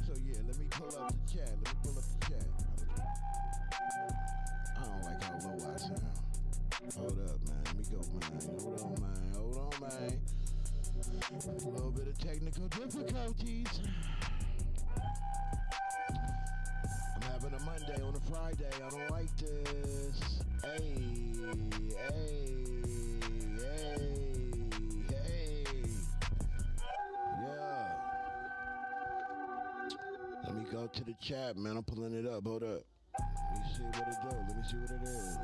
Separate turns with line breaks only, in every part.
So yeah, let me pull up the chat. I don't like how low I sound. Hold up, man. Let me go, man. Hold on, man. A little bit of technical difficulties. I'm having a Monday on a Friday. I don't like this. Hey. Yeah. Let me go to the chat, man. I'm pulling it up. Hold up. Let me see what it do. Let me see what it is.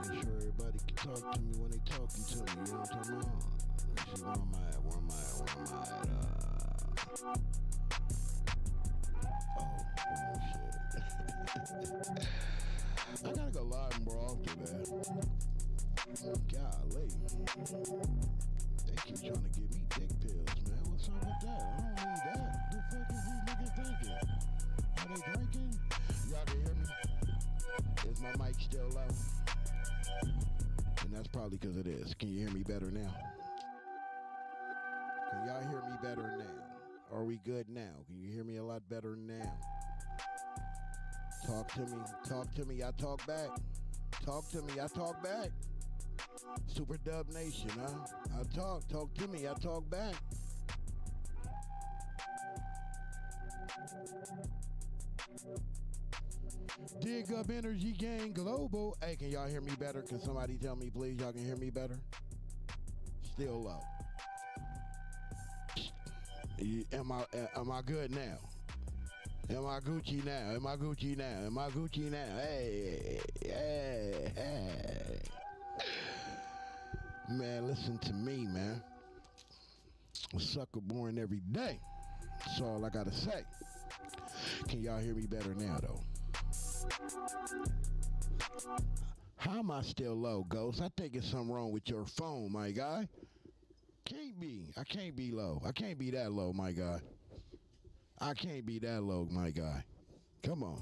Make sure everybody can talk to me when they talking to me. You know what I'm talking about? Let me see where am I at? Shit. I gotta go live more often, man. Golly. They keep trying to give me dick pills, man. What's up with that? I don't need that. The fuck is these niggas thinking? Are they drinking? Y'all can hear me? Is my mic still low? And that's probably because it is. Can you hear me better now? Can y'all hear me better now? Are we good now? Can you hear me a lot better now? Talk to me, I talk back. Talk to me, I talk back. Super Dub Nation, huh? I talk to me, I talk back. Dig Up Energy Gang Global. Hey, can y'all hear me better? Can somebody tell me, please? Y'all can hear me better? Still low. Am I good now? Am I Gucci now? Hey. Man, listen to me, man. A sucker born every day. That's all I gotta say. Can y'all hear me better now, though? How am I still low, Ghost? I think it's something wrong with your phone, my guy. Can't be. I can't be low. I can't be that low, my guy. I can't be that low, my guy. Come on.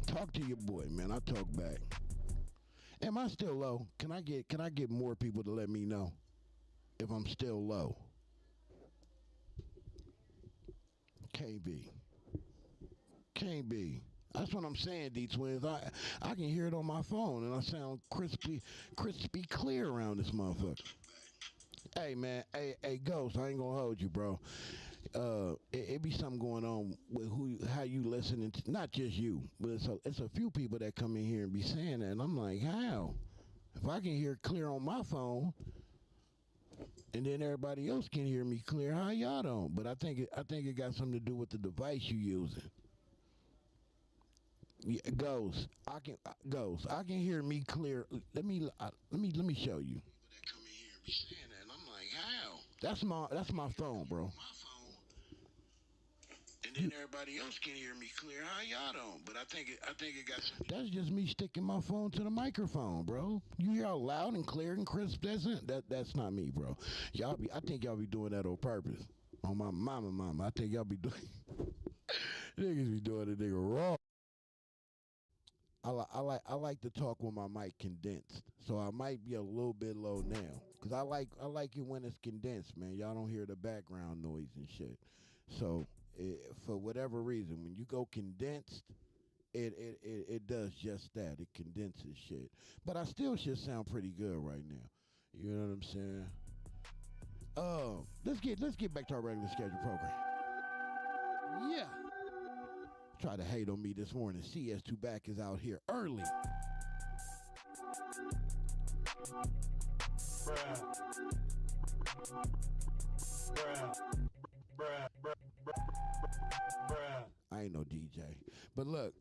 Talk to your boy, man. I talk back. Am I still low? Can I get more people to let me know if I'm still low? Can't be. That's what I'm saying, D-Twins. I can hear it on my phone, and I sound crispy clear around this motherfucker. Hey, man. Hey, Ghost, I ain't gonna hold you, bro. It be something going on with how you listening to, not just you, but it's a few people that come in here and be saying that, and I'm like, how? If I can hear clear on my phone, and then everybody else can hear me clear, how y'all don't? But I think it got something to do with the device you using. Yeah, Ghost, I can hear me clear. Let me show you. People that come in here and be saying that, and I'm like, how? That's my phone, bro. My phone. And then everybody else can hear me clear. How y'all don't? But I think it got something. That's just me sticking my phone to the microphone, bro. You hear how loud and clear and crisp that's not me, bro. I think y'all be doing that on purpose. On my mama. I think y'all be doing niggas be doing the nigga wrong. I like to talk with my mic condensed, so I might be a little bit low now, cause I like it when it's condensed, man. Y'all don't hear the background noise and shit. So for whatever reason, when you go condensed, it does just that. It condenses shit, but I still should sound pretty good right now. You know what I'm saying? Let's get back to our regular schedule program. Yeah. Try to hate on me this morning. CS2 back is out here early. I ain't no DJ. But look,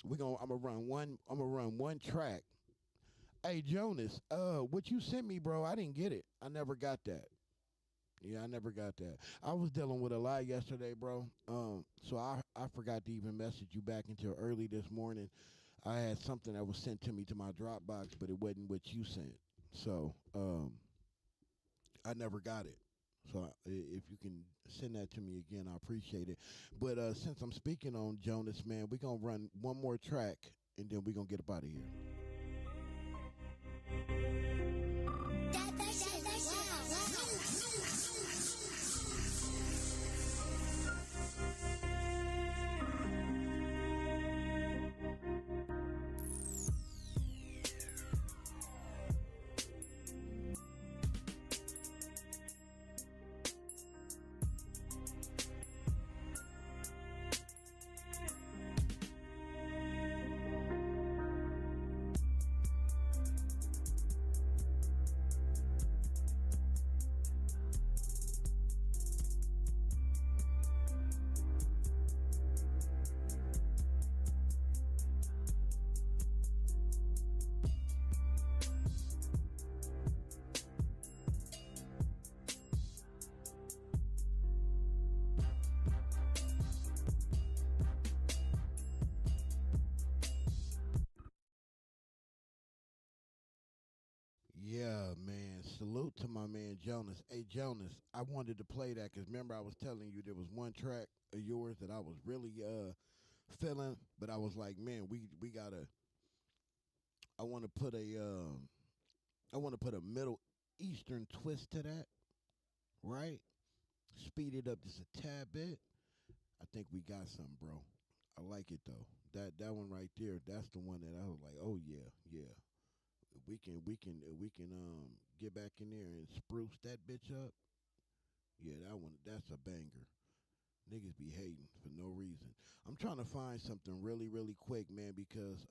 I'm gonna run one track. Hey Jonas, what you sent me, bro, I didn't get it. I never got that. Yeah, I never got that. I was dealing with a lot yesterday, bro. So I forgot to even message you back until early this morning. I had something that was sent to me to my Dropbox, but it wasn't what you sent. So I never got it. So if you can send that to me again, I appreciate it. But since I'm speaking on Jonas, man, we're going to run one more track, and then we're going to get up out of here. Yeah, man. Salute to my man Jonas. Hey, Jonas, I wanted to play that because remember I was telling you there was one track of yours that I was really feeling, but I was like, man, we gotta. I want to put a Middle Eastern twist to that, right? Speed it up just a tad bit. I think we got something, bro. I like it though. That one right there, that's the one that I was like, oh yeah, yeah. We can get back in there and spruce that bitch up. Yeah, that's a banger. Niggas be hating for no reason. I'm trying to find something really, really quick, man, because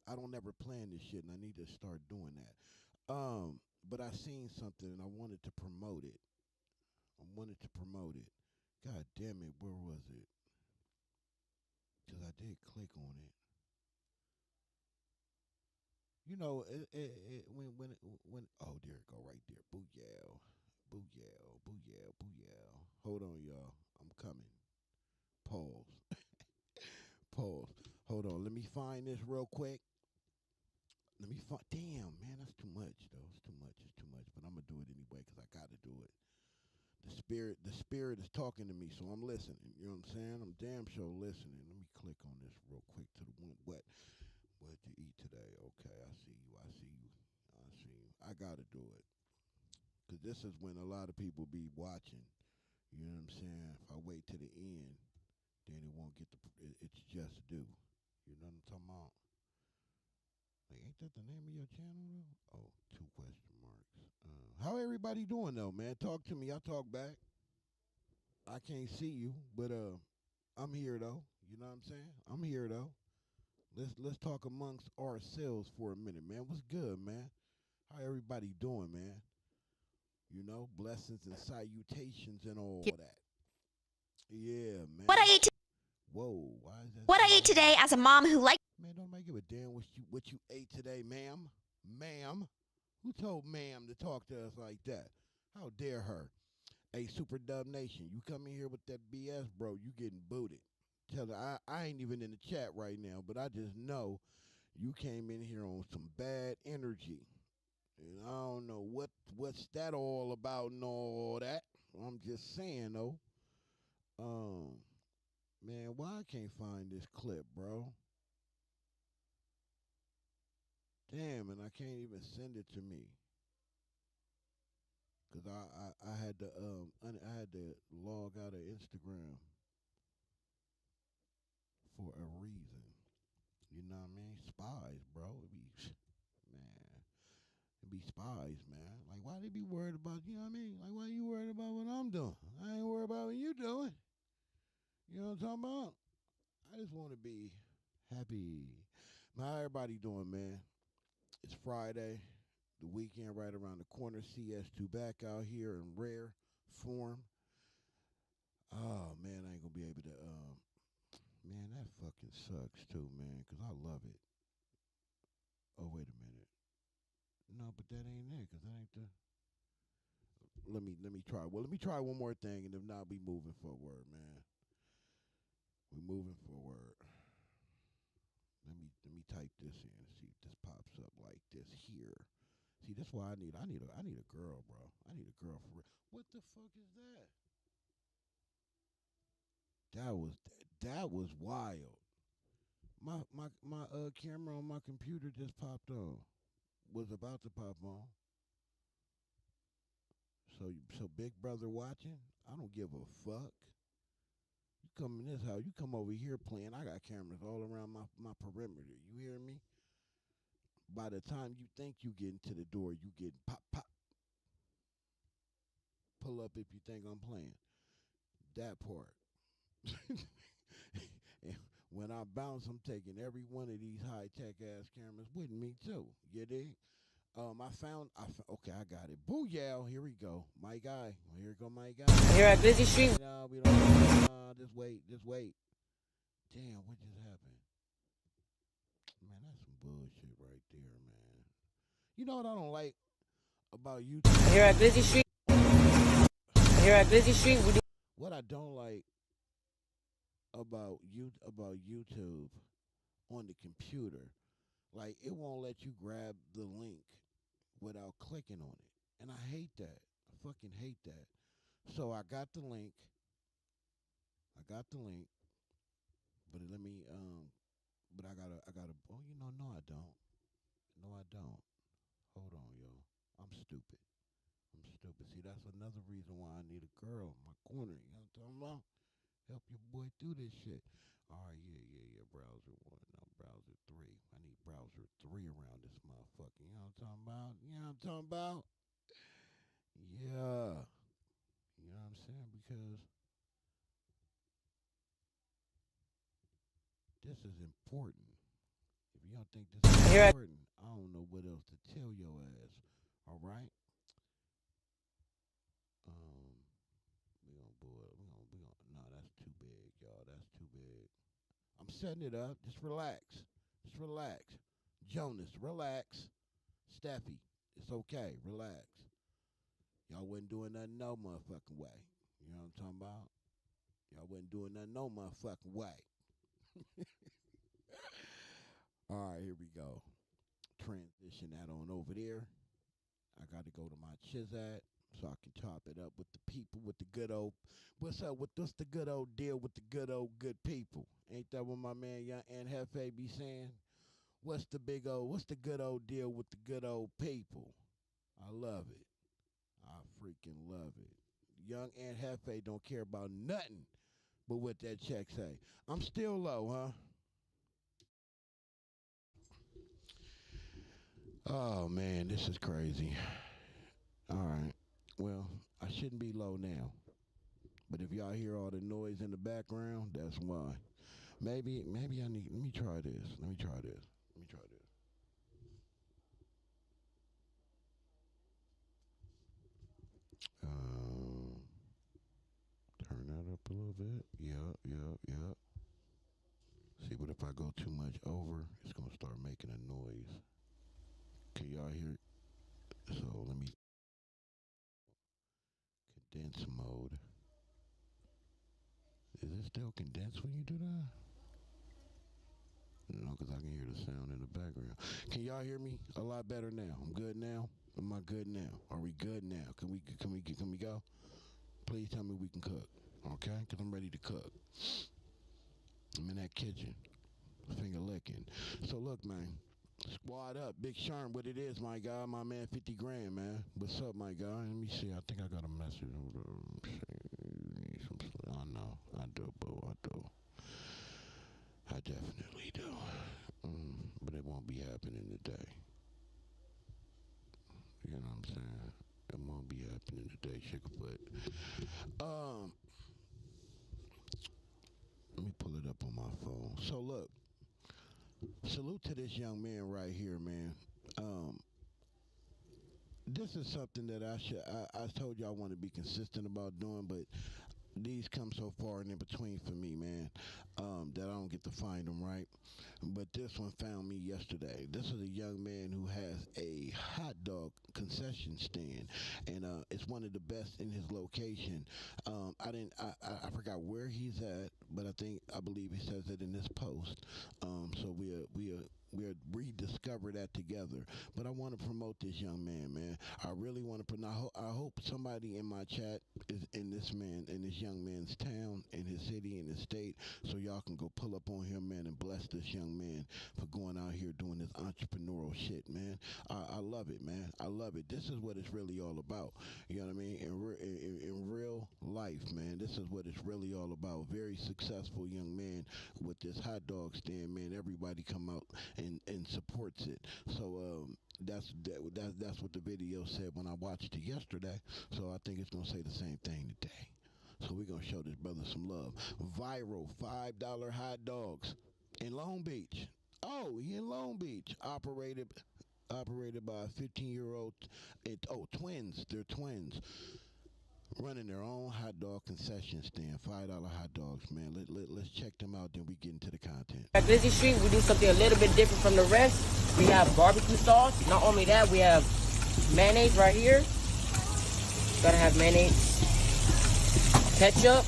I don't ever plan this shit and I need to start doing that. But I seen something and I wanted to promote it. God damn it, where was it? Because I did click on it. You know, when oh, there it go right there. Booyah, booyah, booyah, booyah. Hold on, y'all. I'm coming. Pause. Pause. Hold on. Let me find this real quick. Let me find. Damn, man, that's too much though. It's too much. It's too much. But I'm gonna do it anyway because I gotta do it. The spirit is talking to me, so I'm listening. You know what I'm saying? I'm damn sure listening. Let me click on this real quick to the one. What'd you eat today? Okay, I see you. I see you. I see you. I gotta do it because this is when a lot of people be watching. You know what I'm saying? If I wait to the end, then it won't get it's just due. You know what I'm talking about? Like, ain't that the name of your channel though? Oh, two question marks. How everybody doing though, man? Talk to me. I talk back. I can't see you, but I'm here though. You know what I'm saying? I'm here though. Let's talk amongst ourselves for a minute, man. What's good, man? How everybody doing, man? You know, blessings and salutations and all that. Yeah, man.
What I ate
Whoa, why is that?
What I ate today as a mom who likes
Man, don't make it a damn what you ate today, ma'am. Ma'am. Who told ma'am to talk to us like that? How dare her? Hey, Super Dub Nation, you come in here with that BS, bro, you getting booted. Tell her I ain't even in the chat right now, but I just know you came in here on some bad energy. And I don't know what's that all about and all that. I'm just saying though. Man, why I can't find this clip, bro? Damn, and I can't even send it to me. Cause I had to I had to log out of Instagram for a reason. You know what I mean? Spies, bro. Man. It be spies, man. Like, why they be worried about, you know what I mean? Like, why you worried about what I'm doing? I ain't worried about what you doing. You know what I'm talking about? I just want to be happy. How everybody doing, man? It's Friday. The weekend right around the corner. CS2 back out here in rare form. Oh, man, I ain't going to be able to, man, that fucking sucks too, man, because I love it. Oh, wait a minute. No, but that ain't it, because that ain't the... Let me try. Well, let me try one more thing, and if not, we moving forward, man. We moving forward. Let me type this in and see if this pops up like this here. See, that's why I need a girl, bro. I need a girl for real. What the fuck is that? That was wild. My camera on my computer just popped on. Was about to pop on. So Big Brother watching? I don't give a fuck. You come in this house, you come over here playing. I got cameras all around my perimeter. You hear me? By the time you think you get into the door, you get pop, pop. Pull up if you think I'm playing. That part. And when I bounce, I'm taking every one of these high-tech ass cameras with me too. You dig? Okay, I got it. Booyah, here we go. My guy. Well, here go my guy.
Here at Busy Street.
No, we don't. Just wait. Damn, what just happened? Man, that's some bullshit right there, man. You know what I don't like about YouTube?
Here at Busy Street. Here at Busy Street, we do.
What I don't like about YouTube on the computer, like it won't let you grab the link without clicking on it, and I hate that. I fucking hate that. So I got the link. But let me but I gotta. Oh, no, I don't. No, I don't. Hold on, yo. I'm stupid. See, that's another reason why I need a girl in my corner. You know what I'm talking about? Help your boy through this shit. All right, yeah. Browser 1, now browser 3. I need browser 3 around this motherfucker. You know what I'm talking about? Yeah. You know what I'm saying? Because this is important. If you don't think this is important, I don't know what else to tell your ass. All right? No, that's too big, y'all. That's too big. I'm setting it up. Just relax. Jonas, relax. Steffi, it's okay. Relax. Y'all wasn't doing nothing no motherfucking way. You know what I'm talking about? Y'all wasn't doing nothing no motherfucking way. All right, here we go. Transition that on over there. I got to go to my Chizat so I can chop it up with the people, with the good old. What's up? What's the good old deal with the good old good people? Ain't that what my man Young and Hefe be saying? What's the good old deal with the good old people? I love it. I freaking love it. Young and Hefe don't care about nothing but what that check say. I'm still low, huh? Oh, man, this is crazy. All right. Well, I shouldn't be low now. But if y'all hear all the noise in the background, that's why. Maybe I need, let me try this. Um, Turn that up a little bit. Yeah. See, but if I go too much over, it's going to start making a noise. Can y'all hear it? So let me condense mode. Is it still condensed when you do that? No, because I can hear the sound in the background. Can y'all hear me a lot better now? I'm good now? Am I good now? Are we good now? Can we go? Please tell me we can cook. Okay? Because I'm ready to cook. I'm in that kitchen. Finger licking. So look, man. Squad up. Big Sharm, what it is, my guy. My man, 50 grand, man. What's up, my guy? Let me see. I think I got a message. I know. I do, boo. I do. I definitely do. But it won't be happening today. You know what I'm saying? It won't be happening today, Sugarfoot. Let me pull it up on my phone. So look, salute to this young man right here, man. This is something that I told you I want to be consistent about doing, but these come so far and in between for me, man, that I don't get to find them, right? But this one found me yesterday. This is a young man who has a hot dog concession stand, and it's one of the best in his location. I forgot where he's at, but I believe he says it in this post. So we'll rediscover that together. But I want to promote this young man. I really want to. I hope somebody in my chat is in this young man's town, in his city, in his state, so y'all can go pull up on him, man, and bless this young man for going out here doing this entrepreneurial shit, man. I love it, man. I love it. This is what it's really all about. You know what I mean? In real life, man, this is what it's really all about. Very successful young man with this hot dog stand, man. Everybody come out and supports it. So that's what the video said when I watched it yesterday. So I think it's gonna say the same thing today. So we're gonna show this brother some love. Viral $5 hot dogs in Long Beach. Oh, he in Long Beach. Operated by a 15-year-old. Twins. They're twins. Running their own hot dog concession stand. $5 hot dogs, man. Let's check them out, then we get into the content.
At Busy Street, we do something a little bit different from the rest. We have barbecue sauce. Not only that, we have mayonnaise right here. Gotta have mayonnaise. Ketchup.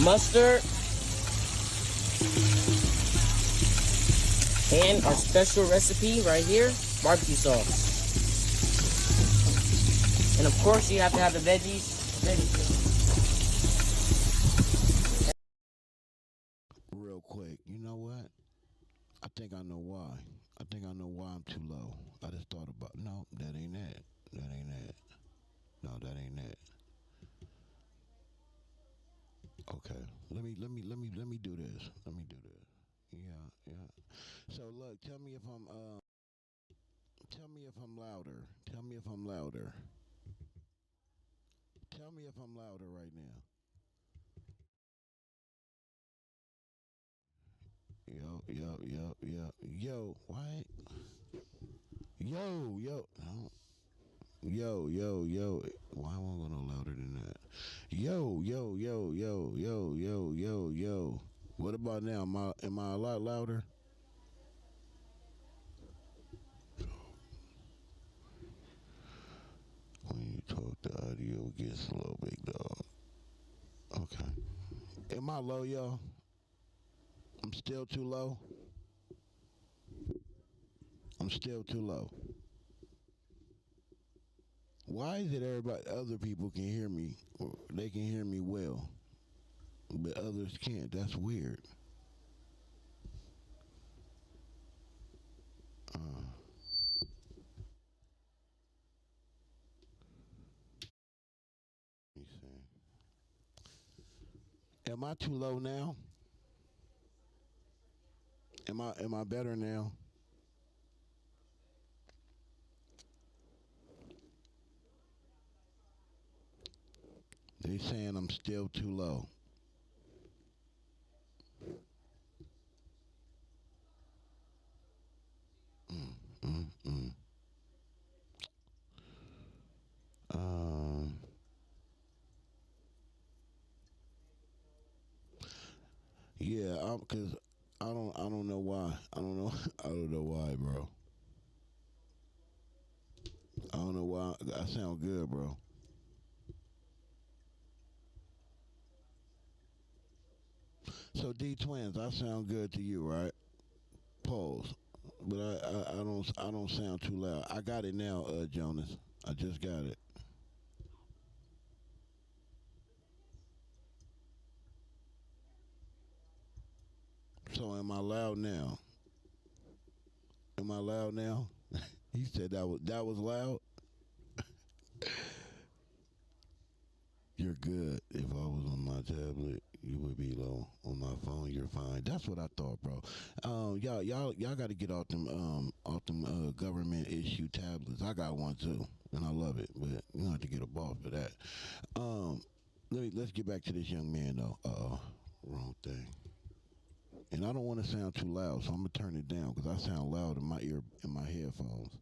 Mustard. And our special recipe right here, barbecue sauce. And of course, you have to have the veggies.
Real quick, you know what? I think I know why. I think I know why I'm too low. I just thought about, no, that ain't it. That ain't it. No, that ain't it. Okay, let me do this. Let me do this. Yeah. So look, tell me if I'm louder. Tell me if I'm louder. Tell me if I'm louder right now. Yo, what? Yo. No. Yo. Why won't I go no louder than that? Yo. What about now? Am I a lot louder? When you talk, the audio gets low, big dog. Okay. Am I low, y'all? I'm still too low? I'm still too low. Why is it other people can hear me, or they can hear me well, but others can't? That's weird. Let me see. Am I too low now? Am I better now? They saying I'm still too low. Mm, mm, mm. Um, yeah, cause I don't know why. I don't know. I don't know why, bro. I don't know why. I sound good, bro. So D Twins, I sound good to you, right? pause, but I don't sound too loud. I got it now, Jonas. I just got it. So am I loud now? Am I loud now? He said that was loud. You're good. If I was on my tablet, you would be low. On my phone, you're fine. That's what I thought, bro. Y'all got to get off them government issue tablets. I got one too, and I love it. But you don't have to get a ball for that. Let's get back to this young man though. Wrong thing. And I don't want to sound too loud, so I'm gonna turn it down because I sound loud in my headphones.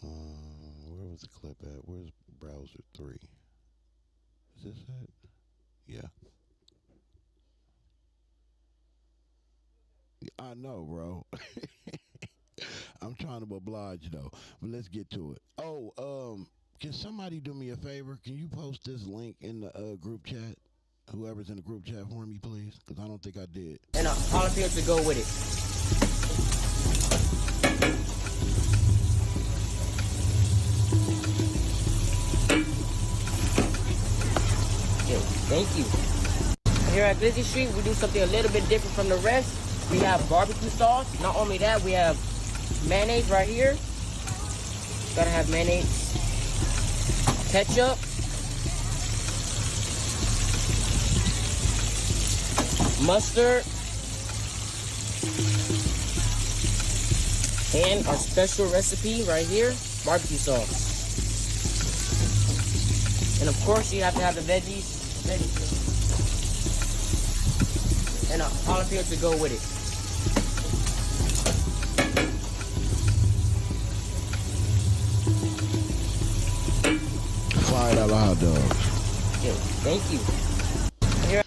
Where was the clip at? Where's browser 3? Is this it? Yeah. I know, bro. I'm trying to oblige though, but let's get to it. Can somebody do me a favor? Can you post this link in the group chat? Whoever's in the group chat for me, please, because I don't think I did.
And all appears to go with it. Yeah, thank you. Here at Busy Street, we do something a little bit different from the rest. We have barbecue sauce. Not only that, we have mayonnaise right here. Gotta have mayonnaise. Ketchup. Mustard. And our special recipe right here, barbecue sauce. And of course, you have to have the veggies. And all appears to go with it.
$5 hot dogs.
Yeah, thank you. Here.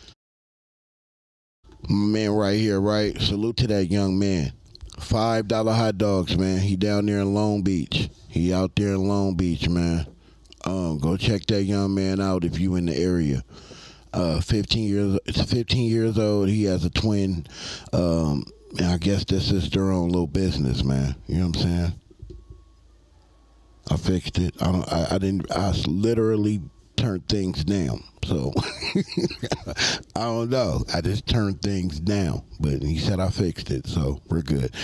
Man right here, right? Salute to that young man. $5 hot dogs, man. He down there in Long Beach. He out there in Long Beach, man. Go check that young man out if you in the area. 15 years old. He has a twin. And I guess this is their own little business, man. You know what I'm saying? I fixed it. I literally turned things down. So I don't know. I just turned things down. But he said I fixed it, so we're good.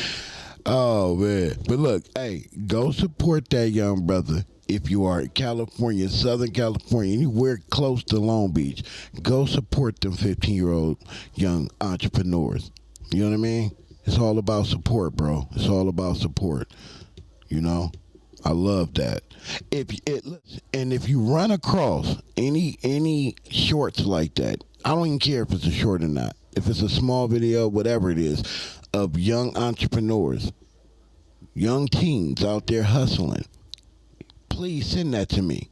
Oh man. But look, hey, go support that young brother. If you are in California, Southern California, anywhere close to Long Beach, go support them 15-year-old young entrepreneurs. You know what I mean? It's all about support, bro. It's all about support. You know? I love that. If you run across any shorts like that, I don't even care if it's a short or not. If it's a small video, whatever it is, of young entrepreneurs, young teens out there hustling, please send that to me.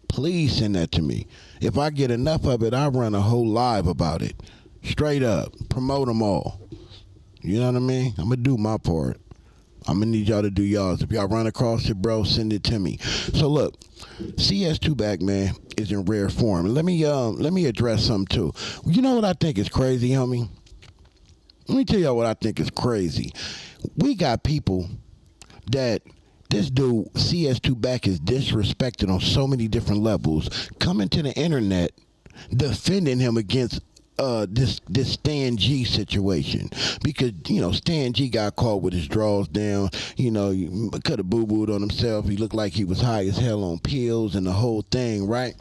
Please send that to me. If I get enough of it, I'll run a whole live about it. Straight up. Promote them all. You know what I mean? I'm going to do my part. I'm going to need y'all to do y'all's. If y'all run across it, bro, send it to me. So look, CS2 back, man, is in rare form. Let me address something too. You know what I think is crazy, homie? Let me tell y'all what I think is crazy. We got people that this dude, CS2 back, is disrespected on so many different levels, coming to the internet, defending him against this Stan G situation, because Stan G got caught with his drawers down. He could have boo-booed on himself. He looked like he was high as hell on pills and the whole thing, right?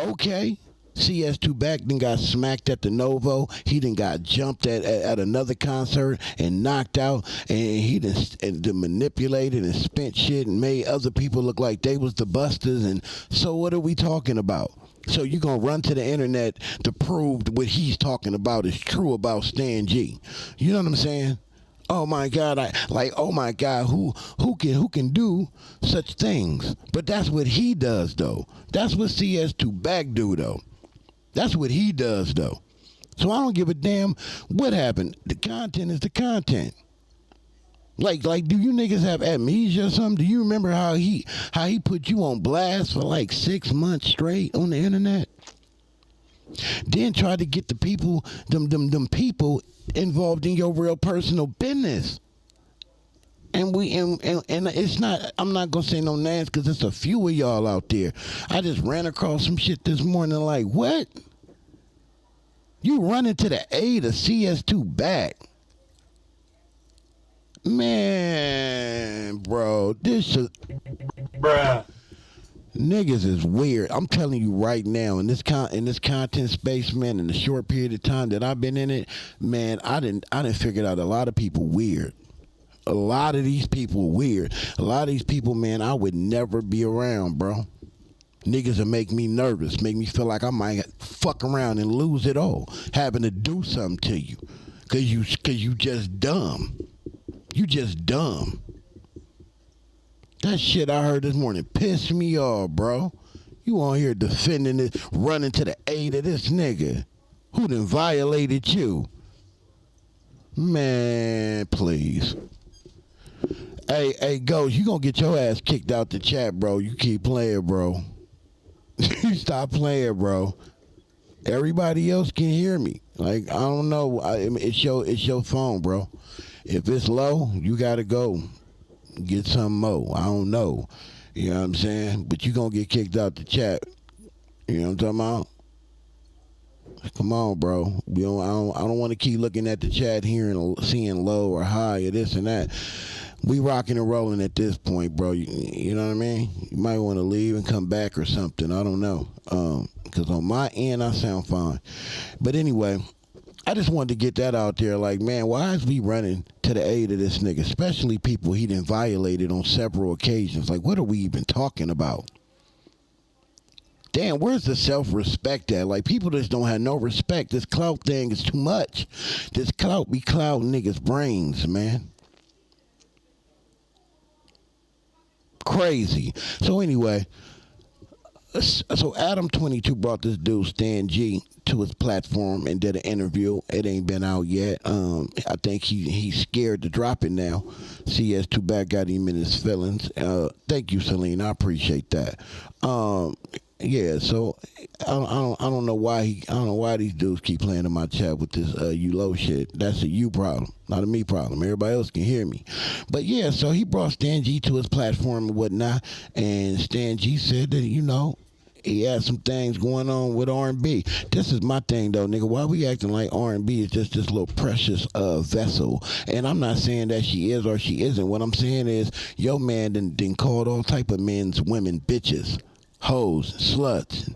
Okay. CS2 back then got smacked at the Novo. He then got jumped at another concert and knocked out, and he done manipulated and spent shit and made other people look like they was the busters. And so what are we talking about? So you're going to run to the internet to prove what he's talking about is true about Stan G. You know what I'm saying? Oh my God, oh my God, who can do such things? But that's what he does though. That's what CS2 back do though. That's what he does though. So I don't give a damn what happened. The content is the content. Like, do you niggas have amnesia or something? Do you remember how he put you on blast for like 6 months straight on the internet? Then try to get the people, them people involved in your real personal business. And it's not, I'm not going to say no names because there's a few of y'all out there. I just ran across some shit this morning like, what? You running to the aid of CS2 back. Man, bro, this shit.
Bruh.
Niggas is weird. I'm telling you right now, in this content space, man, in the short period of time that I've been in it, man, I didn't figure out a lot of people weird. A lot of these people weird. A lot of these people, man, I would never be around, bro. Niggas will make me nervous, make me feel like I might fuck around and lose it all, having to do something to you, cause you just dumb. You just dumb. That shit I heard this morning pissed me off, bro. You on here defending it, running to the aid of this nigga who done violated you. Man, please. Hey, Ghost, you gonna get your ass kicked out the chat, bro. You keep playing, bro. You stop playing, bro. Everybody else can hear me. Like, I don't know. It's your phone, bro. If it's low, you gotta go get some more. I don't know. You know what I'm saying? But you gonna get kicked out the chat. You know what I'm talking about? Come on, bro. I don't want to keep looking at the chat, seeing low or high or this and that. We rocking and rolling at this point, bro. You know what I mean? You might want to leave and come back or something. I don't know. Because on my end, I sound fine. But anyway, I just wanted to get that out there. Like, man, why is we running to the aid of this nigga? Especially people he done violated on several occasions. Like, what are we even talking about? Damn, where's the self-respect at? Like, people just don't have no respect. This clout thing is too much. This clout be clouding niggas' brains, man. Crazy. So anyway, so Adam22 brought this dude Stan G to his platform and did an interview. It ain't been out yet. I think he's scared to drop it now. CS2 back got him in his feelings. Thank you, Celine. I appreciate that. Yeah, so I don't know why these dudes keep playing in my chat with this you low shit. That's a you problem, not a me problem. Everybody else can hear me. But yeah, so he brought Stan G to his platform and whatnot, and Stan G said that, you know, he had some things going on with R&B. This is my thing though, nigga. Why we acting like R&B is just this little precious vessel? And I'm not saying that she is or she isn't. What I'm saying is, yo man done called all type of men's women bitches, hoes, sluts,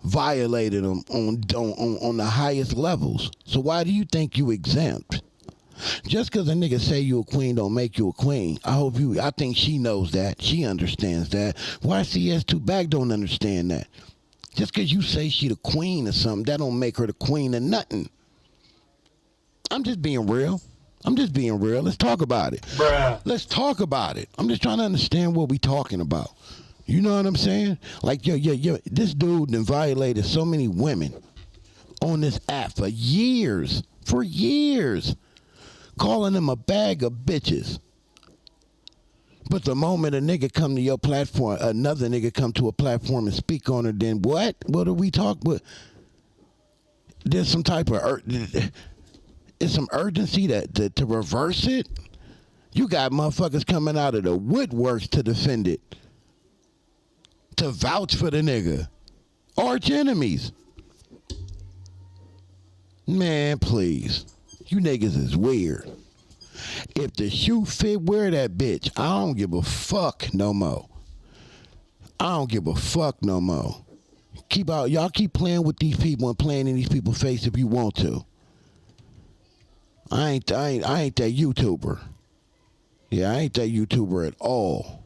violated them on the highest levels. So why do you think you exempt? Just because a nigga say you a queen don't make you a queen. I think she knows that. She understands that. Why CS2 back don't understand that? Just because you say she the queen or something, that don't make her the queen of nothing. I'm just being real. Let's talk about it.
Bruh.
Let's talk about it. I'm just trying to understand what we talking about. You know what I'm saying? Like, yo, this dude done violated so many women on this app for years. Calling them a bag of bitches. But the moment a nigga come to your platform, another nigga come to a platform and speak on her, then what? What do we talk about? There's some type of is some urgency to reverse it? You got motherfuckers coming out of the woodworks to defend it. To vouch for the nigga. Arch enemies. Man, please. You niggas is weird. If the shoe fit, wear that bitch. I don't give a fuck no more. Y'all keep playing with these people and playing in these people's face if you want to. I ain't that YouTuber. Yeah, I ain't that YouTuber at all.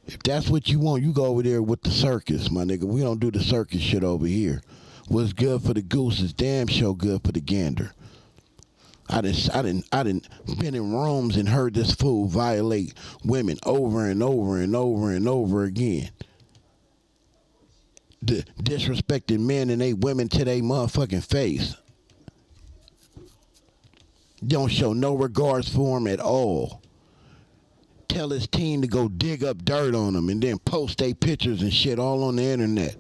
If that's what you want, you go over there with the circus, my nigga. We don't do the circus shit over here. What's good for the goose is damn sure good for the gander. I done been in rooms and heard this fool violate women over and over and over and over again. Disrespecting men and they women to their motherfucking face. Don't show no regards for them at all. Tell his team to go dig up dirt on them and then post their pictures and shit all on the internet.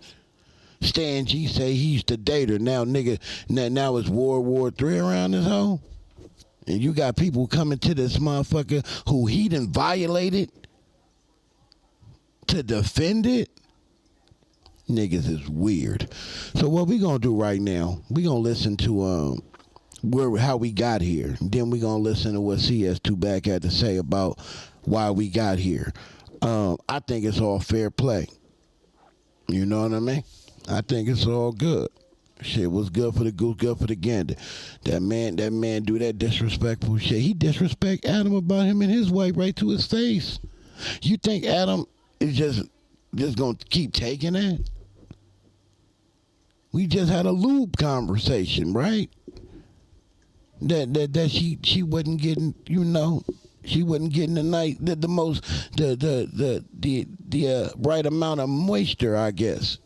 Stan G say he's the dater. Now, nigga, now it's World War III around this hoe. And you got people coming to this motherfucker who he done violated to defend it. Niggas is weird. So what we gonna do right now, we gonna listen to how we got here. Then we gonna listen to what CS2 back had to say about why we got here. I think it's all fair play. You know what I mean? I think it's all good. Shit was good for the goose, good for the gander. That man do that disrespectful shit. He disrespect Adam about him and his wife right to his face. You think Adam is just gonna keep taking that? We just had a lube conversation, right? That she wasn't getting, you know, she wasn't getting the right amount of moisture, I guess.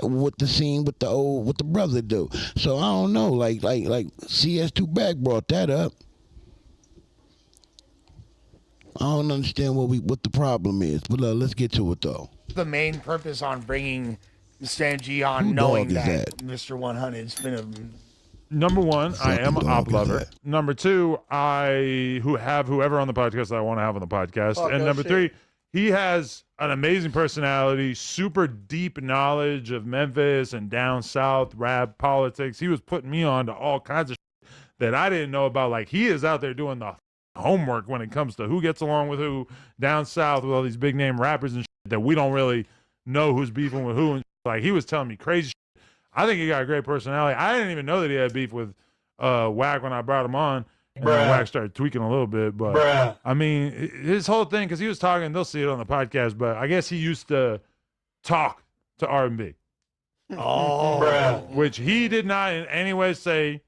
With the scene with the brother do. So I don't know, like CS2 back brought that up. I don't understand what the problem is, but let's get to it though.
The main purpose on bringing Stan G on,
Who
knowing
dog is
that
that?
Mr. 100's been a
Number one, I am an op
dog is
lover.
that?
Number two, I have whoever on the podcast that I want to have on the podcast.
Fuck
And
that
number
shit.
three, he has an amazing personality, super deep knowledge of Memphis and down south rap politics. He was putting me on to all kinds of shit that I didn't know about. Like, he is out there doing the homework when it comes to who gets along with who down south with all these big name rappers and shit that we don't really know who's beefing with who. And like, he was telling me crazy shit. I think he got a great personality. I didn't even know that he had beef with Wack when I brought him on. And then Wack started tweaking a little bit. But, I mean, his whole thing, because he was talking, they'll see it on the podcast, but I guess he used to talk to R&B.
oh,
Which he did not in any way say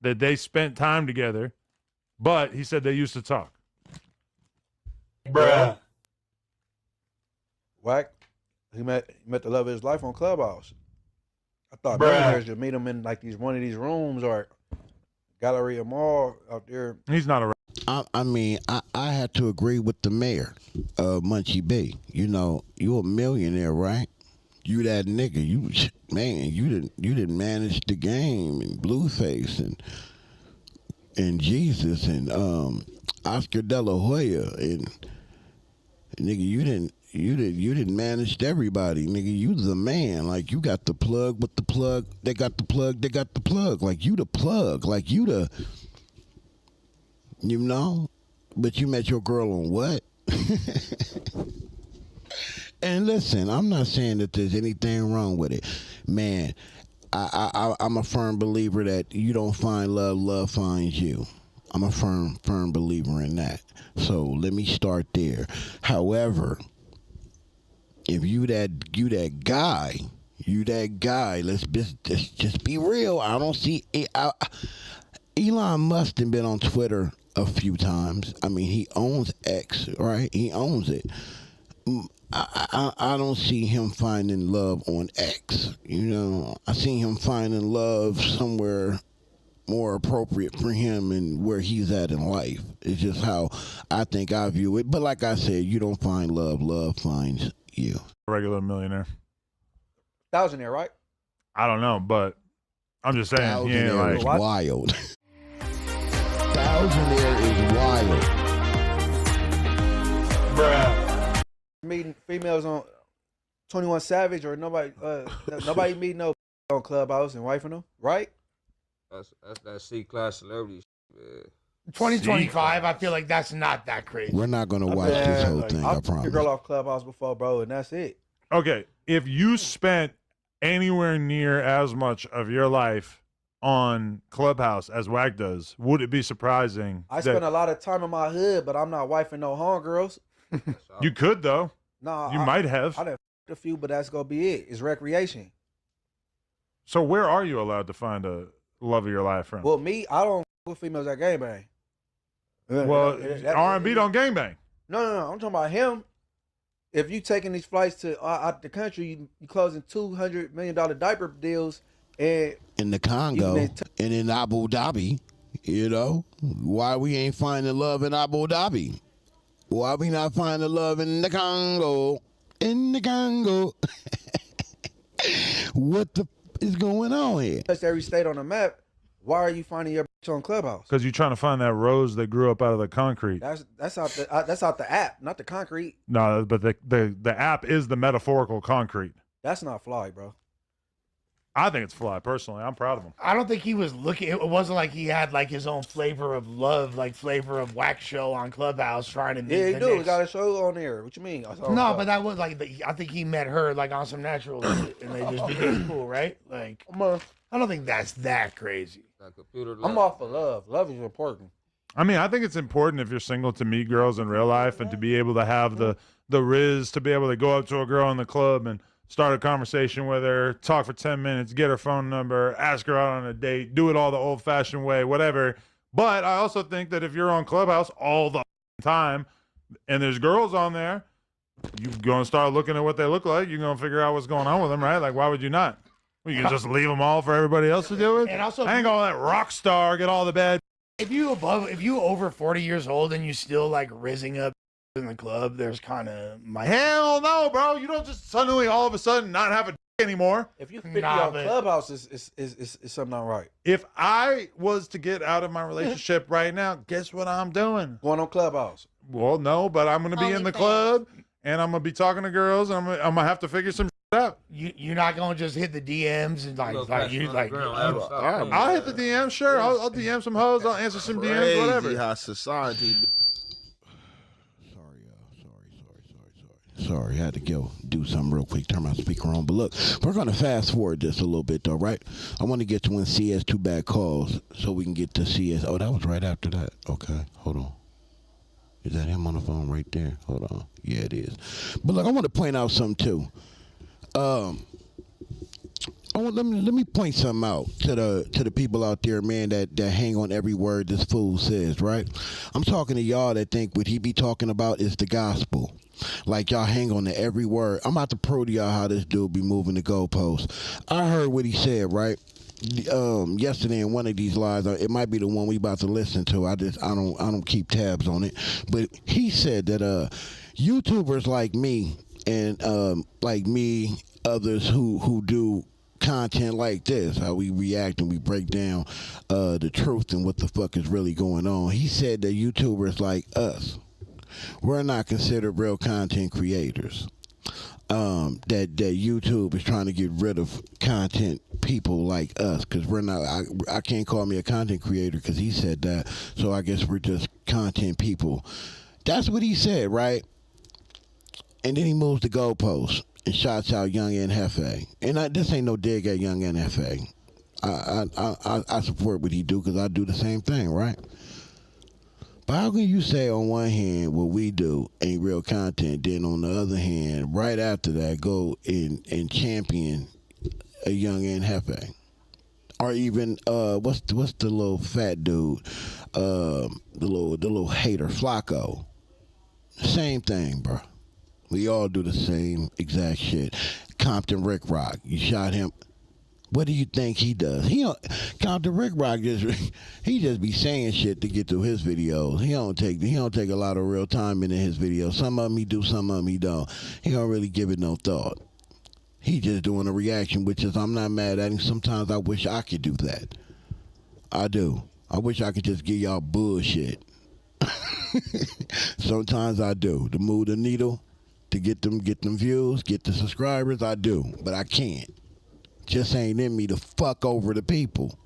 that they spent time together, but he said they used to talk.
Wack, he met the love of his life on Clubhouse. I thought millionaires should meet him in like one of these rooms or Galleria Mall out there.
He's not a
I mean, I had to agree with the mayor, Munchie B. You know, you a millionaire, right? You that nigga. You didn't manage the game and Blueface and Jesus and Oscar De La Hoya and nigga, you didn't manage everybody, nigga. You the man. Like, you got the plug with the plug. They got the plug. They got the plug. Like, you the plug. Like, you the, you know. But you met your girl on what? And listen, I'm not saying that there's anything wrong with it, man. I'm a firm believer that you don't find love, love finds you. I'm a firm believer in that. So let me start there. However, if you that guy, let's just be real. I don't see Elon Musk has been on Twitter a few times. I mean, he owns X, right? He owns it. I don't see him finding love on X. You know, I see him finding love somewhere more appropriate for him and where he's at in life. It's just how I think I view it. But like I said, you don't find love, love finds you.
regular millionaire.
Thousandaire, right?
I don't know, but I'm just saying. He ain't
Thousandaire is
like,
wild. Thousandaire is wild.
Bruh. Meeting females on 21 Savage or nobody meeting no on Clubhouse and wifing them, right?
That's that C-class celebrity shit, man.
2025, I feel like that's not that crazy.
We're not going to watch this whole thing, I
I've took a
promise.
girl off Clubhouse before, bro, and that's it.
okay, if you spent anywhere near as much of your life on Clubhouse as Wack does, would it be surprising?
I spend a lot of time in my hood, but I'm not wifing no homegirls.
You could, though.
Nah,
You might have.
I done f***ed a few, but that's gonna be it. It's recreation.
So where are you allowed to find a love of your life from?
Well, me, I don't with females that gangbang.
Well, R&B don't gangbang.
No. I'm talking about him. If you taking these flights to out the country, you closing $200 million diaper deals, and
In the Congo and in Abu Dhabi, you know, why we ain't finding love in Abu Dhabi? Why we not finding love in the Congo? In the Congo. What the is going on here?
Touched every state on the map. Why are you finding your bitch on Clubhouse?
Because you're trying to find that rose that grew up out of the concrete.
That's out the app, not the concrete.
No, but the app is the metaphorical concrete.
That's not fly, bro.
I think it's fly, personally. I'm proud of him.
I don't think he was looking. It wasn't like he had like his own flavor of love, like flavor of Wack show on Clubhouse trying to meet
Yeah, he
the
do. He
next-
got a show on there. What you mean?
No, but that was like I think he met her like on some natural shit, and they just became cool, right? Like I don't think that's that crazy.
I'm off of love. Love is important.
I mean, I think it's important if you're single to meet girls in real life and to be able to have the riz to be able to go up to a girl in the club and start a conversation with her, talk for 10 minutes, get her phone number, ask her out on a date, do it all the old-fashioned way, whatever. But I also think that if you're on Clubhouse all the time and there's girls on there, you're going to start looking at what they look like. You're going to figure out what's going on with them, right? Like, why would you not? Well, you can just leave them all for everybody else to deal with.
And also,
I ain't going to let rock star get all the bad.
If you over 40 years old and you still like rizzing up in the club, there's kind of my
Hell no, bro. You don't just suddenly all of a sudden not have a dick anymore.
If you 50 on Clubhouse, is something not right.
If I was to get out of my relationship right now, guess what I'm doing?
Going on Clubhouse.
Well, no, but I'm going to be in the club and I'm going to be talking to girls and I'm going to have to figure some shit out.
You're not going to just hit the DMs and I'll
hit the DMs, sure. I'll DM some hoes. I'll answer some DMs, whatever.
How society.
Sorry, I had to go do something real quick, turn my speaker on. But look, we're going to fast forward this a little bit, though, right? I want to get to when CS2 bad calls so we can get to CS. Oh, that was right after that. Okay, hold on. Is that him on the phone right there? Hold on. Yeah, it is. But look, I want to point out something, too. Let me point something out to the people out there, man, that hang on every word this fool says, right? I'm talking to y'all that think what he be talking about is the gospel. Like, y'all hang on to every word. I'm about to prove to y'all how this dude be moving the goalposts. I heard what he said, right? Yesterday in one of these lives, it might be the one we about to listen to. I don't keep tabs on it. But he said that YouTubers like me and others who do content like this, how we react and we break down the truth and what the fuck is really going on. He said that YouTubers like us, we're not considered real content creators. That YouTube is trying to get rid of content people like us because we're not. I can't call me a content creator because he said that. So I guess we're just content people. That's what he said, right? And then he moves the goalpost and shouts out Young NFA. And this ain't no dig at Young NFA. I support what he do because I do the same thing, right? But how can you say on one hand what we do ain't real content, then on the other hand, right after that, go and champion a Young NFA? Or even what's the little fat dude, the little hater Flacco? Same thing, bro. We all do the same exact shit. Compton Rick Rock, you shot him. What do you think he does? Compton Rick Rock just be saying shit to get through his videos. He don't take a lot of real time into his videos. Some of them he do, some of them he don't. He don't really give it no thought. He just doing a reaction, which is I'm not mad at him. Sometimes I wish I could do that. I do. I wish I could just give y'all bullshit. Sometimes I do. To move the needle, to get them views, get the subscribers, I do. But I can't. Just ain't in me to fuck over the people.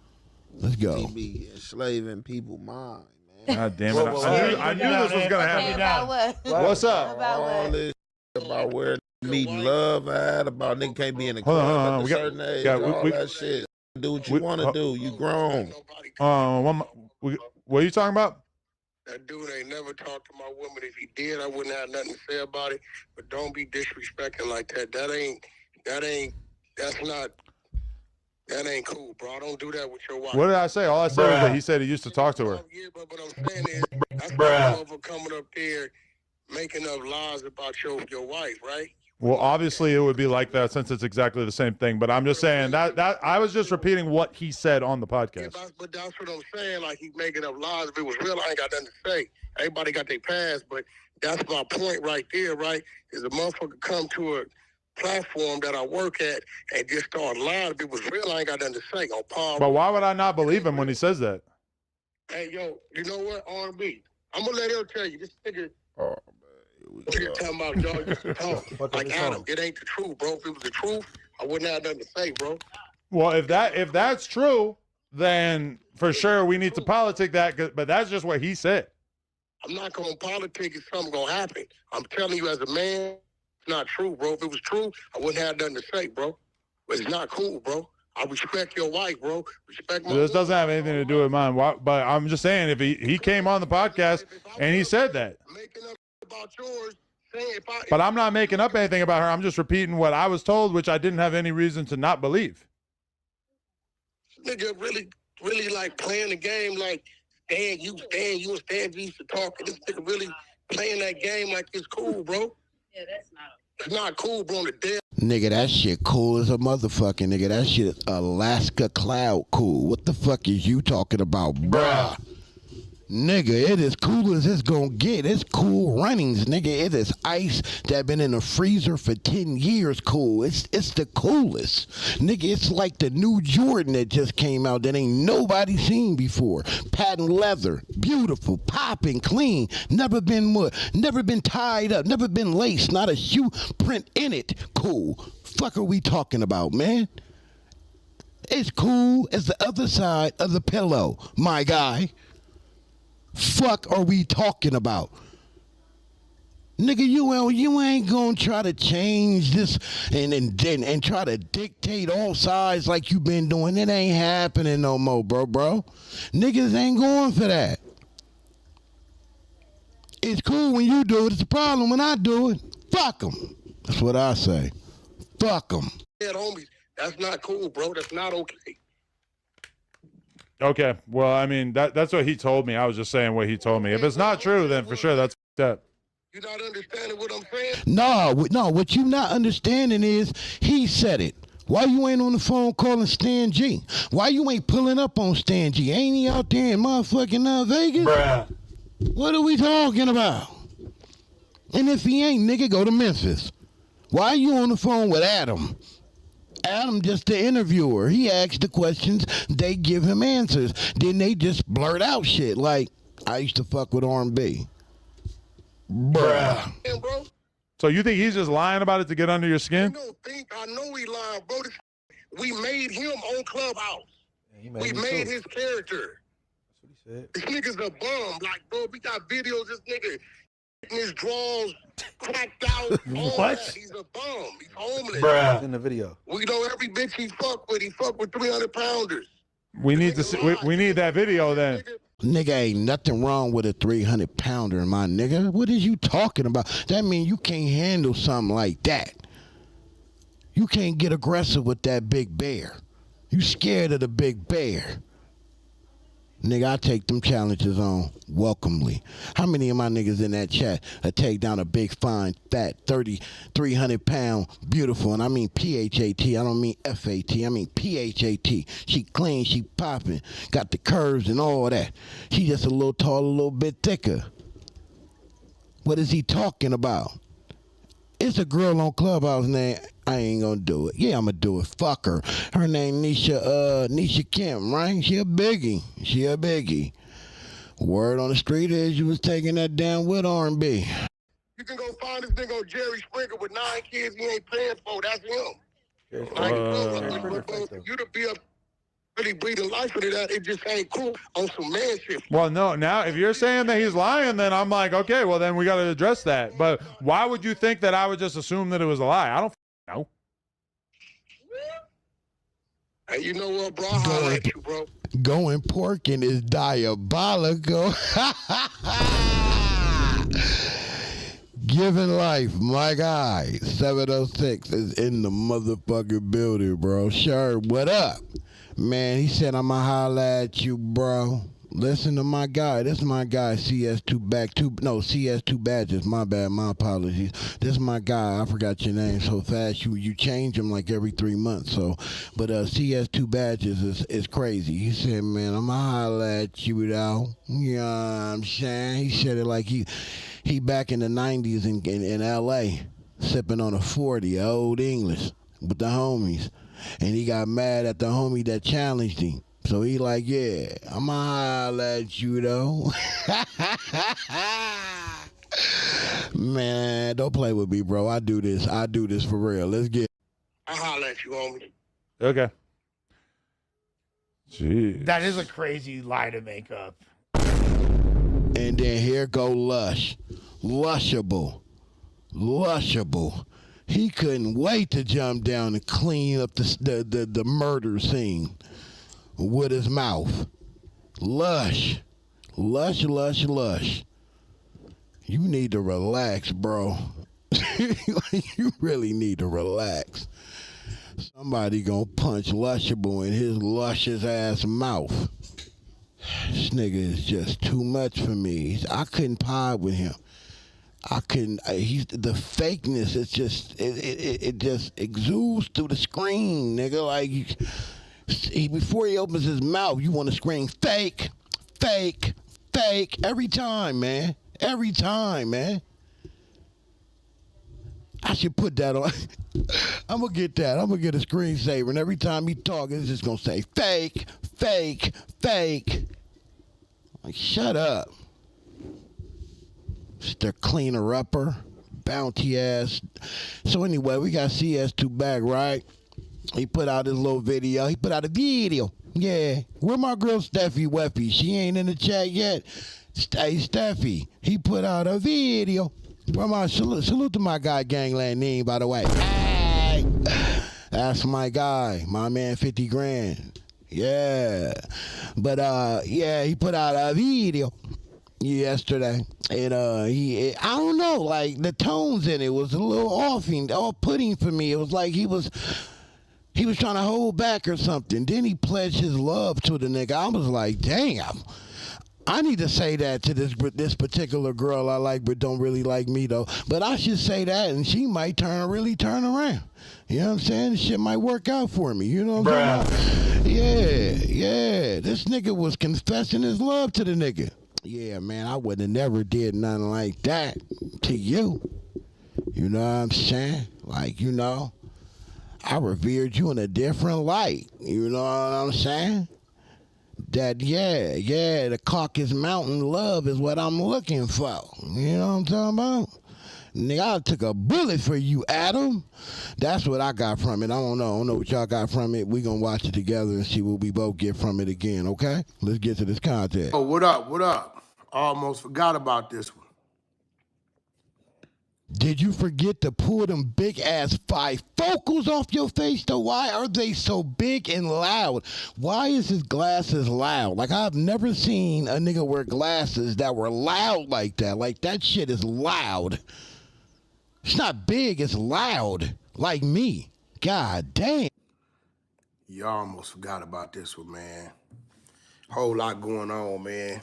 Let's go.
He be enslaving people's mind, man.
God damn it. I knew this was going to happen. What's up?
All this about where meet love at, about nigga can't be in the club at a certain age, all that shit. Do what you want to do. You grown.
What are you talking about?
That dude ain't never talked to my woman. If he did, I wouldn't have nothing to say about it. But don't be disrespecting like that. That ain't cool, bro. Don't do that with your wife.
What did I say? All I said was that he said he used to talk to her.
Yeah, but what I'm saying is, that's not over coming up there making up lies about your wife, right?
Well, obviously it would be like that since it's exactly the same thing. But I'm just saying that I was just repeating what he said on the podcast.
Yeah, but that's what I'm saying. Like, he's making up lies. If it was real, I ain't got nothing to say. Everybody got their past, but that's my point right there, right? Is a motherfucker come to platform that I work at and just start lying. If it was real, I ain't got nothing to say. On Paul.
But why would I not believe him when he says that?
Hey, yo, you know what? R&B. I'm gonna let him tell you. This nigga. Oh, man. Nigga talking about y'all used to talk like Adam. It ain't the truth, bro. If it was the truth, I wouldn't have nothing to say, bro.
Well, if that's true, then for sure we need to politic that. But that's just what he said.
I'm not gonna politic if something gonna happen. I'm telling you, as a man, it's not true, bro. If it was true, I wouldn't have nothing to say, bro. But it's not cool, bro. I respect your wife, bro. Respect my.
This doesn't have anything to do with mine. But I'm just saying, if he came on the podcast and he said that.
Making up about yours, saying
but I'm not making up anything about her. I'm just repeating what I was told, which I didn't have any reason to not believe.
Nigga really like playing the game like Stan, you and Stan G used to talk. And this nigga really playing that game like it's cool, bro. Yeah, that's not cool, bro.
Nigga, that shit cool as a motherfucking nigga. That shit Alaska cloud cool. What the fuck is you talking about, bruh? Nigga, it is cool as it's gonna get. It's cool runnings, nigga. It is ice that been in the freezer for 10 years cool. It's the coolest. Nigga, it's like the new Jordan that just came out that ain't nobody seen before. Patent leather, beautiful, popping, clean, never been tied up, never been laced, not a shoe print in it. Cool. Fuck are we talking about, man? It's cool as the other side of the pillow, my guy. Fuck are we talking about? Nigga, you ain't gonna try to change this and try to dictate all sides like you been doing. It ain't happening no more, bro. Niggas ain't going for that. It's cool when you do it. It's a problem when I do it. Fuck them. That's what I say. Fuck them.
Yeah, homies, that's not cool, bro. That's not okay.
Okay, well, I mean, that's what he told me. I was just saying what he told me. If it's not true, then for sure that's that.
You not understanding what I'm saying?
No, what you not understanding is he said it. Why you ain't on the phone calling Stan G? Why you ain't pulling up on Stan G? Ain't he out there in motherfucking Vegas?
Bruh.
What are we talking about? And if he ain't, nigga, go to Memphis. Why are you on the phone with Adam? Adam just the interviewer. He asks the questions, they give him answers. Then they just blurt out shit like, I used to fuck with R&B. Bruh.
Yeah, bro.
So you think he's just lying about it to get under your skin?
I know he lying, bro. We made him on Clubhouse. Yeah, we made his character.
That's what he said.
This nigga's a bum. Like, bro, we got videos, this nigga in his drawers cracked out.
What?
He's a bum. He's homeless.
Bruh. It's in the video.
We know every bitch he fuck with 300 pounders.
We need to see, we need that video then.
Nigga, ain't nothing wrong with a 300 pounder, my nigga. What is you talking about? That mean you can't handle something like that. You can't get aggressive with that big bear. You scared of the big bear. Nigga, I take them challenges on welcomely. How many of my niggas in that chat take down a big, fine, fat, 300 pound, beautiful, and I mean P-H-A-T, I don't mean F-A-T, I mean P-H-A-T. She clean, she popping, got the curves and all that. She just a little taller, a little bit thicker. What is he talking about? It's a girl on Clubhouse name. I ain't gonna do it. Yeah, I'm gonna do it. Fuck her. Her name Nisha Kim, right? She a biggie. Word on the street is you was taking that down with R&B.
You can go find this nigga on Jerry Springer with 9 kids he ain't paying for. That's him. You to be up really breathing life into that, it just ain't cool on some man shit.
Well, no, now if you're saying that he's lying, then I'm like, okay, well then we got to address that. But why would you think that I would just assume that it was a lie? I don't know.
Hey, you know what, bro? I'll at you, bro.
Going porking is diabolical. Giving life, my guy. 706 is in the motherfucking building, bro. Sure, what up? Man, he said I'ma holla at you, bro. Listen to my guy. This is my guy, CS2 CS2 badges. My bad, my apologies. This is my guy. I forgot your name so fast. You change him like every 3 months. So, but CS2 badges is crazy. He said, man, I'ma holla at you, though. You know what I'm saying? He said it like he back in the 90s in LA. sipping on a 40, old English, with the homies. And he got mad at the homie that challenged him. So he like, yeah, I'ma holla at you though. Man, don't play with me, bro. I do this for real. Let's get.
I'll holla at you, homie.
Okay. Jeez.
That is a crazy lie to make up.
And then here go Lush. Lushable. He couldn't wait to jump down and clean up the murder scene with his mouth. Lush. You need to relax, bro. You really need to relax. Somebody gonna punch Lushable in his luscious ass mouth. This nigga is just too much for me. I couldn't pod with him. He's the fakeness. It's just it just exudes through the screen, nigga. Like before he opens his mouth, you want to scream fake every time, man. I should put that on. I'm gonna get that. I'm gonna get a screensaver, and every time he talk, it's just gonna say fake. Like, shut up. They're cleaner upper, bounty ass. So anyway, we got CS2 back, right? He put out his little video. He put out a video. Yeah. Where my girl Steffi Weffy? She ain't in the chat yet. Hey, Steffi. He put out a video. Where my salute to my guy Gangland Neen, by the way. Hey, that's my guy, my man 50 grand. Yeah. But yeah, he put out a video yesterday. And I don't know, like the tones in it was a little off-putting for me. It was like he was trying to hold back or something. Then he pledged his love to the nigga. I was like, damn. I need to say that to this particular girl I like but don't really like me though. But I should say that and she might really turn around. You know what I'm saying? This shit might work out for me. You know what I'm saying? Yeah. This nigga was confessing his love to the nigga. Yeah, man, I would have never did nothing like that to you. You know what I'm saying? Like, you know, I revered you in a different light. You know what I'm saying? That, yeah, the Caucasus Mountain love is what I'm looking for. You know what I'm talking about? Nigga, I took a bullet for you, Adam. That's what I got from it. I don't know what y'all got from it. We gonna watch it together and see what we both get from it again, okay? Let's get to this content.
Oh, what up? Almost forgot about this one.
Did you forget to pull them big-ass bifocals off your face, though? Why are they so big and loud? Why is his glasses loud? Like, I've never seen a nigga wear glasses that were loud like that. Like, that shit is loud. It's not big, it's loud. Like me. God damn.
Y'all almost forgot about this one, man. Whole lot going on, man.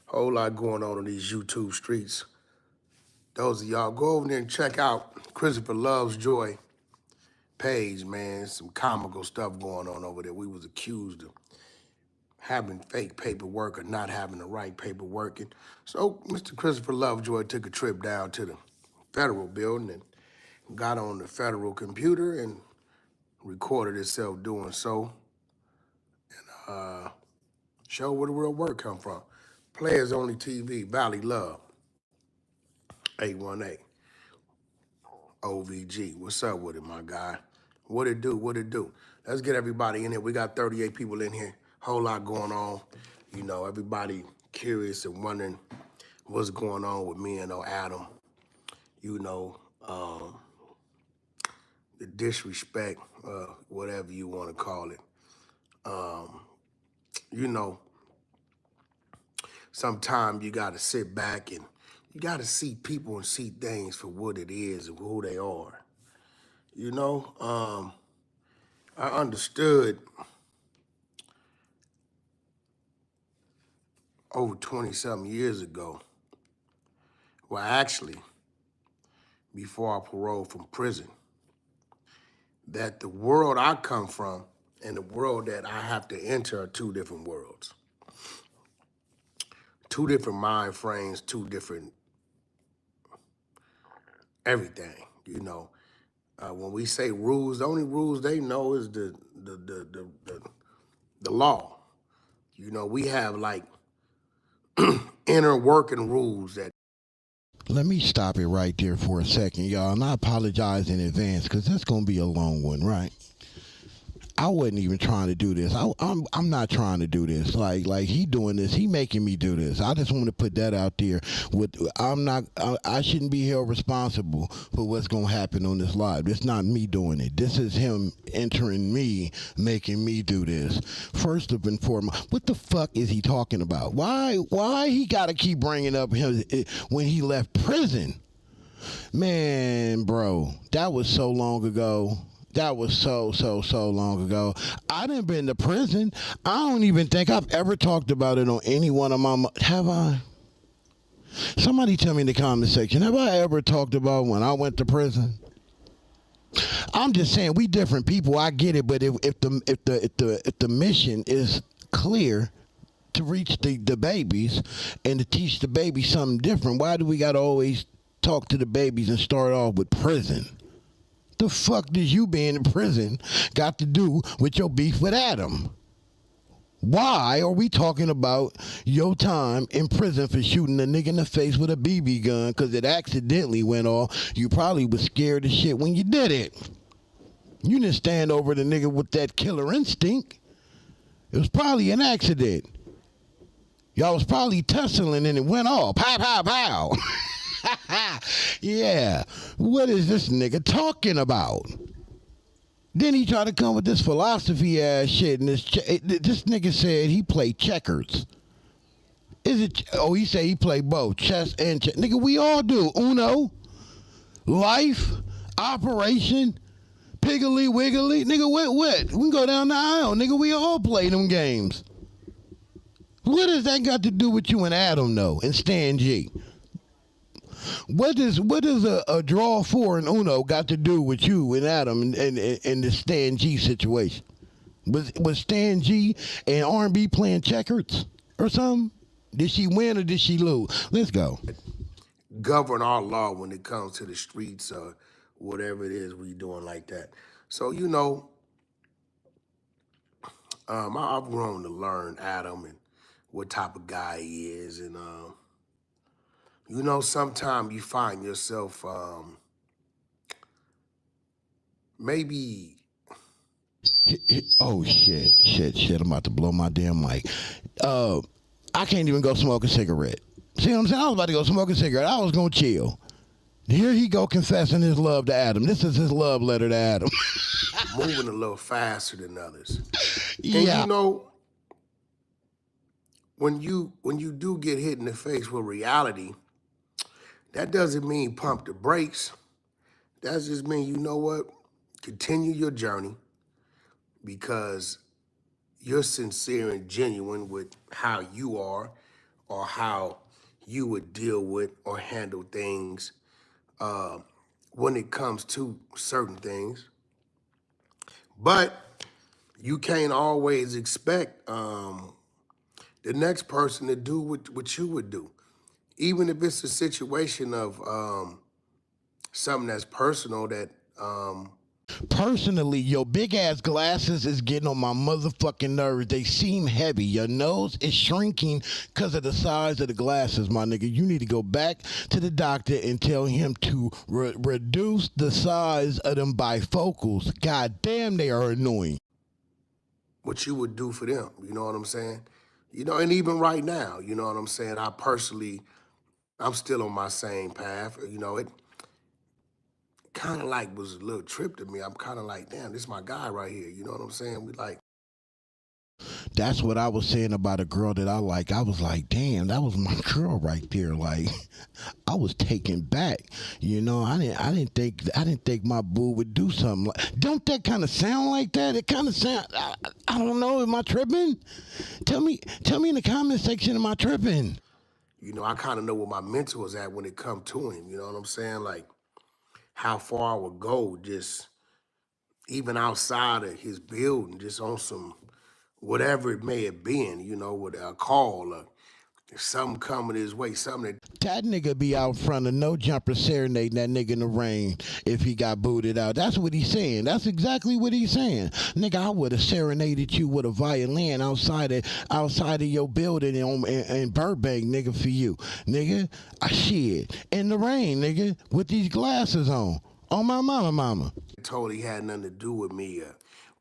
Whole lot going on these YouTube streets. Those of y'all, go over there and check out Christopher Loves Joy page, man. Some comical stuff going on over there. We was accused of having fake paperwork or not having the right paperwork. And so Mr. Christopher Lovejoy took a trip down to the federal building and got on the federal computer and recorded himself doing so and showed where the real work come from. Players Only TV, Valley Love, 818. OVG. What's up with it, my guy? What it do? Let's get everybody in here. We got 38 people in here. Whole lot going on. You know, everybody curious and wondering what's going on with me and Adam. You know, the disrespect, whatever you want to call it. You know, sometimes you got to sit back and you got to see people and see things for what it is and who they are. You know, I understood over 20-something years ago, well, actually, before I paroled from prison, that the world I come from and the world that I have to enter are two different worlds. Two different mind frames, two different everything. You know, when we say rules, the only rules they know is the law. You know, we have like inner working rules that.
Let me stop it right there for a second, y'all, and I apologize in advance because that's gonna be a long one, right? I wasn't even trying to do this. I'm not trying to do this. Like he doing this. He making me do this. I just want to put that out there. I shouldn't be held responsible for what's gonna happen on this live. It's not me doing it. This is him entering me, making me do this. First and foremost, what the fuck is he talking about? Why he got to keep bringing up him when he left prison? Man, bro, that was so long ago. That was so long ago. I done been to prison. I don't even think I've ever talked about it on any one of my... Have I? Somebody tell me in the comment section. Have I ever talked about when I went to prison? I'm just saying we different people. I get it, but if the mission is clear to reach the babies and to teach the babies something different, why do we got to always talk to the babies and start off with prison? The fuck does you being in prison got to do with your beef with Adam? Why are we talking about your time in prison for shooting a nigga in the face with a BB gun because it accidentally went off? You probably was scared as shit when you did it. You didn't stand over the nigga with that killer instinct. It was probably an accident. Y'all was probably tussling and it went off. Pow, pow, pow. Yeah, what is this nigga talking about? Then he tried to come with this philosophy ass shit, and this nigga said he played checkers. Is it? Oh, he said he played both chess and checkers. Nigga, we all do. Uno, life, operation, piggly wiggly. Nigga, what? We can go down the aisle. Nigga, we all play them games. What does that got to do with you and Adam though, and Stan G? What does a draw four and Uno got to do with you and Adam and the Stan G situation? Was Stan G and R&B playing checkers or something? Did she win or did she lose? Let's go.
Govern our law when it comes to the streets or whatever it is we doing like that. So, you know, I've grown to learn Adam and what type of guy he is. And, you know, sometimes you find yourself maybe...
Oh, shit. I'm about to blow my damn mic. I can't even go smoke a cigarette. See what I'm saying? I was about to go smoke a cigarette. I was going to chill. Here he go confessing his love to Adam. This is his love letter to Adam.
Moving a little faster than others.
Yeah.
And you know, when you do get hit in the face with reality, that doesn't mean pump the brakes. That just means, you know what? Continue your journey because you're sincere and genuine with how you are or how you would deal with or handle things when it comes to certain things. But you can't always expect the next person to do what you would do. Even if it's a situation of something that's personal that...
Personally, your big ass glasses is getting on my motherfucking nerves. They seem heavy. Your nose is shrinking because of the size of the glasses, my nigga. You need to go back to the doctor and tell him to reduce the size of them bifocals. God damn, they are annoying.
What you would do for them, you know what I'm saying? You know, and even right now, you know what I'm saying? I'm still on my same path. You know, it kind of like was a little trip to me. I'm kind of like, damn, this is my guy right here. You know what I'm saying? We like...
That's what I was saying about a girl that I like. I was like, damn, that was my girl right there. Like, I was taken back. You know, I didn't think my boo would do something like. Don't that kind of sound like that? It kind of sound. I don't know. Am I tripping? Tell me in the comment section. Am I tripping?
You know, I kind of know where my mental is at when it come to him. You know what I'm saying? Like, how far I would go, just even outside of his building, just on some whatever it may have been. You know, with a call or If something coming his way, something
that nigga be out front of No Jumper serenading that nigga in the rain if he got booted out. That's what he's saying. That's exactly what he's saying. Nigga, I would have serenaded you with a violin outside of your building in Burbank, nigga, for you. Nigga, shit. In the rain, nigga, with these glasses on. On my mama.
totally had nothing to do with me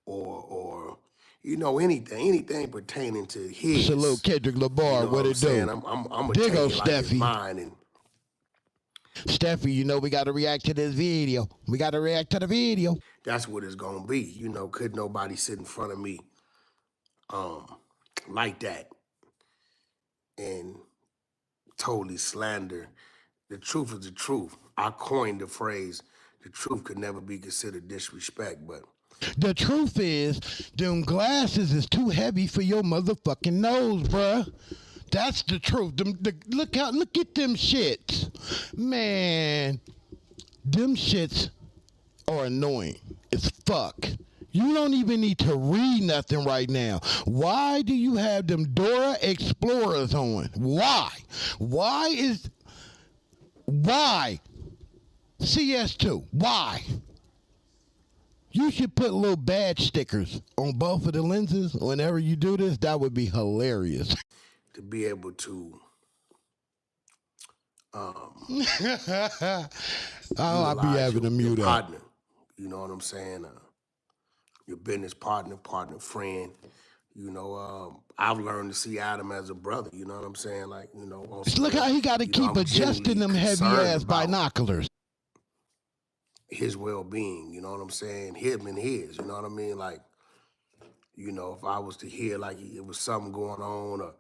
or you know, anything pertaining to his.
Salute Kendrick Lamar,
you know
what it do?
I'm gonna
Dig
take
on
it like it's
Steffi.
mine. And
Steffi, you know we gotta react to this video. We gotta react to the video.
that's what it's gonna be. You know, could nobody sit in front of me like that and totally slander. The truth is the truth. I coined the phrase, the truth could never be considered disrespect, but
the truth is, them glasses is too heavy for your motherfucking nose, bruh. That's the truth. Look at them shits. Man, them shits are annoying as fuck. You don't even need to read nothing right now. Why do you have them Dora Explorers on? Why? Why? CS2, why? You should put little badge stickers on both of the lenses whenever you do this. That would be hilarious.
to be able to
I'll be having to mute
your
up.
partner, you know what I'm saying? Your business partner, friend. You know, I've learned to see Adam as a brother. You know what I'm saying? Like, you know,
Look how he got to keep
I'm
adjusting them
genuinely
heavy
concerned
ass
about
binoculars.
his well-being. You know what I'm saying? Him and his. You know what I mean? Like, you know, if I was to hear like it was something going on or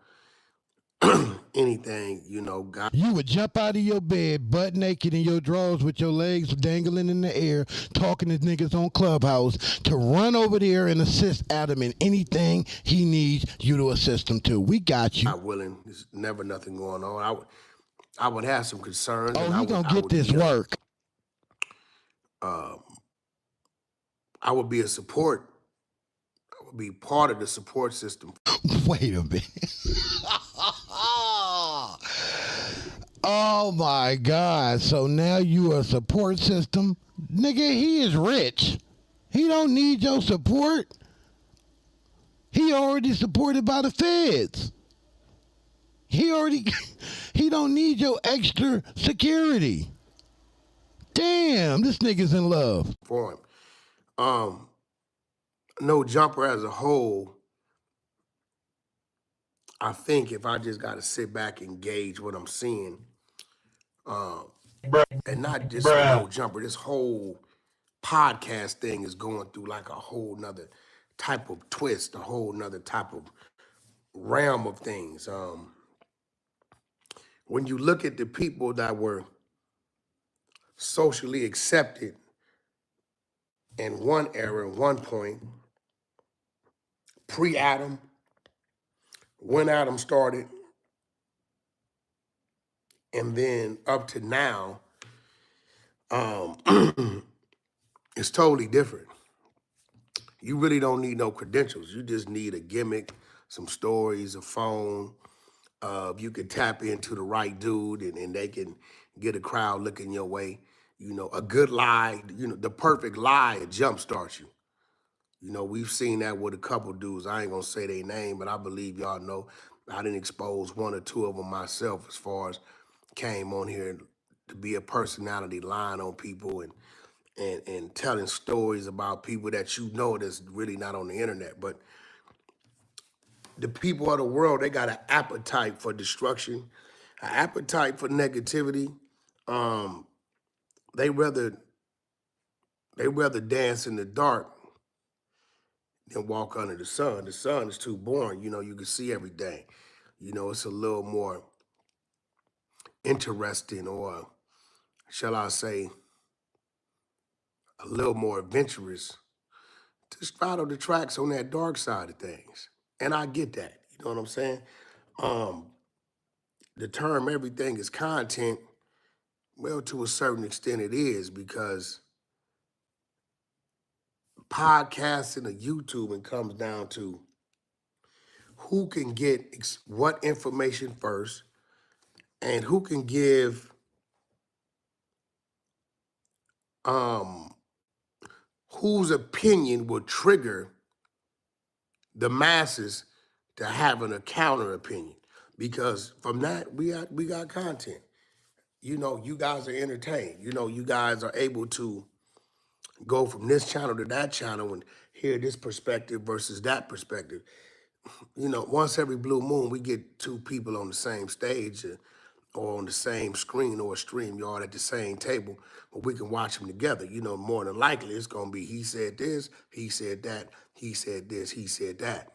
anything, you know, God.
You would jump out of your bed butt naked in your drawers with your legs dangling in the air, talking to niggas on Clubhouse to run over there and assist Adam in anything he needs you to assist him to. We got you.
Not willing. There's never nothing going on. I would have some concerns.
Oh,
and
he gonna get this work.
I would be a support. I would be part of the support system.
Wait a minute. Oh my God. So now you a support system? Nigga, he is rich. He don't need your support. He already supported by the feds. He don't need your extra security. Damn, this nigga's in love.
For him. No Jumper as a whole, I think if I just got to sit back and gauge what I'm seeing, and not just No Jumper, this whole podcast thing is going through like a whole nother type of twist, a whole nother type of realm of things. When you look at the people that were socially accepted in one era, one point, pre-Adam, when Adam started, and then up to now, it's totally different. You really don't need no credentials. You just need a gimmick, some stories, a phone. You can tap into the right dude and they can get a crowd looking your way. You know, a good lie, you know, the perfect lie, it jumpstarts you. You know, we've seen that with a couple dudes. I ain't gonna say their name, but I believe y'all know. I didn't expose one or two of them myself as far as came on here to be a personality, lying on people and telling stories about people that you know that's really not on the internet. But the people of the world, they got an appetite for destruction, an appetite for negativity. They rather dance in the dark than walk under the sun. The sun is too boring. You know, you can see everything. You know, it's a little more interesting, or shall I say, a little more adventurous to straddle the tracks on that dark side of things. And I get that. You know what I'm saying? The term everything is content, well, to a certain extent it is, because podcasting or YouTube, it comes down to who can get what information first and who can give whose opinion will trigger the masses to having a counter opinion. Because from that, we got content. You know, you guys are entertained. You know, you guys are able to go from this channel to that channel and hear this perspective versus that perspective. You know, once every blue moon, we get two people on the same stage or on the same screen or a stream yard at the same table, but we can watch them together. You know, more than likely, it's going to be he said this, he said that, he said this, he said that.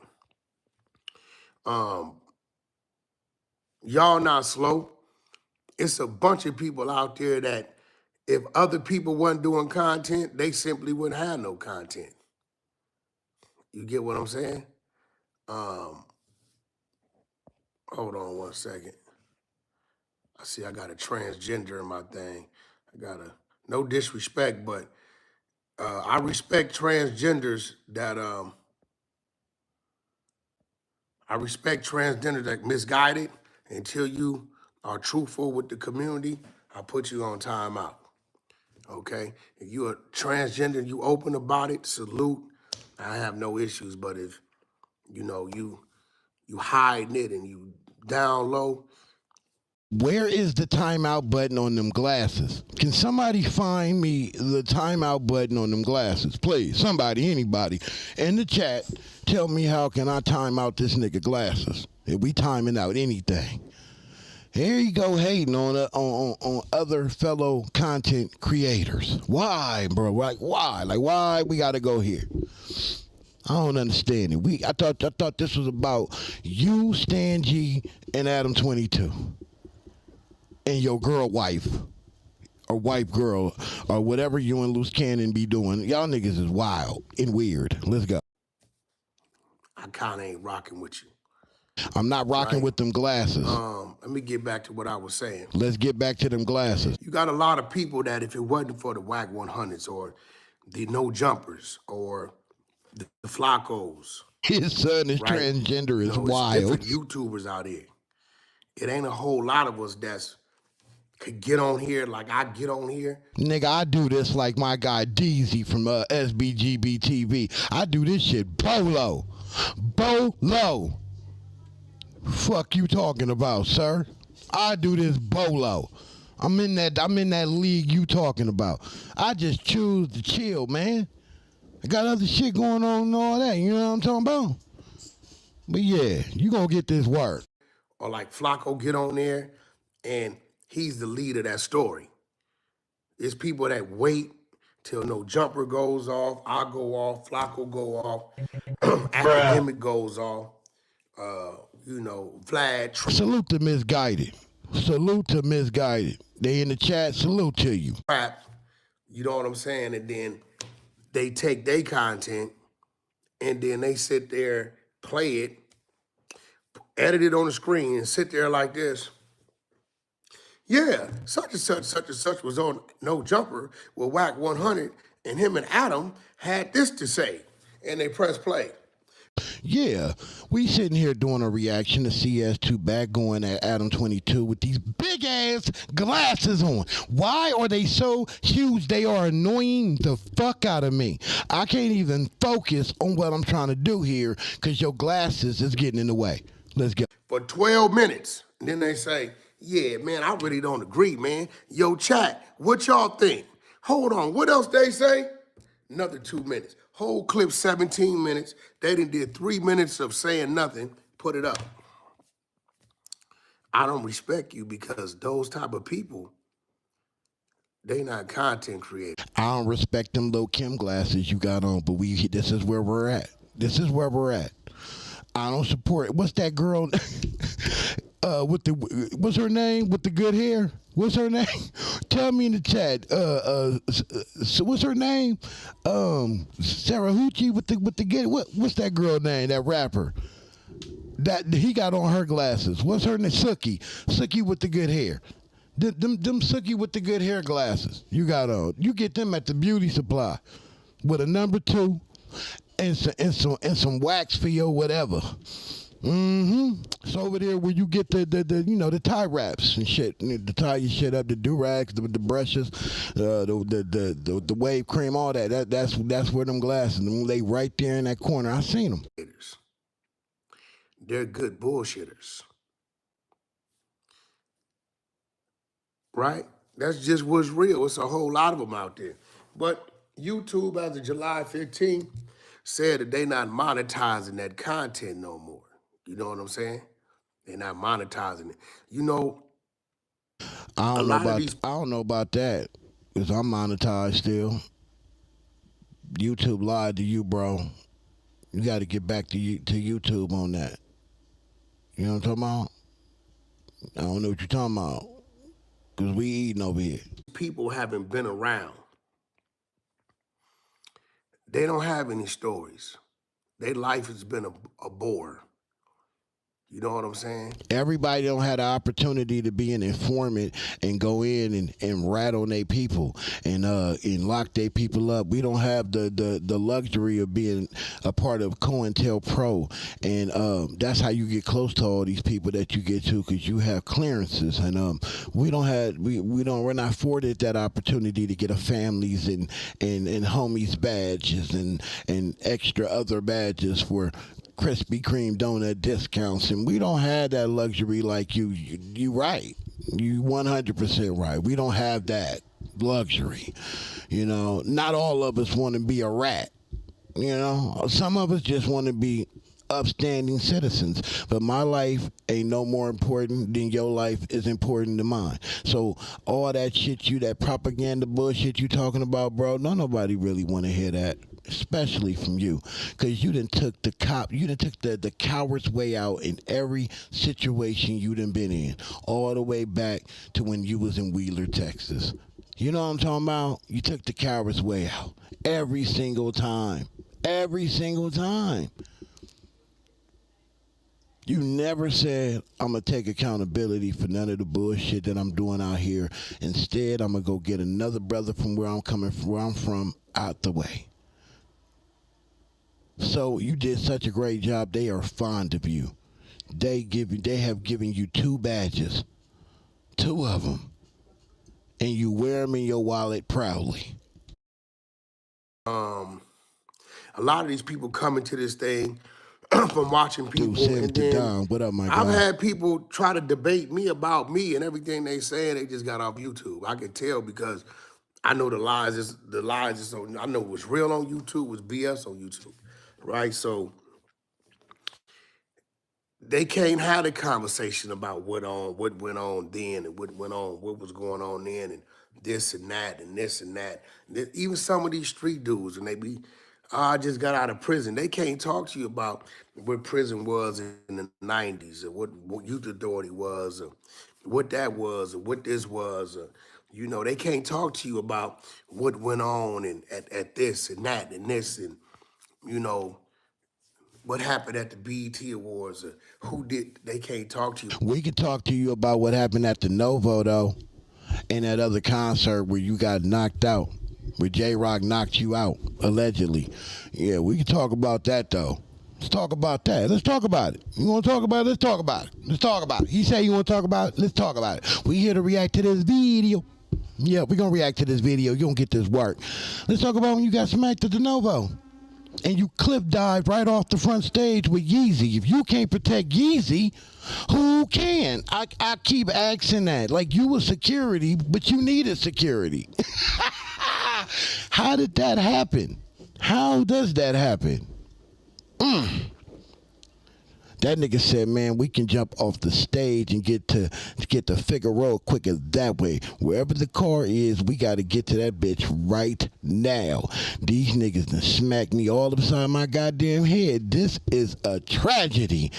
Y'all not slow. It's a bunch of people out there that if other people weren't doing content, they simply wouldn't have no content. You get what I'm saying? Hold on one second. I see I got a transgender in my thing. No disrespect, but I respect transgenders that misguided. Until you are truthful with the community, I put you on timeout. Okay? If you're a transgender, you open about it, salute. I have no issues, but if you know you hiding it and you down low.
Where is the timeout button on them glasses? Can somebody find me the timeout button on them glasses? Please, somebody, anybody, in the chat, tell me how can I time out this nigga glasses? If we timing out anything. Here you go hating on other fellow content creators. Why, bro? Like why? Like why we gotta go here? I don't understand it. I thought this was about you, Stan G, and Adam 22. And your wife, or wife girl, or whatever you and Loose Cannon be doing. Y'all niggas is wild and weird. Let's go.
I kinda ain't rocking with you.
I'm not rocking with them glasses.
Let me get back to what I was saying.
Let's get back to them glasses.
You got a lot of people that if it wasn't for the Wack 100s or the No Jumpers or the Flacos.
His son is transgender is wild.
Different YouTubers out here. It ain't a whole lot of us that's could get on here like I get on here.
Nigga, I do this like my guy Deezy from SBGB TV. I do this shit bolo. Bolo. Fuck you talking about, sir? I do this bolo. I'm in that league you talking about. I just choose to chill, man. I got other shit going on and all that. You know what I'm talking about? But yeah, you gonna get this work.
Or like Flacco get on there and he's the lead of that story. There's people that wait till No Jumper goes off, I go off, Flacco go off, Academic goes off, you know, Vlad.
Salute to Misguided. Salute to Misguided. They in the chat, salute to you.
Crap, you know what I'm saying? And then they take their content and then they sit there, play it, edit it on the screen and sit there like this. Yeah, such and such was on No Jumper with Wack 100 and him and Adam had this to say. And they press play.
Yeah, we sitting here doing a reaction to CS2 back going at Adam 22 with these big ass glasses on. Why are they so huge? They are annoying the fuck out of me. I can't even focus on what I'm trying to do here because your glasses is getting in the way. Let's go.
For 12 minutes. And then they say, yeah, man, I really don't agree, man. Yo, chat, what y'all think? Hold on, what else they say? Another 2 minutes. Whole clip 17 minutes. They done did 3 minutes of saying nothing. Put it up. I don't respect you because those type of people, they not content creators.
I don't respect them Lil' Kim glasses you got on, but this is where we're at. This is where we're at. I don't support it. What's that girl what's her name with the good hair? What's her name? Tell me in the chat. So what's her name? Sarah Hoochie with the good. What's that girl name? That rapper. That he got on her glasses. What's her name? Sookie with the good hair. Them Sookie with the good hair glasses you got on. You get them at the beauty supply with a number 2 and some wax for your whatever. It's over there where you get the tie wraps and shit. To tie your shit up, the do-rags, the brushes, the wave cream, all that. That's where them glasses, them lay right there in that corner. I seen them.
They're good bullshitters. Right? That's just what's real. It's a whole lot of them out there. But YouTube, as of July 15th, said that they not monetizing that content no more. You know what I'm saying? They're not monetizing it. You know,
I don't know about that, because I'm monetized still. YouTube lied to you, bro. You got to get back to YouTube on that. You know what I'm talking about? I don't know what you're talking about, because we eating over here.
People haven't been around. They don't have any stories. Their life has been a bore. You know what I'm saying?
Everybody don't have the opportunity to be an informant and go in and rat on their people and lock their people up. We don't have the luxury of being a part of COINTELPRO, and that's how you get close to all these people that you get to, because you have clearances, and we're not afforded that opportunity to get a families and homies badges and extra other badges for Krispy Kreme donut discounts, and we don't have that luxury like you. You right. You 100% right. We don't have that luxury. You know, not all of us want to be a rat. You know, some of us just want to be upstanding citizens. But my life ain't no more important than your life is important to mine. So all that shit, that propaganda bullshit you talking about, bro, nobody really want to hear that. Especially from you, because you done took the coward's way out in every situation you done been in, all the way back to when you was in Wheeler, Texas. You know what I'm talking about? You took the coward's way out every single time. Every single time. You never said, I'm going to take accountability for none of the bullshit that I'm doing out here. Instead, I'm going to go get another brother from where I'm from out the way. So you did such a great job. They are fond of you. They have given you 2 badges, 2 of them, and you wear them in your wallet proudly.
A lot of these people come into this thing from watching people.
Dude, and what up, my guy?
I've had people try to debate me about me, and everything they say, they just got off YouTube. I can tell, because I know the lies is on. I know what's real on YouTube, what's BS on YouTube. Right, so they can't have a conversation about what went on then, and what was going on then, and this and that, and this and that. Even some of these street dudes, and they be, I just got out of prison. They can't talk to you about what prison was in the 90s, or what youth authority was, or what that was, or what this was. You know, they can't talk to you about what went on and at this and that and this, and you know, what happened at the BET Awards, they can't talk to you.
We can talk to you about what happened at the Novo, though, and that other concert where you got knocked out, where J-Rock knocked you out, allegedly. Yeah, we can talk about that, though. Let's talk about that. Let's talk about it. You want to talk about it? Let's talk about it. Let's talk about it. He said you want to talk about it? Let's talk about it. We here to react to this video. Yeah, we're going to react to this video. You don't get this work. Let's talk about when you got smacked at the Novo. And you cliff dived right off the front stage with Yeezy. If you can't protect Yeezy, who can? I keep asking that. Like, you were security, but you needed security. How did that happen? How does that happen? That nigga said, man, we can jump off the stage and get to Figueroa quicker that way. Wherever the car is, we got to get to that bitch right now. These niggas done smacked me all upside my goddamn head. This is a tragedy.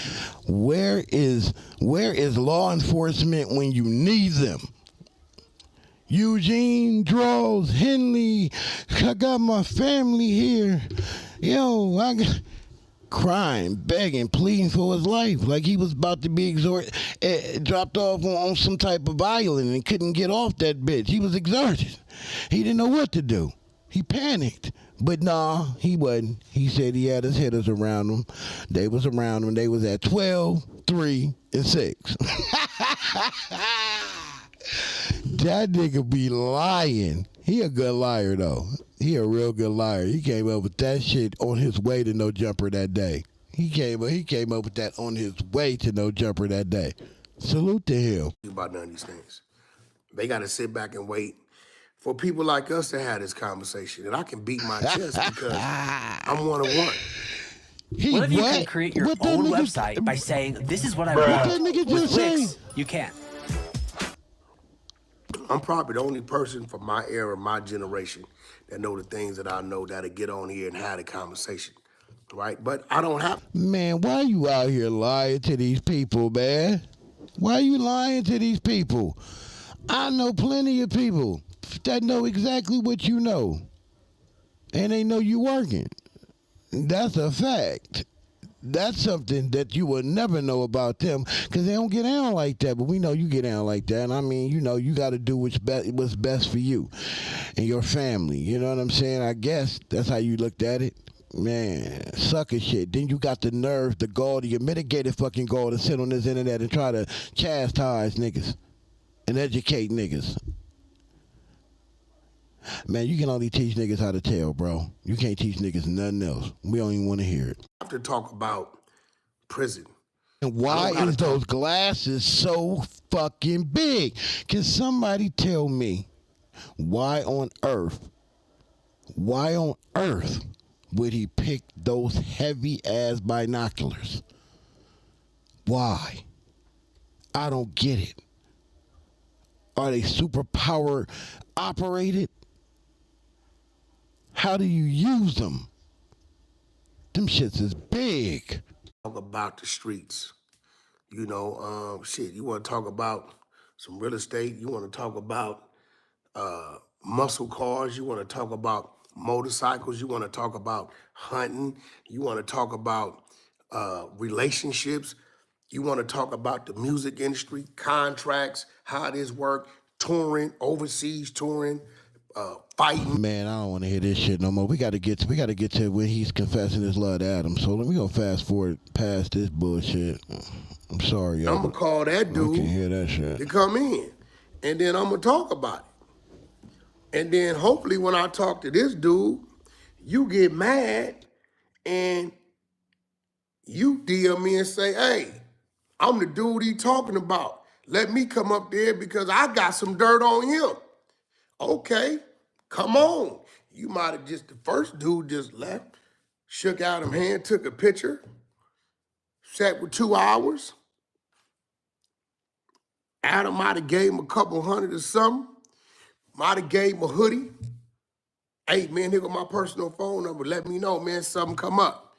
Where is law enforcement when you need them? Eugene, Draws, Henley, I got my family here. Yo, I got... crying, begging, pleading for his life, like he was about to be dropped off on some type of island and couldn't get off that bitch. He was exhausted. He didn't know what to do. He panicked. But nah, he wasn't. He said he had his hitters around him. They was around him. They was at 12, 3, and 6. That nigga be lying. He a good liar, though. He a real good liar. He came up with that shit on his way to No Jumper that day. He came up with that on his way to No Jumper that day. Salute to him.
About none of these things. They got to sit back and wait for people like us to have this conversation. And I can beat my chest because I'm one of one.
What if you can create your own website by saying, this is what I want with Wix? You can't.
I'm probably the only person from my era, my generation, that know the things that I know that'll get on here and have a conversation, right? But I don't have.
Man, why you out here lying to these people, man? Why you lying to these people? I know plenty of people that know exactly what you know, and they know you working. That's a fact. That's something that you will never know about them because they don't get down like that. But we know you get down like that. And I mean, you know, you got to do what's best for you and your family. You know what I'm saying? I guess that's how you looked at it. Man, sucker shit. Then you got the nerve, the gall, the mitigated fucking gall to sit on this internet and try to chastise niggas and educate niggas. Man, you can only teach niggas how to tell, bro. You can't teach niggas nothing else. We don't even want to hear it.
I have to talk about prison.
And why is those glasses so fucking big? Can somebody tell me why on earth would he pick those heavy-ass binoculars? Why? I don't get it. Are they superpower operated? How do you use them? Them shits is big.
Talk about the streets. You know, shit, you want to talk about some real estate. You want to talk about muscle cars. You want to talk about motorcycles. You want to talk about hunting. You want to talk about relationships. You want to talk about the music industry, contracts, how it is work, touring, overseas touring, fighting.
Man, I don't want to hear this shit no more. We got to get to when he's confessing his love to Adam. So we gonna fast forward past this bullshit. I'm sorry, y'all.
I'm gonna call that dude.
I can hear that shit.
To come in, and then I'm gonna talk about it. And then hopefully when I talk to this dude, you get mad and you DM me and say, "Hey, I'm the dude he talking about. Let me come up there because I got some dirt on him." Okay, come on. You might have just, the first dude just left, shook out his hand, took a picture, sat with 2 hours. Adam might have gave him a couple hundred or something. Might have gave him a hoodie. Hey, man, here go my personal phone number. Let me know, man, something come up.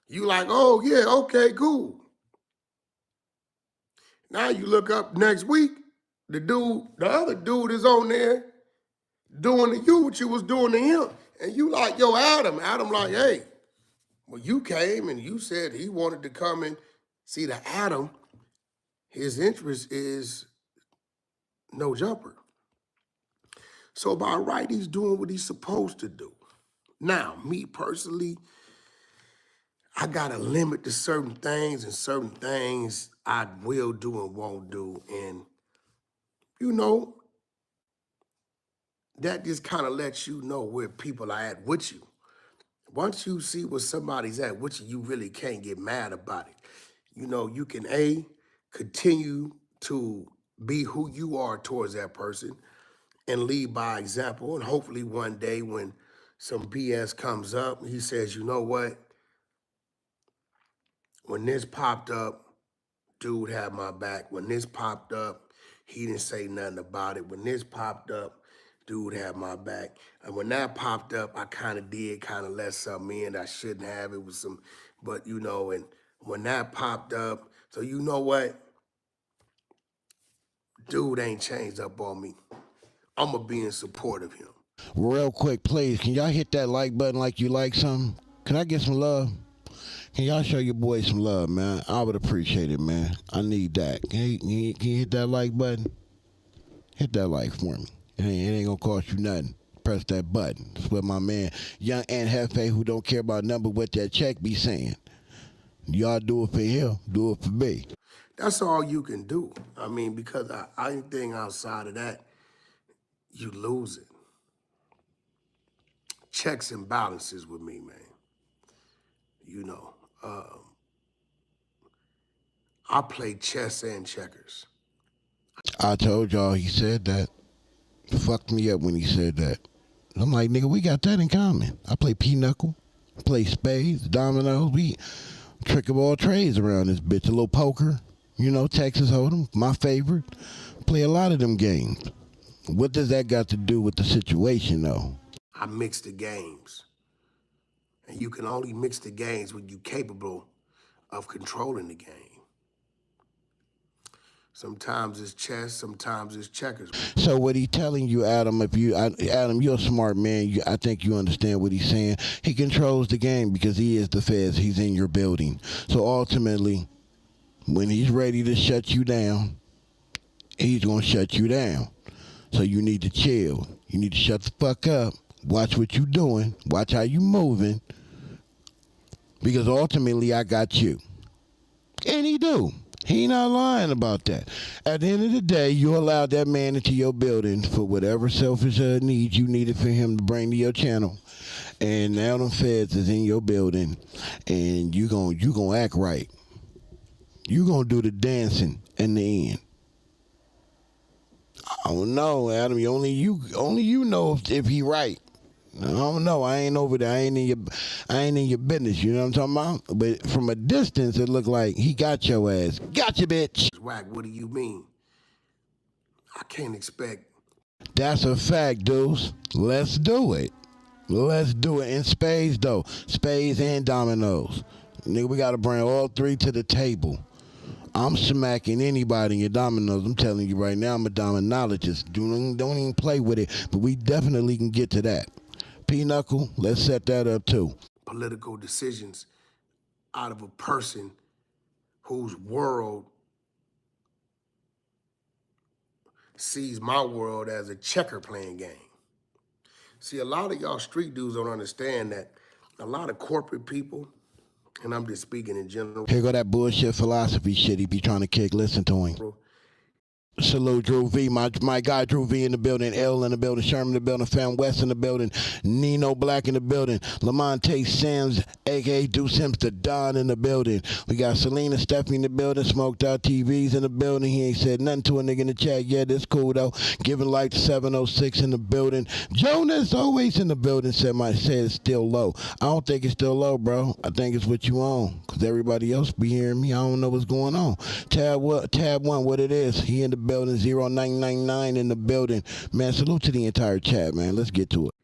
You like, oh, yeah, okay, cool. Now you look up next week, the other dude is on there doing to you what you was doing to him. And you like, yo, Adam. Adam like, hey, well, you came and you said he wanted to come and see the Adam. His interest is No Jumper. So by right, he's doing what he's supposed to do. Now, me personally, I got a limit to certain things, and certain things I will do and won't do. And, you know, that just kind of lets you know where people are at with you. Once you see where somebody's at with you, you really can't get mad about it. You know, you can, A, continue to be who you are towards that person and lead by example. And hopefully one day when some BS comes up, he says, you know what? When this popped up, dude had my back. When this popped up, he didn't say nothing about it. When this popped up, dude had my back. And when that popped up, I kind of let something in I shouldn't have. It was some, but you know, and when that popped up, so you know what? Dude ain't changed up on me. I'm going to be in support of him.
Real quick, please, can y'all hit that like button like you like something? Can I get some love? Can y'all show your boy some love, man? I would appreciate it, man. I need that. Can you hit that like button? Hit that like for me. It ain't gonna cost you nothing. press that button. That's what my man, young Aunt Hefe, who don't care about number what that check be saying. Y'all do it for him, do it for me.
That's all you can do. I mean, because anything outside of that, you lose it. Checks and balances with me, man. You know, I play chess and checkers.
I told y'all he said that. Fucked me up when he said that. I'm like, nigga, we got that in common. I play pinochle, play spades, dominoes. We trick of all trades around this bitch. A little poker, you know, Texas Hold'em, my favorite. Play a lot of them games. What does that got to do with the situation, though?
I mix the games. And you can only mix the games when you're capable of controlling the game. Sometimes it's chess, sometimes it's checkers.
So what he telling you, Adam, Adam, you're a smart man. I think you understand what he's saying. He controls the game because he is the feds. He's in your building. So ultimately, when he's ready to shut you down, he's going to shut you down. So you need to chill. You need to shut the fuck up. Watch what you doing. Watch how you moving. Because ultimately, I got you. And he do. He not lying about that. At the end of the day, you allowed that man into your building for whatever selfish needs you needed for him to bring to your channel. And now them feds is in your building, and you gonna act right. You gonna do the dancing in the end. I don't know, Adam. Only you know if he right. I don't know. I ain't over there. I ain't in your business. You know what I'm talking about? But from a distance, it looked like he got your ass. Gotcha, bitch.
Wack, what do you mean? I can't expect.
That's a fact, dudes. Let's do it. Let's do it in spades, though. Spades and dominoes. Nigga, we got to bring all three to the table. I'm smacking anybody in your dominoes. I'm telling you right now, I'm a dominologist. Don't even play with it. But we definitely can get to that. Pinochle, let's set that up too.
Political decisions out of a person whose world sees my world as a checker playing game. See, a lot of y'all street dudes don't understand that a lot of corporate people, and I'm just speaking in general.
Here go that bullshit philosophy shit he be trying to kick. Listen to him. Salute Drew V, my guy Drew V in the building, L in the building, Sherman in the building, Fam West in the building, Nino Black in the building, Lamonte Sims, a.k.a. Deuce Sims, the Don in the building. We got Selena Stephanie in the building, Smoked Out TVs in the building. He ain't said nothing to a nigga in the chat yet. This cool though. Giving Light 706 in the building. Jonas always in the building said it's still low. I don't think it's still low, bro. I think it's what you own. Because everybody else be hearing me. I don't know what's going on. Tab 1, what it is. He in the building, 0999 in the building. Man, salute to the entire chat, man. Let's get to it.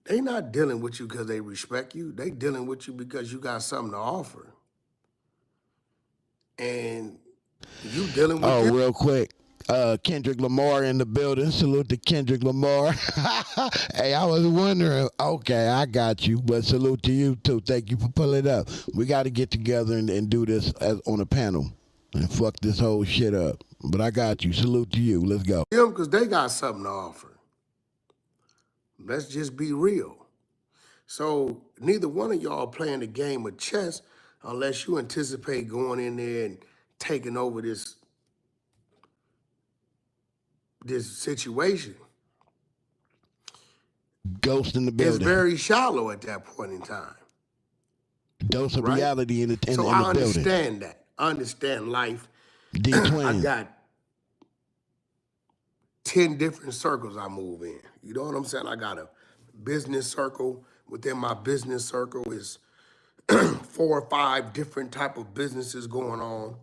They not dealing with you because they respect you. They dealing with you because you got something to offer. And you dealing with them.
Real quick. Kendrick Lamar in the building. Salute to Kendrick Lamar. Hey, I was wondering. Okay, I got you. But salute to you, too. Thank you for pulling it up. We got to get together and do this on a panel and fuck this whole shit up. But I got you. Salute to you. Let's go.
Them because they got something to offer. Let's just be real. So neither one of y'all playing the game of chess unless you anticipate going in there and taking over this situation.
Ghost in the building.
It's very shallow at that point in time.
Dose of reality in the building.
So I understand that. I understand life.
D-Twin.
I got 10 different circles I move in. You know what I'm saying? I got a business circle. Within my business circle is 4 or 5 different type of businesses going on.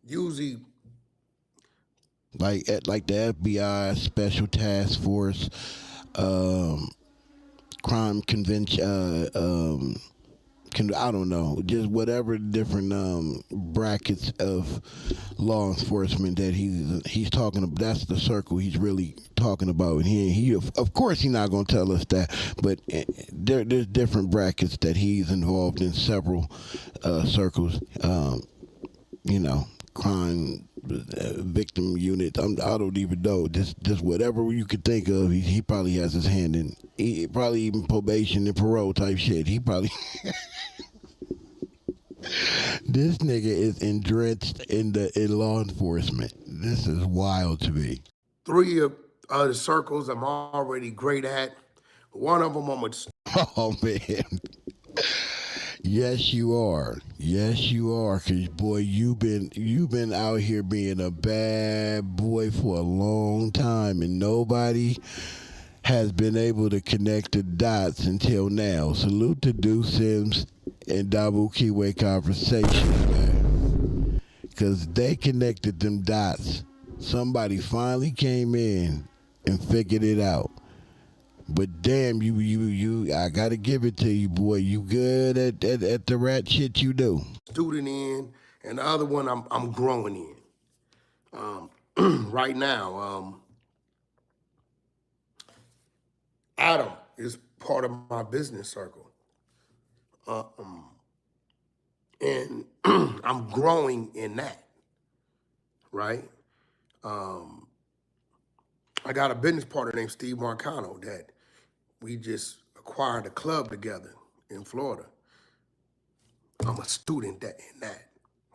Usually,
like the FBI, Special Task Force, crime convention, I don't know, just whatever different brackets of law enforcement that he's talking about. That's the circle he's really talking about. And he of course he's not going to tell us that, but there's different brackets that he's involved in, several circles. You know, crime victim unit. I don't even know. Just whatever you could think of. He probably has his hand in. He probably even probation and parole type shit. He probably. This nigga is drenched in law enforcement. This is wild to me.
3 of the circles I'm already great at. One of them I'm a...
Oh man. Yes, you are. Yes, you are. Cause boy, you've been out here being a bad boy for a long time, and nobody has been able to connect the dots until now. Salute to Deuce Sims and Dabu Kiwe Conversations, man. Cause they connected them dots. Somebody finally came in and figured it out. But damn, you, I gotta give it to you, boy. You good at the rat shit you do.
Student in, and the other one I'm growing in. Right now, Adam is part of my business circle. And I'm growing in that, right? I got a business partner named Steve Marcano that we just acquired a club together in Florida. I'm a student in that.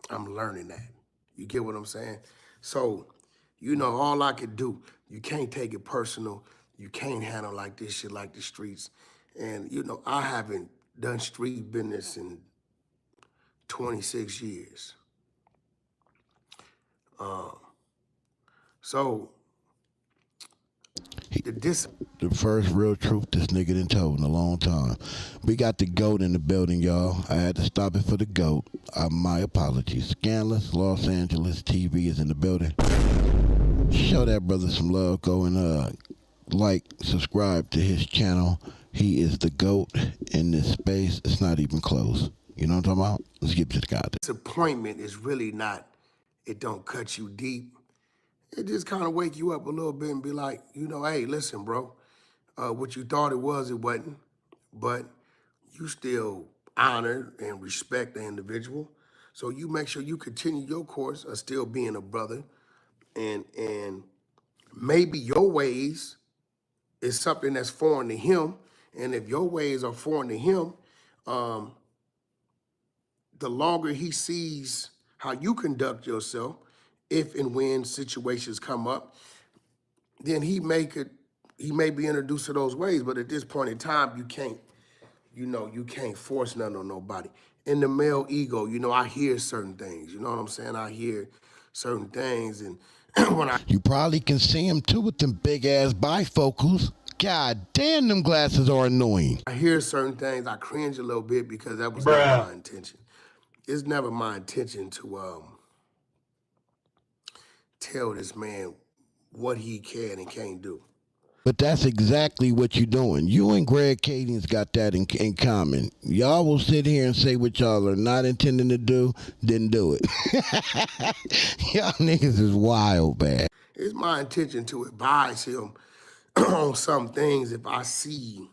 I'm learning that. You get what I'm saying? So, you know, all I could do, you can't take it personal. You can't handle like this shit like the streets. And, you know, I haven't done street business in 26 years. So,
the first real truth this nigga done told in a long time. We got the GOAT in the building, y'all. I had to stop it for the GOAT. My apologies. Scandalous Los Angeles TV is in the building. Show that brother some love. Go and subscribe to his channel. He is the GOAT in this space. It's not even close. You know what I'm talking about? Let's get to the content.
Disappointment is really not, it don't cut you deep. It just kind of wake you up a little bit and be like, you know, hey, listen, bro, what you thought it wasn't, but you still honor and respect the individual. So you make sure you continue your course of still being a brother, and maybe your ways is something that's foreign to him. And if your ways are foreign to him, the longer he sees how you conduct yourself, if and when situations come up, then he may be introduced to those ways. But at this point in time, you can't force nothing on nobody. In the male ego, you know, I hear certain things. You know what I'm saying? I hear certain things, and when
you probably can see him too with them big ass bifocals. God damn, them glasses are annoying.
I hear certain things, I cringe a little bit because that was never my intention. It's never my intention to tell this man what he can and can't do.
But that's exactly what you're doing. You and Greg Kading's got that in common. Y'all will sit here and say what y'all are not intending to do, then do it. Y'all niggas is wild, man.
It's my intention to advise him on some things if I see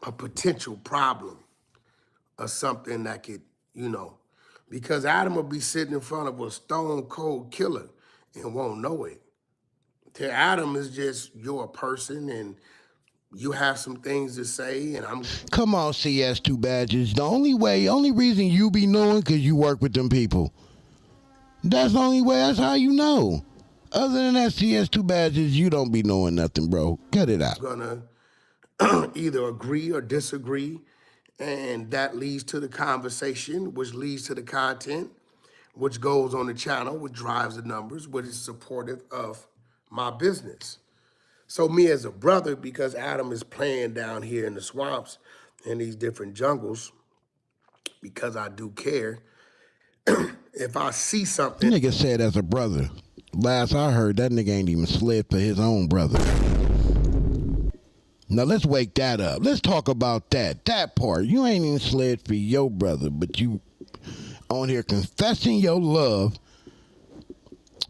a potential problem or something that could, you know, because Adam will be sitting in front of a stone cold killer and won't know it. To Adam is just, you're a person and you have some things to say, and I'm...
Come on, CS2 badges. The only reason you be knowing because you work with them people. That's the only way. That's how you know. Other than that, CS2 badges, you don't be knowing nothing, bro. Cut it out.
Gonna either agree or disagree, and that leads to the conversation, which leads to the content, which goes on the channel, which drives the numbers, which is supportive of my business. So me as a brother, because Adam is playing down here in the swamps and these different jungles, because I do care, if I see something...
Nigga said as a brother. Last I heard, that nigga ain't even slid for his own brother. Now let's wake that up. Let's talk about that part. You ain't even slid for your brother, but you on here confessing your love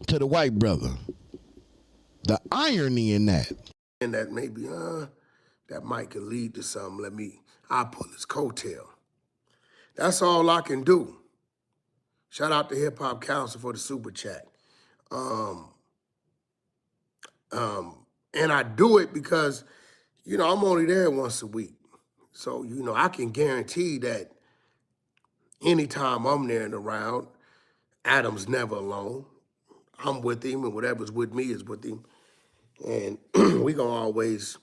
to the white brother. The irony in that.
And that maybe, that might could lead to something. I'll pull his coattail. That's all I can do. Shout out to Hip Hop Council for the super chat. And I do it because, you know, I'm only there once a week. So, you know, I can guarantee that anytime I'm there and around, Adam's never alone. I'm with him, and whatever's with me is with him. And we gonna always...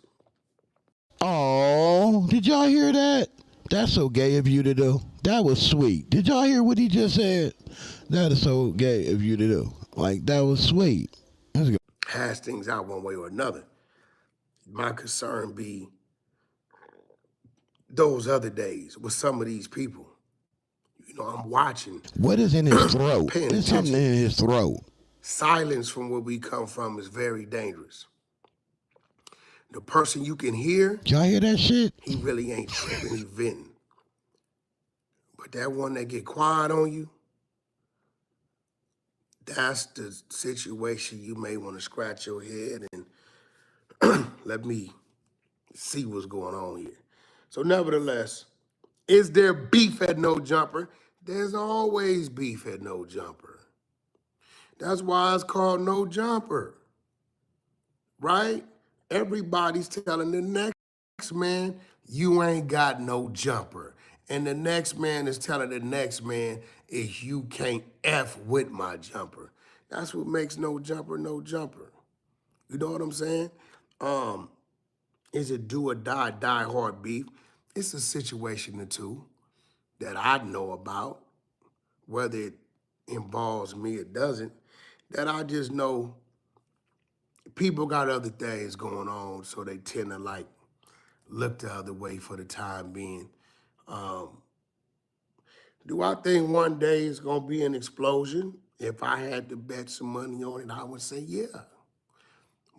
Oh, did y'all hear that? That's so gay of you to do. That was sweet. Did y'all hear what he just said? That is so gay of you to do. Like, that was sweet. That's good.
Hash things out one way or another. My concern be those other days with some of these people. You know, I'm watching.
What is in his throat?
Paying
There's
attention.
something in his throat.
Silence from where we come from is very dangerous. The person you can hear,
y'all hear that shit?
He really ain't tripping, he venting. But that one that get quiet on you, that's the situation you may want to scratch your head and let me see what's going on here. So nevertheless, is there beef at No Jumper? There's always beef at No Jumper. That's why it's called No Jumper, right? Everybody's telling the next man, you ain't got no jumper. And the next man is telling the next man, is you can't F with my jumper. That's what makes No Jumper No Jumper. You know what I'm saying? Is it do or die hard beef? It's a situation or two that I know about, whether it involves me or doesn't, that I just know people got other things going on, so they tend to like look the other way for the time being. Do I think one day it's gonna be an explosion? If I had to bet some money on it, I would say yeah.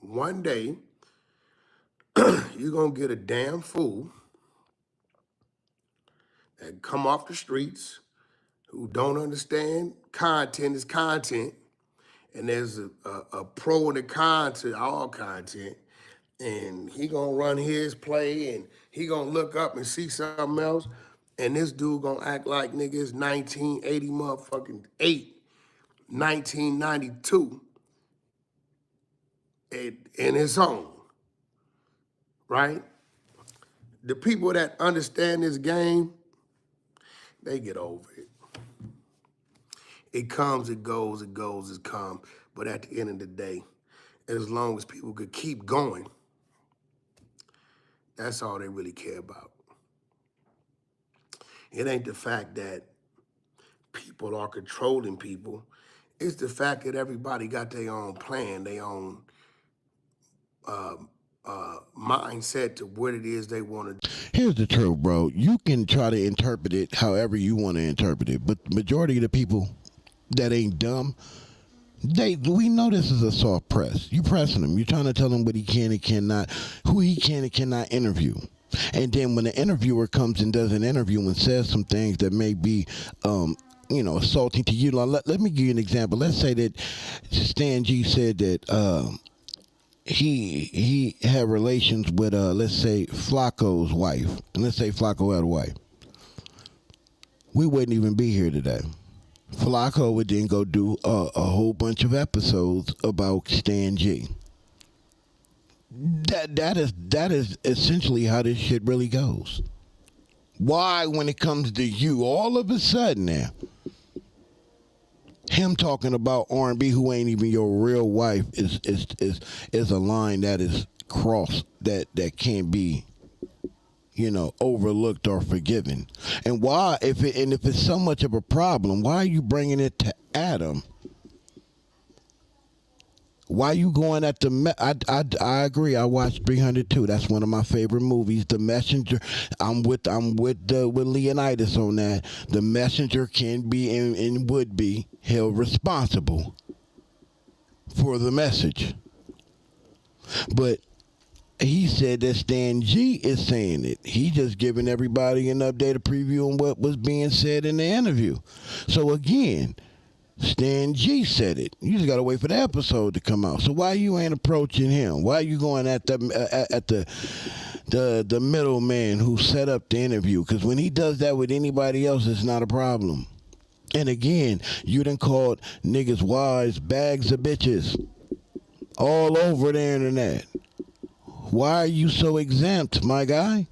One day, you're gonna get a damn fool that come off the streets who don't understand content is content, and there's a pro and a con to all content, and he gonna run his play, and he gonna look up and see something else, and this dude gonna act like nigga it's 1980 motherfucking 1992, in his own, right? The people that understand this game, they get over it. It comes, it goes, it goes, it comes. But at the end of the day, as long as people could keep going, that's all they really care about. It ain't the fact that people are controlling people. It's the fact that everybody got their own plan, their own mindset to what it is they want to do.
Here's the truth, bro. You can try to interpret it however you want to interpret it, but the majority of the people that ain't dumb, we know this is a soft press. You pressing them. You're trying to tell them what he can and cannot, who he can and cannot interview. And then when the interviewer comes and does an interview and says some things that may be, assaulting to you. Let me give you an example. Let's say that Stan G said that he had relations with, let's say, Flacco's wife. And let's say Flacco had a wife. We wouldn't even be here today. Flacco would then go do a whole bunch of episodes about Stan G. That is essentially how this shit really goes. Why, when it comes to you, all of a sudden now, him talking about R&B who ain't even your real wife is a line that is crossed that can't be, overlooked or forgiven. And why, if it's so much of a problem, why are you bringing it to Adam? Why are you going at the? I agree. I watched 302. That's one of my favorite movies. The Messenger. I'm with Leonidas on that. The Messenger can be and would be held responsible for the message. But he said that Stan G is saying it. He just giving everybody an updated preview on what was being said in the interview. So again, Stan G said it. You just gotta wait for the episode to come out. So why you ain't approaching him? Why are you going at the middleman who set up the interview? Because when he does that with anybody else, it's not a problem. And again, you done called niggas wives bags of bitches all over the internet. Why are you so exempt, my guy?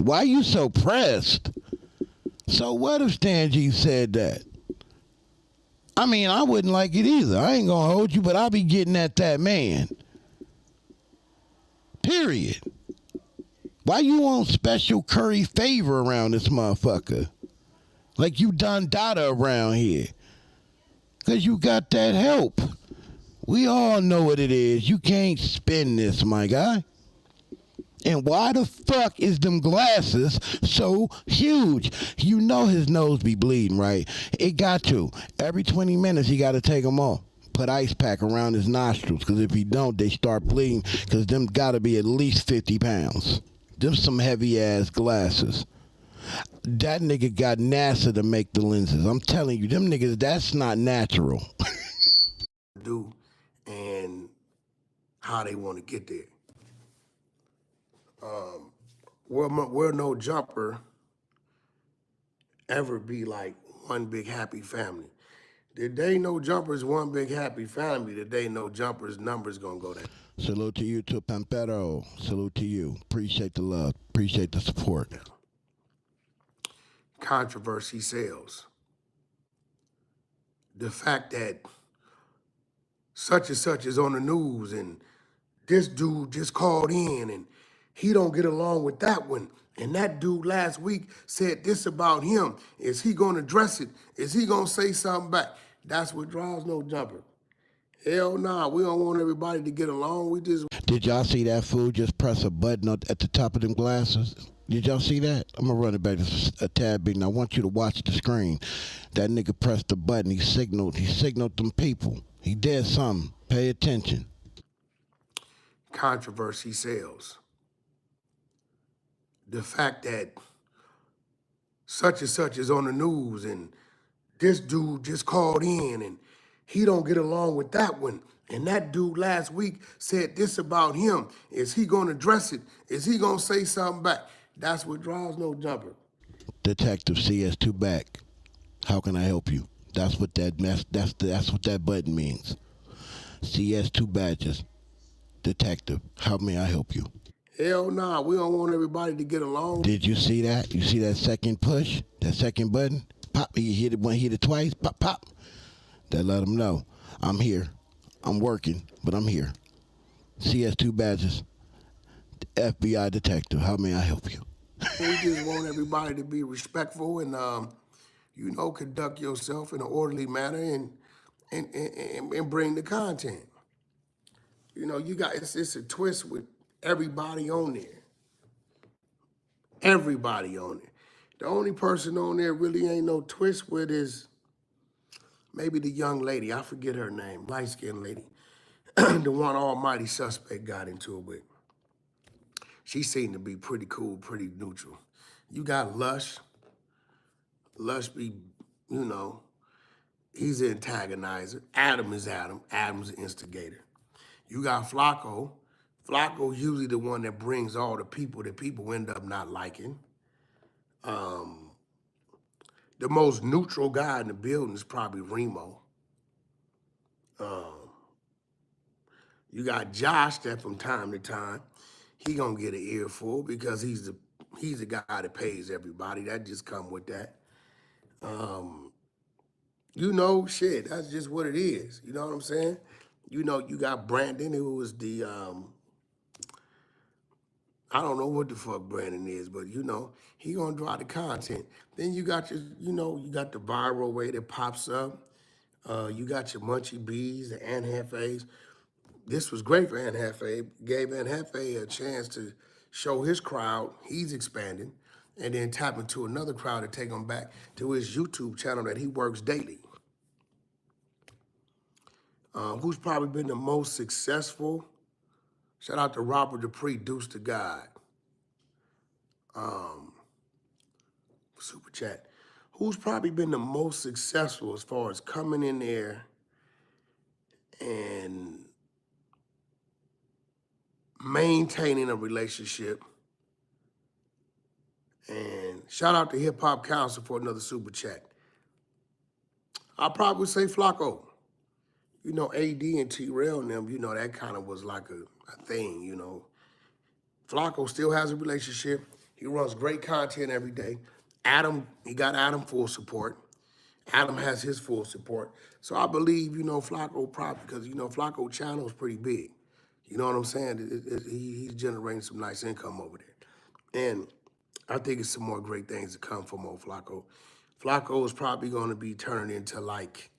Why are you so pressed? So what if Stan G said that? I mean, I wouldn't like it either. I ain't gonna hold you, but I'll be getting at that man. Period. Why you want special curry favor around this motherfucker? Like you Don Dada around here. Because you got that help. We all know what it is. You can't spin this, my guy. And why the fuck is them glasses so huge? You know his nose be bleeding, right? It got to. Every 20 minutes, he got to take them off. Put ice pack around his nostrils, because if he don't, they start bleeding, because them got to be at least 50 pounds. Them some heavy-ass glasses. That nigga got NASA to make the lenses. I'm telling you, them niggas, that's not natural.
Do and how they want to get there. Will no jumper ever be like one big happy family? The day no jumpers one big happy family, the day no jumpers numbers gonna go down.
Salute to you, to Pampero. Salute to you. Appreciate the love. Appreciate the support.
Controversy sells. The fact that such and such is on the news and this dude just called in and he don't get along with that one. And that dude last week said this about him. Is he gonna address it? Is he gonna say something back? That's what draws no jumper. Hell nah, we don't want everybody to get along. We just...
Did y'all see that fool just press a button at the top of them glasses? Did y'all see that? I'm gonna run it back a tad bit, and I want you to watch the screen. That nigga pressed the button, he signaled them people. He did something. Pay attention.
Controversy sells. The fact that such and such is on the news and this dude just called in and he don't get along with that one. And that dude last week said this about him. Is he gonna address it? Is he gonna say something back? That's what draws no jumper.
Detective CS2 back. How can I help you? That's what that button means. CS2 badges. Detective, how may I help you?
Hell nah, we don't want everybody to get along.
Did you see that? You see that second push? That second button? Pop, you hit it twice, pop, pop. That let them know, I'm here. I'm working, but I'm here. CS2 badges. FBI detective, how may I help you?
We just want everybody to be respectful and, conduct yourself in an orderly manner and bring the content. You got, it's a twist with everybody on there. Everybody on there. The only person on there really ain't no twist with is maybe the young lady. I forget her name, light-skinned lady. The one Almighty Suspect got into it with. She seemed to be pretty cool, pretty neutral. You got Lush. Lush be, he's the antagonizer. Adam is Adam. Adam's the instigator. You got Flacco. Flacco's usually the one that brings all the people that people end up not liking. The most neutral guy in the building is probably Remo. You got Josh that from time to time, he gonna get an earful because he's the guy that pays everybody. That just come with that. Shit, that's just what it is. You know what I'm saying? You got Brandon, who was the, I don't know what the fuck Brandon is, but he gonna draw the content. Then you got your, you got the viral way that pops up. You got your Munchie Bees, the Anne Hefes. This was great for Anne Hefe. Gave Anne Hefe a chance to show his crowd he's expanding, and then tap into another crowd to take him back to his YouTube channel that he works daily. Who's probably been the most successful? Shout out to Robert Dupree, Deuce to God. Super chat. Who's probably been the most successful as far as coming in there and maintaining a relationship? And shout out to Hip Hop Council for another super chat. I probably would say Flacco. You know, AD and T-Rail and them, you know, that kind of was like a thing, you know. Flacco still has a relationship. He runs great content every day. Adam, he got Adam full support. Adam has his full support. So I believe, you know, Flacco probably, because, you know, Flacco channel is pretty big. You know what I'm saying? He's generating some nice income over there. And I think it's some more great things to come from old Flacco. Flacco is probably going to be turning into like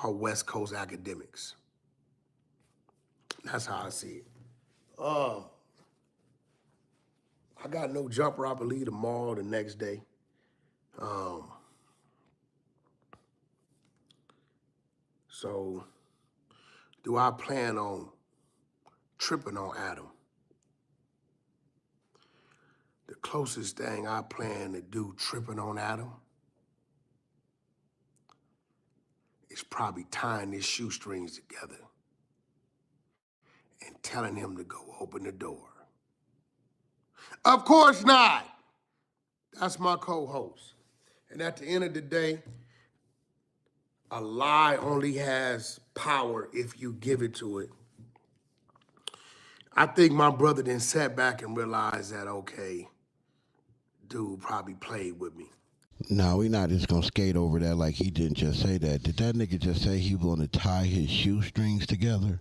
our West Coast academics. That's how I see it. I got no jumper, I believe, tomorrow, the next day. So do I plan on tripping on Adam? The closest thing I plan to do tripping on Adam is probably tying his shoestrings together and telling him to go open the door. Of course not. That's my co-host. And at the end of the day, a lie only has power if you give it to it. I think my brother then sat back and realized that, okay, dude probably played with me.
No, we not just gonna skate over that like he didn't just say that. Did that nigga just say he want to tie his shoestrings together?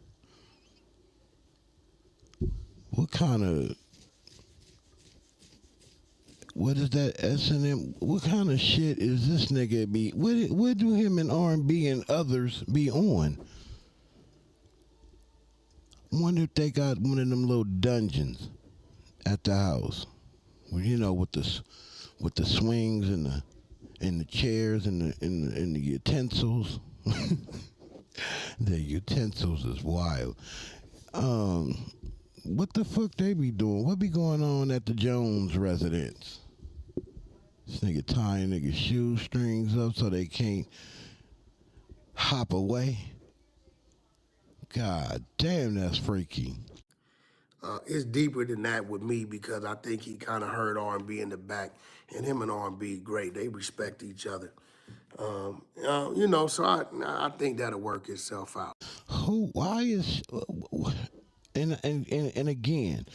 What kind of... What is that S&M? What kind of shit is this nigga be? What do him and R&B and others be on? Wonder if they got one of them little dungeons at the house, well, you know, with the swings and the chairs and the utensils. The utensils is wild. What the fuck they be doing? What be going on at the Jones residence? This nigga tying niggas shoestrings up so they can't hop away. God damn, that's freaky.
It's deeper than that with me because I think he kind of heard R&B in the back, and him and R&B great. They respect each other. You know, so I think that'll work itself out.
Why is... And again,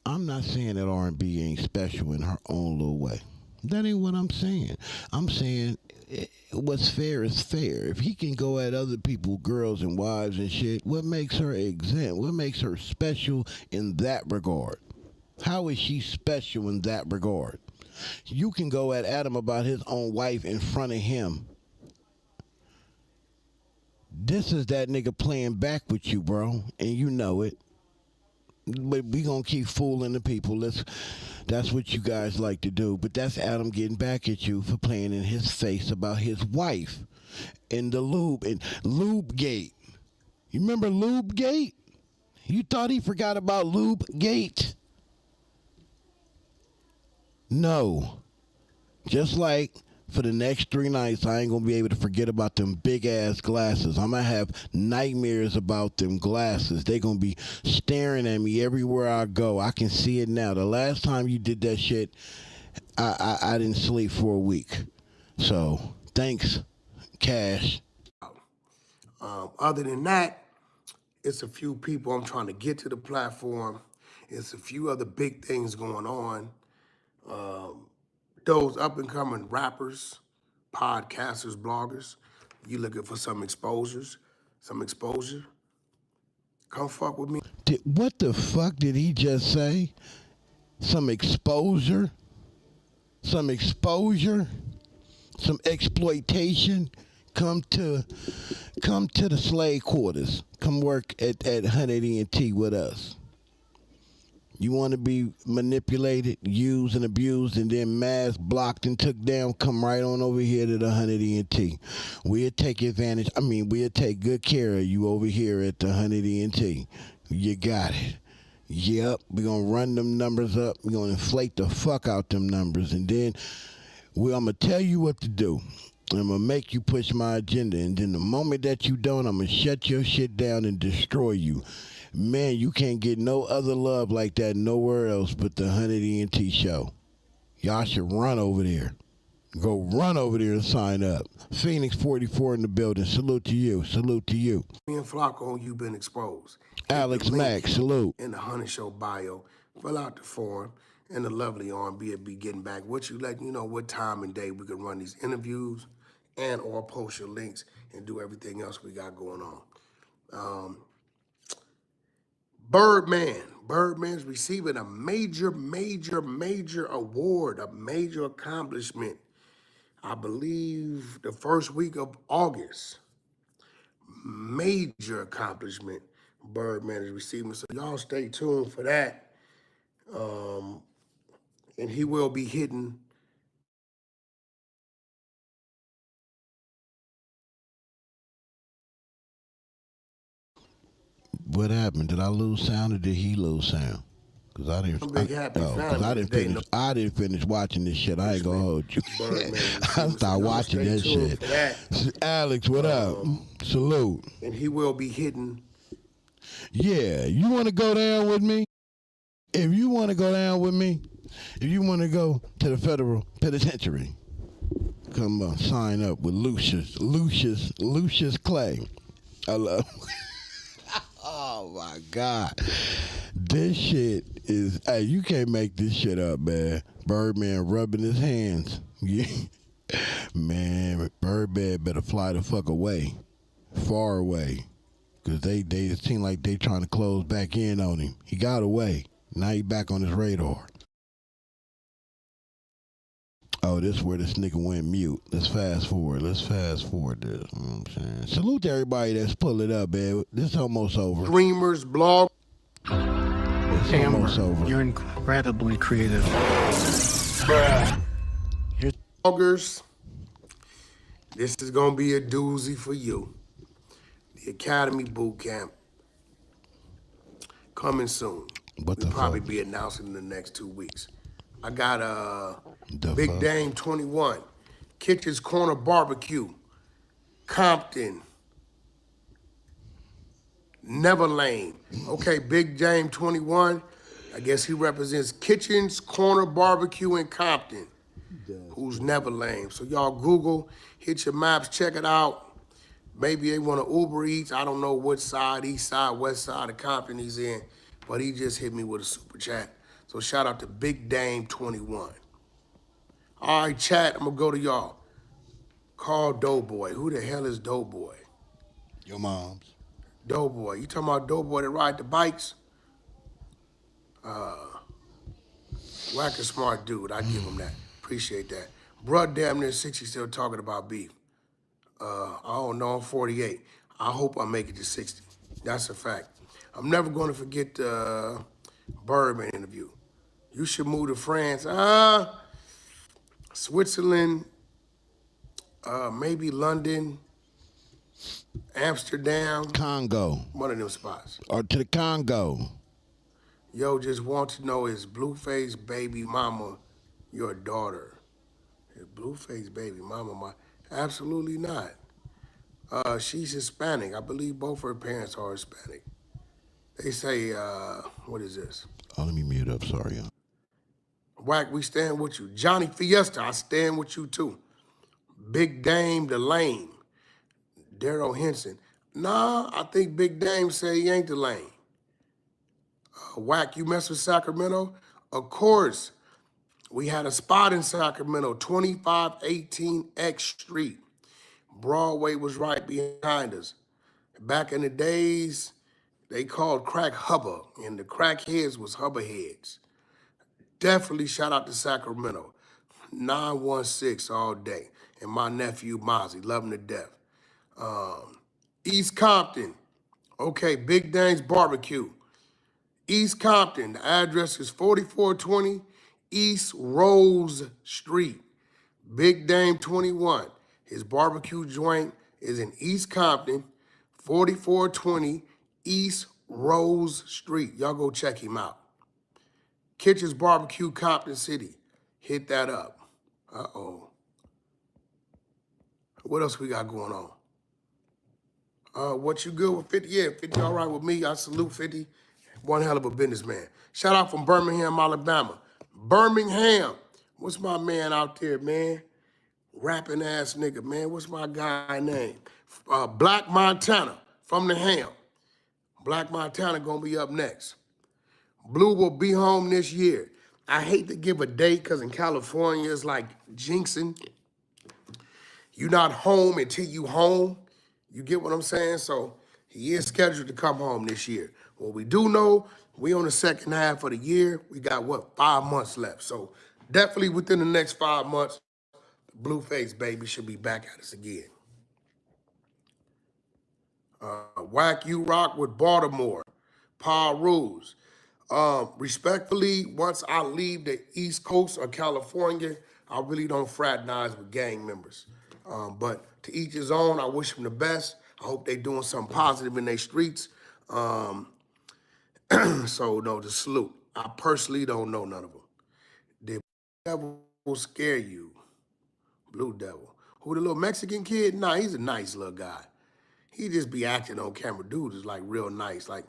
I'm not saying that R&B ain't special in her own little way. That ain't what I'm saying. I'm saying what's fair is fair. If he can go at other people, girls and wives and shit, what makes her exempt? What makes her special in that regard? How is she special in that regard? You can go at Adam about his own wife in front of him. This is that nigga playing back with you, bro, and you know it. But we gonna keep fooling the people. That's what you guys like to do. But that's Adam getting back at you for playing in his face about his wife and the lube and Lube Gate. You remember Lube Gate? You thought he forgot about Lube Gate? No. Just like for the next 3 nights, I ain't gonna be able to forget about them big ass glasses. I'm gonna have nightmares about them glasses. They gonna be staring at me everywhere I go. I can see it now. The last time you did that shit, I didn't sleep for a week. So thanks, Cash.
Other than that, it's a few people I'm trying to get to the platform. It's a few other big things going on. Those up-and-coming rappers, podcasters, bloggers, you looking for some exposure, come fuck with me.
What the fuck did he just say? Some exposure? Some exposure? Some exploitation? Come to the slave quarters. Come work at Honey E&T with us. You want to be manipulated, used, and abused, and then mass blocked and took down, come right on over here to the Honey E&T. We'll take advantage. We'll take good care of you over here at the Honey E&T. You got it. Yep, we're going to run them numbers up. We're going to inflate the fuck out them numbers, and then I'm going to tell you what to do. I'm going to make you push my agenda, and then the moment that you don't, I'm going to shut your shit down and destroy you. Man, you can't get no other love like that nowhere else but the Honey E&T show. Y'all should run over there. Go run over there and sign up. Phoenix 44 in the building. Salute to you. Salute to you.
Me and Flocko, you've been exposed.
Alex Mack, salute.
In the Honey Show bio, fill out the form, and the lovely R&B will be getting back with you, letting you know what time and day we can run these interviews and or post your links and do everything else we got going on. Birdman's receiving a major award, a major accomplishment. I believe the first week of August. Major accomplishment Birdman is receiving. So y'all stay tuned for that. And he will be hitting.
What happened? Did I lose sound or did he lose sound? Cause I didn't. I didn't finish watching this shit. I ain't gonna hold you. I started watching that shit. Alex, what up? Salute.
And he will be hitting.
Yeah, you want to go down with me? If you want to go down with me, if you want to go to the federal penitentiary, come on, sign up with Lucius Clay. I love. Oh my God. This shit is, hey, you can't make this shit up, man. Birdman rubbing his hands. Yeah. Man, Birdman better fly the fuck away. Far away. Because they seem like they trying to close back in on him. He got away. Now he back on his radar. Oh, this is where this nigga went mute. Let's fast forward this. You know what I'm saying? Salute to everybody that's pulling up, man. This is almost over.
Streamers, blog.
It's almost over.
You're incredibly creative.
Bloggers. This is going to be a doozy for you. The Academy Boot Camp. Coming soon. We'll probably be announcing in the next 2 weeks. I got Big Dame 21, Kitchen's Corner Barbecue, Compton, Never Lane. Okay, Big Dame 21, I guess he represents Kitchen's Corner Barbecue in Compton, who's Never Lane. So y'all Google, hit your maps, check it out. Maybe they want to Uber Eats. I don't know what side, east side, west side of Compton he's in, but he just hit me with a super chat. So shout out to Big Dame 21. All right, chat, I'm gonna go to y'all. Call Doughboy. Who the hell is Doughboy?
Your mom's.
Doughboy. You talking about Doughboy that ride the bikes? Wack a smart dude. I give him that. Appreciate that. Bruh damn near 60 still talking about beef. I don't know, I'm 48. I hope I make it to 60. That's a fact. I'm never gonna forget the Birdman interview. You should move to France. Switzerland, maybe London, Amsterdam.
Congo.
One of them spots.
Or to the Congo.
Yo, just want to know, is Blueface baby mama your daughter? Is Blueface baby mama Absolutely not. She's Hispanic. I believe both her parents are Hispanic. They say, what is this?
Oh, let me mute up, sorry.
Wack, we stand with you. Johnny Fiesta, I stand with you too. Big Dame the Lame. Daryl Henson. Nah, I think Big Dame say he ain't the lame. Wack, you mess with Sacramento? Of course. We had a spot in Sacramento, 2518 X Street. Broadway was right behind us. Back in the days, they called crack hubba, and the crackheads was hubba heads. Definitely shout out to Sacramento. 916 all day. And my nephew, Mozzie, love him to death. East Compton. Okay, Big Dame's Barbecue. East Compton, the address is 4420 East Rose Street. Big Dame 21. His barbecue joint is in East Compton, 4420 East Rose Street. Y'all go check him out. Kitchen's Barbecue, Compton City. Hit that up. Uh-oh. What else we got going on? What you good with 50? Yeah, 50 all right with me. I salute 50. One hell of a businessman. Shout out from Birmingham, Alabama. Birmingham. What's my man out there, man? Rapping ass nigga, man. What's my guy name? Black Montana from the Ham. Black Montana gonna be up next. Blue will be home this year. I hate to give a date because in California it's like jinxing. You're not home until you home. You get what I'm saying? So he is scheduled to come home this year. What we do know, we on the second half of the year. We got, 5 months left. So definitely within the next 5 months, Blueface baby should be back at us again. Wack, you rock with Baltimore. Pa Rules. Respectfully, once I leave the East Coast of California, I really don't fraternize with gang members. But to each his own, I wish them the best. I hope they doing something positive in their streets. So, no, to salute. I personally don't know none of them. Did Devil scare you? Blue Devil. Who, the little Mexican kid? Nah, he's a nice little guy. He just be acting on camera. Dude is like real nice. Like,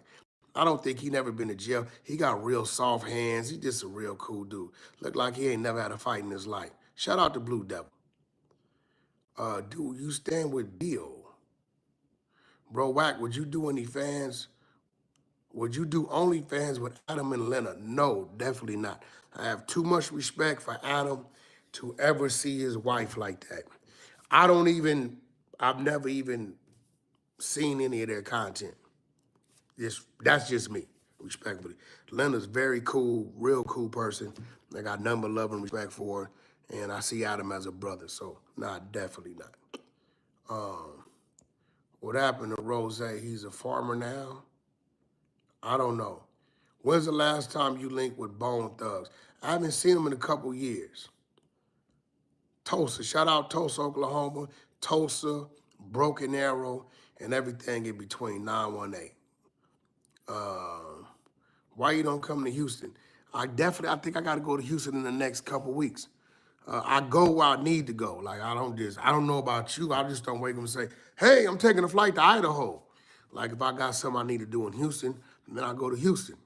I don't think he never been to jail. He got real soft hands. He just a real cool dude. Look like he ain't never had a fight in his life. Shout out to Blue Devil. Dude, you stand with Bill. Bro, Wack, would you do any fans? Would you do OnlyFans with Adam and Lena? No, definitely not. I have too much respect for Adam to ever see his wife like that. I've never even seen any of their content. That's just me, respectfully. Lena's very cool, real cool person. I got nothing but love and respect for her, and I see Adam as a brother, so nah, definitely not. What happened to Rose? He's a farmer now? I don't know. When's the last time you linked with Bone Thugs? I haven't seen him in a couple years. Tulsa, shout out Tulsa, Oklahoma, Tulsa, Broken Arrow, and everything in between, 918. Why you don't come to Houston? I think I gotta go to Houston in the next couple weeks. I go where I need to go. Like, I don't know about you. I just don't wake up and say, hey, I'm taking a flight to Idaho. Like, if I got something I need to do in Houston, then I go to Houston.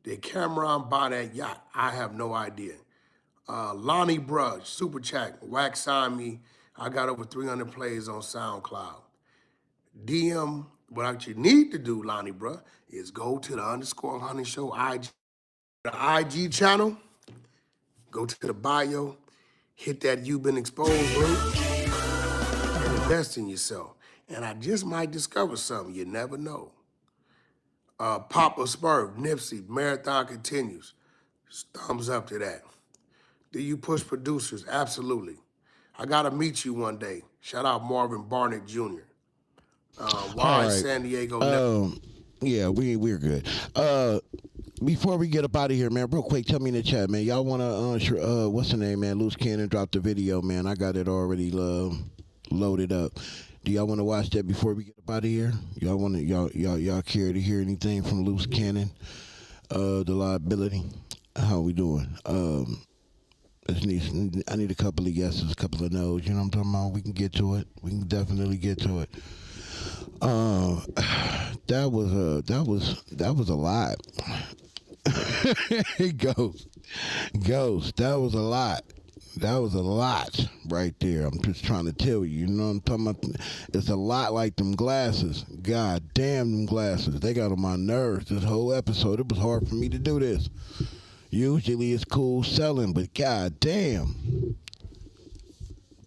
Did Cameron buy that yacht? I have no idea. Lonnie Brudge, Super Chat, Wack signed me. I got over 300 plays on SoundCloud. DM, what you need to do, Lonnie, bruh, is go to the _Honey Show IG channel, go to the bio, hit that You've Been Exposed link, and invest in yourself. And I just might discover something. You never know. Papa Spurv, Nipsey, Marathon continues. Thumbs up to that. Do you push producers? Absolutely. I got to meet you one day. Shout out Marvin Barnett Jr. Why
right.
San Diego?
Yeah, we're good. Before we get up out of here, man, real quick, tell me in the chat, man. Y'all want to, what's the name, man? Loose Cannon dropped the video, man. I got it already loaded up. Do y'all want to watch that before we get up out of here? Y'all care to hear anything from Loose Cannon? The liability? How we doing? I need a couple of yeses, a couple of no's. You know what I'm talking about? We can get to it. We can definitely get to it. That was a lot. Ghost. That was a lot. That was a lot right there. I'm just trying to tell you. You know what I'm talking about? It's a lot like them glasses. God damn them glasses. They got on my nerves this whole episode. It was hard for me to do this. Usually it's cool selling, but god damn.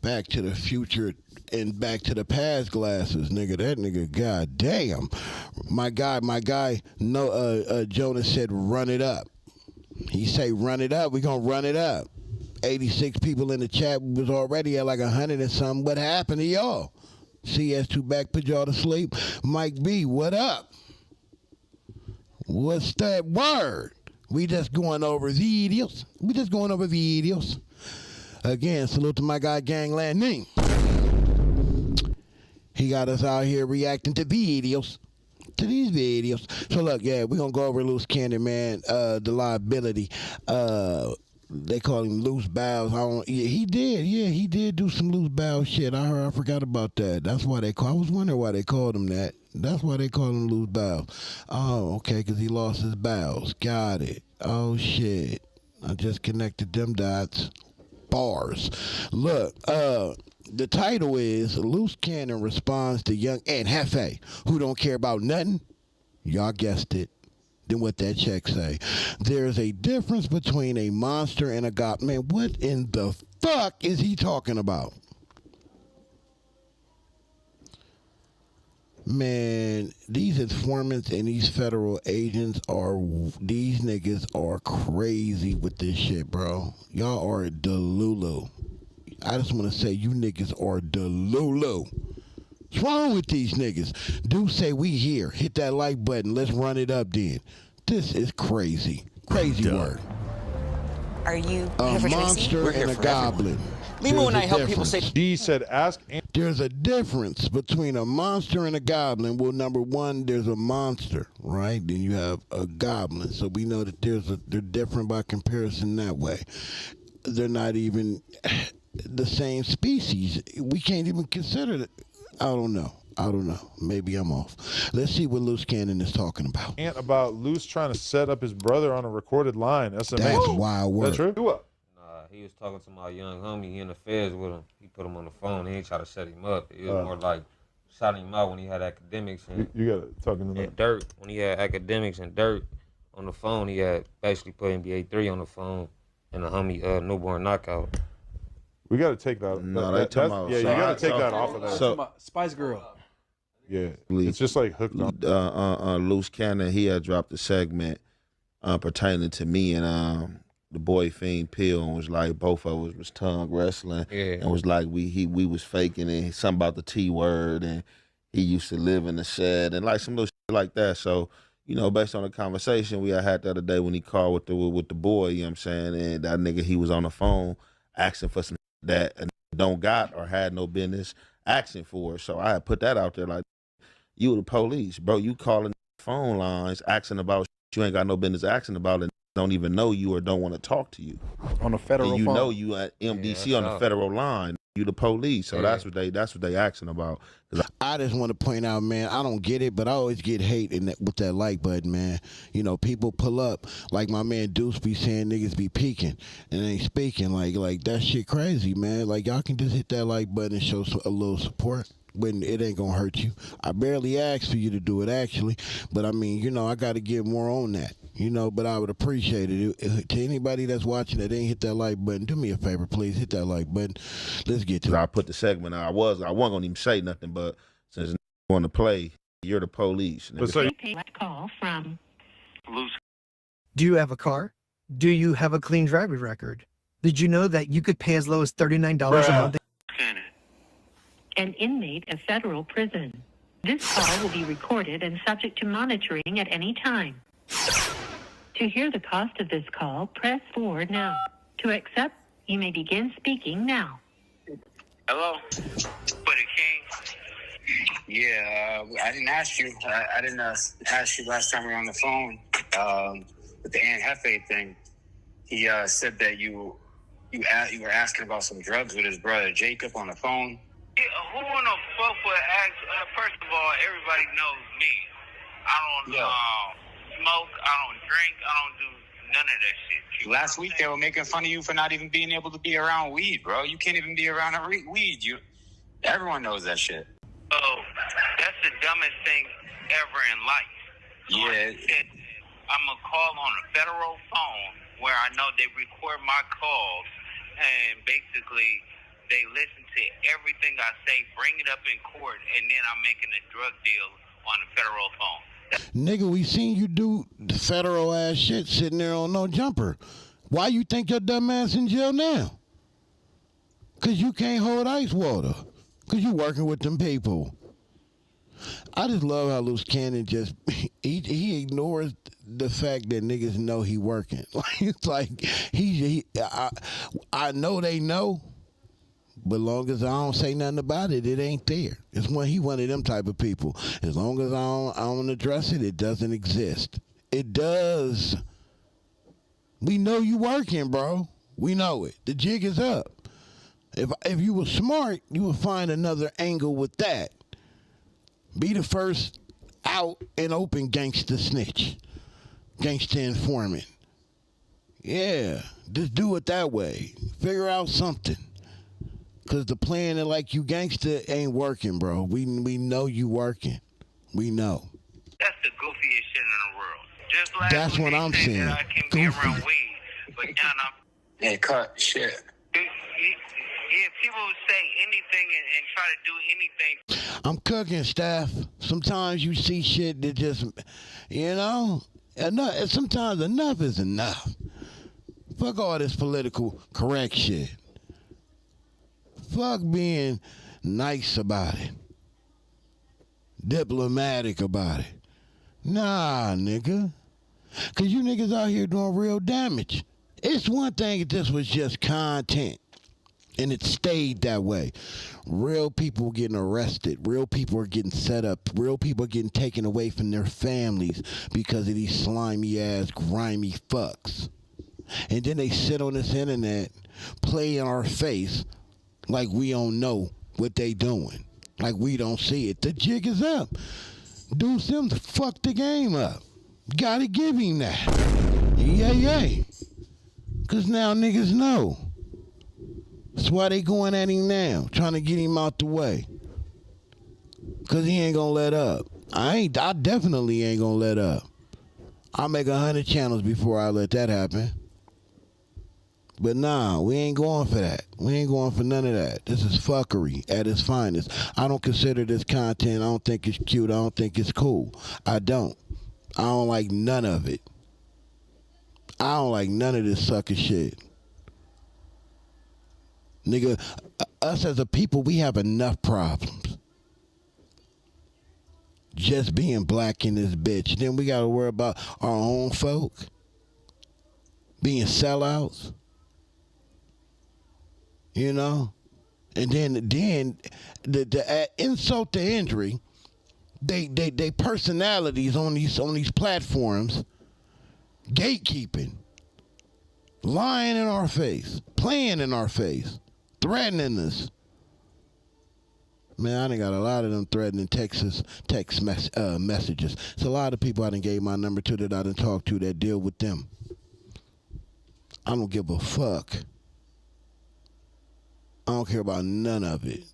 Back to the Future and Back to the Past glasses, nigga. That nigga, god damn. My guy, no, Jonas said run it up. He say run it up, we gonna run it up. 86 people in the chat, was already at like 100 and something. What happened to y'all? CS2 back, put y'all to sleep. Mike B, what up? What's that word? We just going over videos. Again, salute to my guy Gangland Ning. He got us out here reacting to videos. To these videos. So look, yeah, we're gonna go over Loose Cannon, man. The liability. They call him Loose Bowels. He did do some Loose Bowels shit. I forgot about that. That's why I was wondering why they called him that. That's why they call him Loose Bowels. Oh, okay, because he lost his bowels. Got it. Oh, shit. I just connected them dots. Bars. Look, the title is Loose Cannon Responds to Young and Hefe, who don't care about nothing. Y'all guessed it. Then what that check say? There's a difference between a monster and a god. Man, what in the fuck is he talking about? Man, these informants and these federal agents these niggas are crazy with this shit, bro. Y'all are delulu. I just want to say you niggas are delulu. What's wrong with these niggas? Do say we here. Hit that like button. Let's run it up then. This is crazy. Crazy word.
Are you
a
here for
monster and a goblin?
Limo and I help people say.
G said, ask.
There's a difference between a monster and a goblin. Well, number one, there's a monster, right? Then you have a goblin. So we know that they're different by comparison that way. They're not even the same species. We can't even consider it. I don't know. Maybe I'm off. Let's see what Loose Cannon is talking about.
And about Loose trying to set up his brother on a recorded line. That's amazing.
That's wild work.
That's true?
He was talking to my young homie. He in the feds with him. He put him on the phone. He ain't try to set him up. It was more like shouting him out when he had academics and
you got to talk to him.
And Dirt. When he had academics and Dirt on the phone, he had basically put NBA 3 on the phone and the homie newborn knockout.
We got to take that.
No, they talking about.
Yeah, you got to take that off of that.
So,
Spice Girl.
Yeah, it's just like hooked on.
Loose Cannon, he had dropped a segment pertaining to me and the boy Fiend Pill, and was like both of us was tongue wrestling, and was like we was faking it, something about the T word, and he used to live in the shed, and like some little shit like that. So, you know, based on the conversation we had the other day when he called with the boy, you know what I'm saying, and that nigga, he was on the phone asking for some that don't got or had no business asking for. So I had put that out there like, you the police, bro. You calling phone lines asking about shit you ain't got no business asking about and don't even know you or don't want to talk to you.
On a federal
and you
phone.
know you at MDC on the federal line. You the police. So that's what they asking about.
I just want to point out, man, I don't get it, but I always get hate with that like button, man. You know, people pull up, like my man Deuce be saying niggas be peeking and ain't speaking. Like that shit crazy, man. Like, y'all can just hit that like button and show a little support. When it ain't gonna hurt you. I barely asked for you to do it, actually, but I mean, you know, I got to get more on that, you know, but I would appreciate it. To anybody that's watching that ain't hit that like button, do me a favor, please hit that like button. Let's get to it.
I put the segment out. I wasn't gonna even say nothing, but since you want to play, you're the police.
Call from
Loose.
Do you have a car? Do you have a clean driving record? Did you know that you could pay as low as $39 a month?
an inmate of federal prison. This call will be recorded and subject to monitoring at any time. To hear the cost of this call, press 4 now. To accept, you may begin speaking now.
Hello? Buddy King? Yeah, I didn't ask you. I didn't ask you last time we were on the phone with the Aunt Hefe thing. He said that you were asking about some drugs with his brother Jacob on the phone.
Yeah, who in the fuck would ask? First of all, everybody knows me. I don't smoke. I don't drink. I don't do none of that shit.
Last week they were making fun of you for not even being able to be around weed, bro. You can't even be around weed. Everyone knows that shit.
Oh, that's the dumbest thing ever in life.
Yeah.
I'm going to call on a federal phone where I know they record my calls, and basically they listen to everything I say, bring it up in court, and then I'm making a drug deal on the federal phone.
Nigga, we seen you do the federal ass shit sitting there on no jumper. Why you think your dumb ass in jail now? Because you can't hold ice water. Because you working with them people. I just love how Loose Cannon just, he ignores the fact that niggas know he working. It's like, I know they know, but long as I don't say nothing about it, it ain't there. It's when he one of them type of people. As long as I don't address it, it doesn't exist. It does. We know you working, bro. We know it. The jig is up. If you were smart, you would find another angle with that. Be the first out and open gangster snitch. Gangster informant. Yeah, just do it that way. Figure out something. Cause the playing it like you gangster ain't working, bro. We know you working. We know.
That's the goofiest shit in the world. Just like
that's what I'm saying.
That I can be around weed, but now I'm.
Hey, cut shit.
If people say anything and try to do anything.
I'm cooking, staff. Sometimes you see shit that just, enough. Sometimes enough is enough. Fuck all this political correct shit. Fuck being nice about it. Diplomatic about it. Nah, nigga. Cause you niggas out here doing real damage. It's one thing if this was just content. And it stayed that way. Real people were getting arrested. Real people are getting set up. Real people are getting taken away from their families because of these slimy ass, grimy fucks. And then they sit on this internet, play in our face like we don't know what they doing. Like we don't see it. The jig is up. Do Sims fucked the game up. Gotta give him that. Yay. Cause now niggas know. That's why they going at him now, trying to get him out the way. Cause he ain't gonna let up. I definitely ain't gonna let up. I'll make 100 channels before I let that happen. But nah, we ain't going for that. We ain't going for none of that. This is fuckery at its finest. I don't consider this content. I don't think it's cute. I don't think it's cool. I don't like none of it. I don't like none of this sucker shit. Nigga, us as a people, we have enough problems. Just being black in this bitch. Then we gotta worry about our own folk. Being sellouts. You know? And then the insult to injury, they personalities on these platforms, gatekeeping, lying in our face, playing in our face, threatening us. Man, I done got a lot of them threatening text messages. It's a lot of people I done gave my number to that I done talked to that deal with them. I don't give a fuck. I don't care about none of it.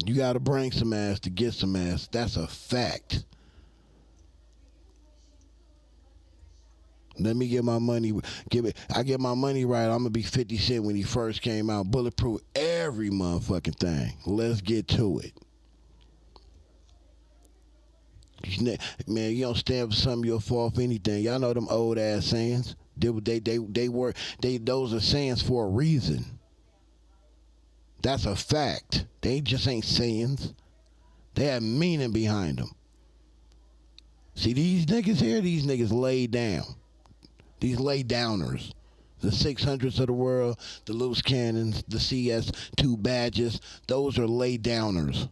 You gotta bring some ass to get some ass. That's a fact. Let me get my money. I get my money right. I'm gonna be 50 Cent when he first came out. Bulletproof every motherfucking thing. Let's get to it. Man, you don't stand for something, you'll fall for anything. Y'all know them old ass sayings. Those are sayings for a reason. That's a fact. They just ain't sayings. They have meaning behind them. See, these niggas here, these niggas lay down. These lay downers. The 600s of the world, the loose cannons, the CS2 badges, those are lay downers.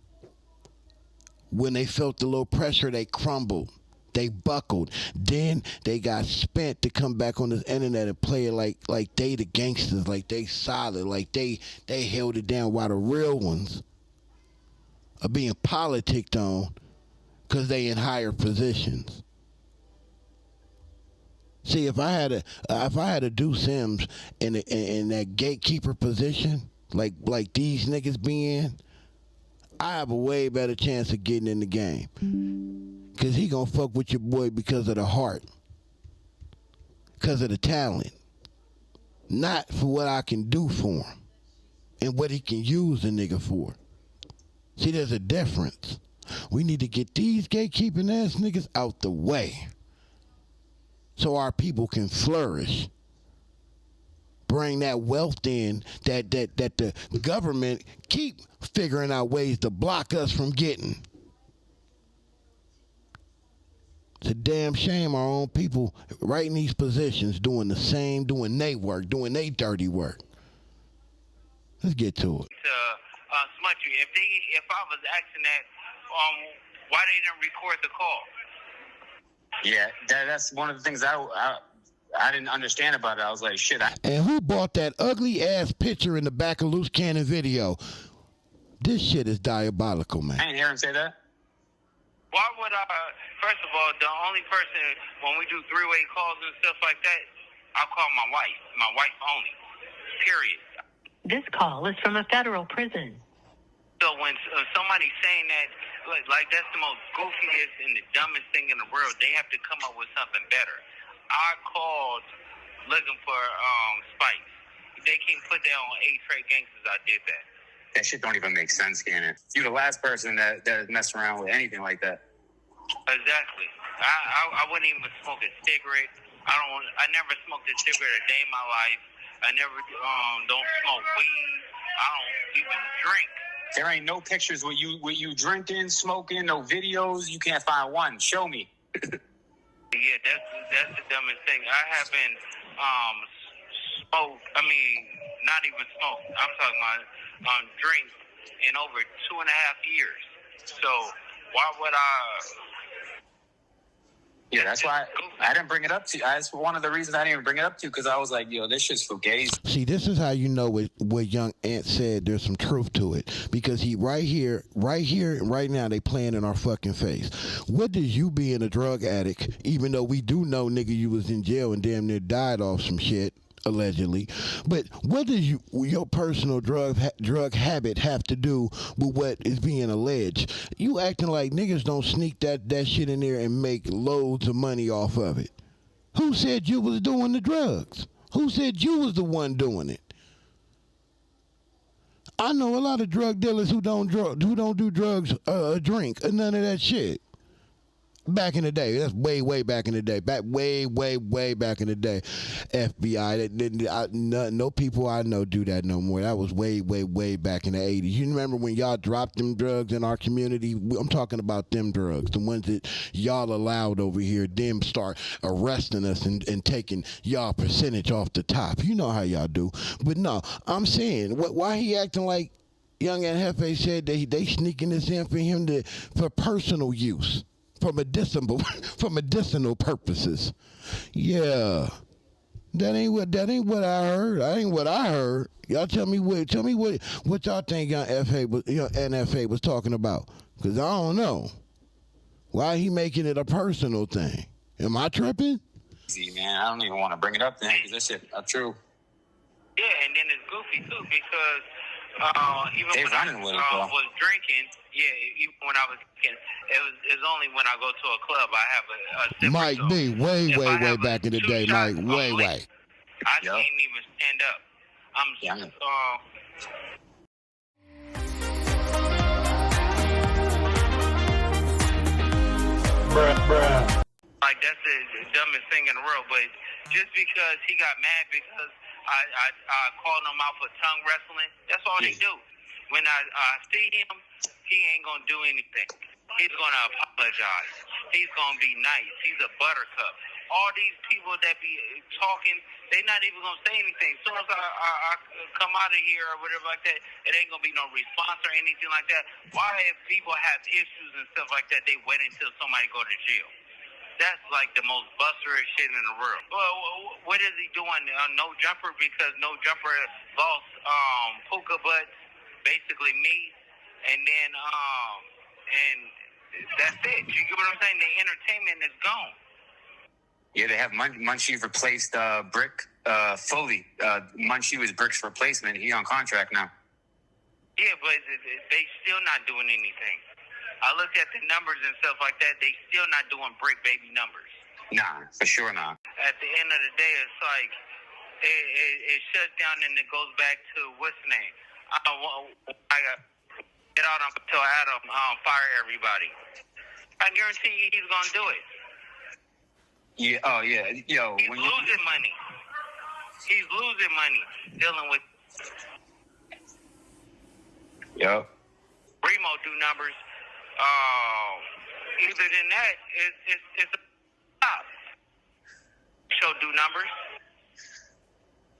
When they felt the little pressure, they crumbled. They buckled. Then they got spent to come back on this internet and play it like they the gangsters, like they solid, like they held it down, while the real ones are being politicked on because they in higher positions. See, if I had to do Sims in that gatekeeper position, like these niggas be in, I have a way better chance of getting in the game. Cause he gonna fuck with your boy because of the heart. Cause of the talent. Not for what I can do for him. And what he can use the nigga for. See, there's a difference. We need to get these gatekeeping ass niggas out the way. So our people can flourish. Bring that wealth in that the government keep figuring out ways to block us from getting. It's a damn shame our own people right in these positions doing the same, doing they work, doing they dirty work. Let's get to it.
Smudgy, if I was asking that, why they didn't record the call?
Yeah, that's one of the things I didn't understand about it. I was like, shit.
And who bought that ugly ass picture in the back of Loose Cannon video? This shit is diabolical, man.
I didn't hear him say that.
why would I? First of all, the only person when we do three-way calls and stuff like that, I call my wife only. Period.
This call is from a federal prison.
So when somebody's saying that, like that's the most goofiest and the dumbest thing in the world, they have to come up with something better. I called looking for spikes. They can't put that on A-Trade Gangsters. I did that.
That shit don't even make sense, Cannon. You're the last person that messed around with anything like that.
Exactly. I wouldn't even smoke a cigarette. I never smoked a cigarette a day in my life. I never don't smoke weed. I don't even drink.
There ain't no pictures with you drinking, smoking, no videos. You can't find one. Show me.
Yeah, that's the dumbest thing. I haven't smoked. I mean, not even smoked. I'm talking about drink in over 2.5 years. So why would I?
Yeah, that's why I didn't bring it up to you. That's one of the reasons I didn't even bring it up to you, because I was like, yo, this shit's for gays.
See, this is how you know what young Ant said. There's some truth to it, because he right here, right now, they playing in our fucking face. What does you being a drug addict, even though we do know, nigga, you was in jail and damn near died off some shit, allegedly, but what does your personal drug habit have to do with what is being alleged? You acting like niggas don't sneak that shit in there and make loads of money off of it. Who said you was doing the drugs? Who said you was the one doing it? I know a lot of drug dealers who don't do drugs, drink, or none of that shit. Back in the day, that's way back in the day. Way back in the day. FBI, no people I know do that no more. That was way back in the 80s. You remember when y'all dropped them drugs in our community? I'm talking about them drugs, the ones that y'all allowed over here. Them start arresting us and taking y'all percentage off the top. You know how y'all do. But no, I'm saying, why he acting like Young and Hefe said that they sneaking this in for him for personal use. For medicinal purposes. Yeah. That ain't what I heard. That ain't what I heard. Y'all tell me what y'all think young NFA was talking about. Cause I don't know. Why he making it a personal thing? Am I tripping?
See, man, I don't even want to bring it up then, because this shit not true.
Yeah, and then it's goofy too, because even
they
when I was drinking, even when I was drinking, it's only when I go to a club I have a sip.
Mike B, way back in the day, Mike, way.
I can't even stand up.
Bruh.
Like, that's the dumbest thing in the world, but just because he got mad because I called him out for tongue wrestling, that's all they do. When I see him, he ain't going to do anything. He's going to apologize. He's going to be nice. He's a buttercup. All these people that be talking, they not even going to say anything. As soon as I come out of here or whatever like that, it ain't going to be no response or anything like that. Why, if people have issues and stuff like that, they wait until somebody go to jail? That's like the most busterish shit in the world. Well, what is he doing? No Jumper, because No Jumper lost Puka Butts, basically me, and then and that's it. You get what I'm saying? The entertainment is gone.
Yeah, they have Munchie replaced Brick fully. Munchie was Brick's replacement. He on contract now.
Yeah, but they still not doing anything. I looked at the numbers and stuff like that. They still not doing Brick baby numbers.
Nah, for sure not.
At the end of the day, it's like it shuts down and it goes back to what's the name? I got get out and tell Adam fire everybody. I guarantee you he's gonna do it.
Yeah. Oh yeah. Yo,
he's losing money. He's losing money dealing with.
Yo.
Remo do numbers. Either than that, it's a stop. Show do numbers.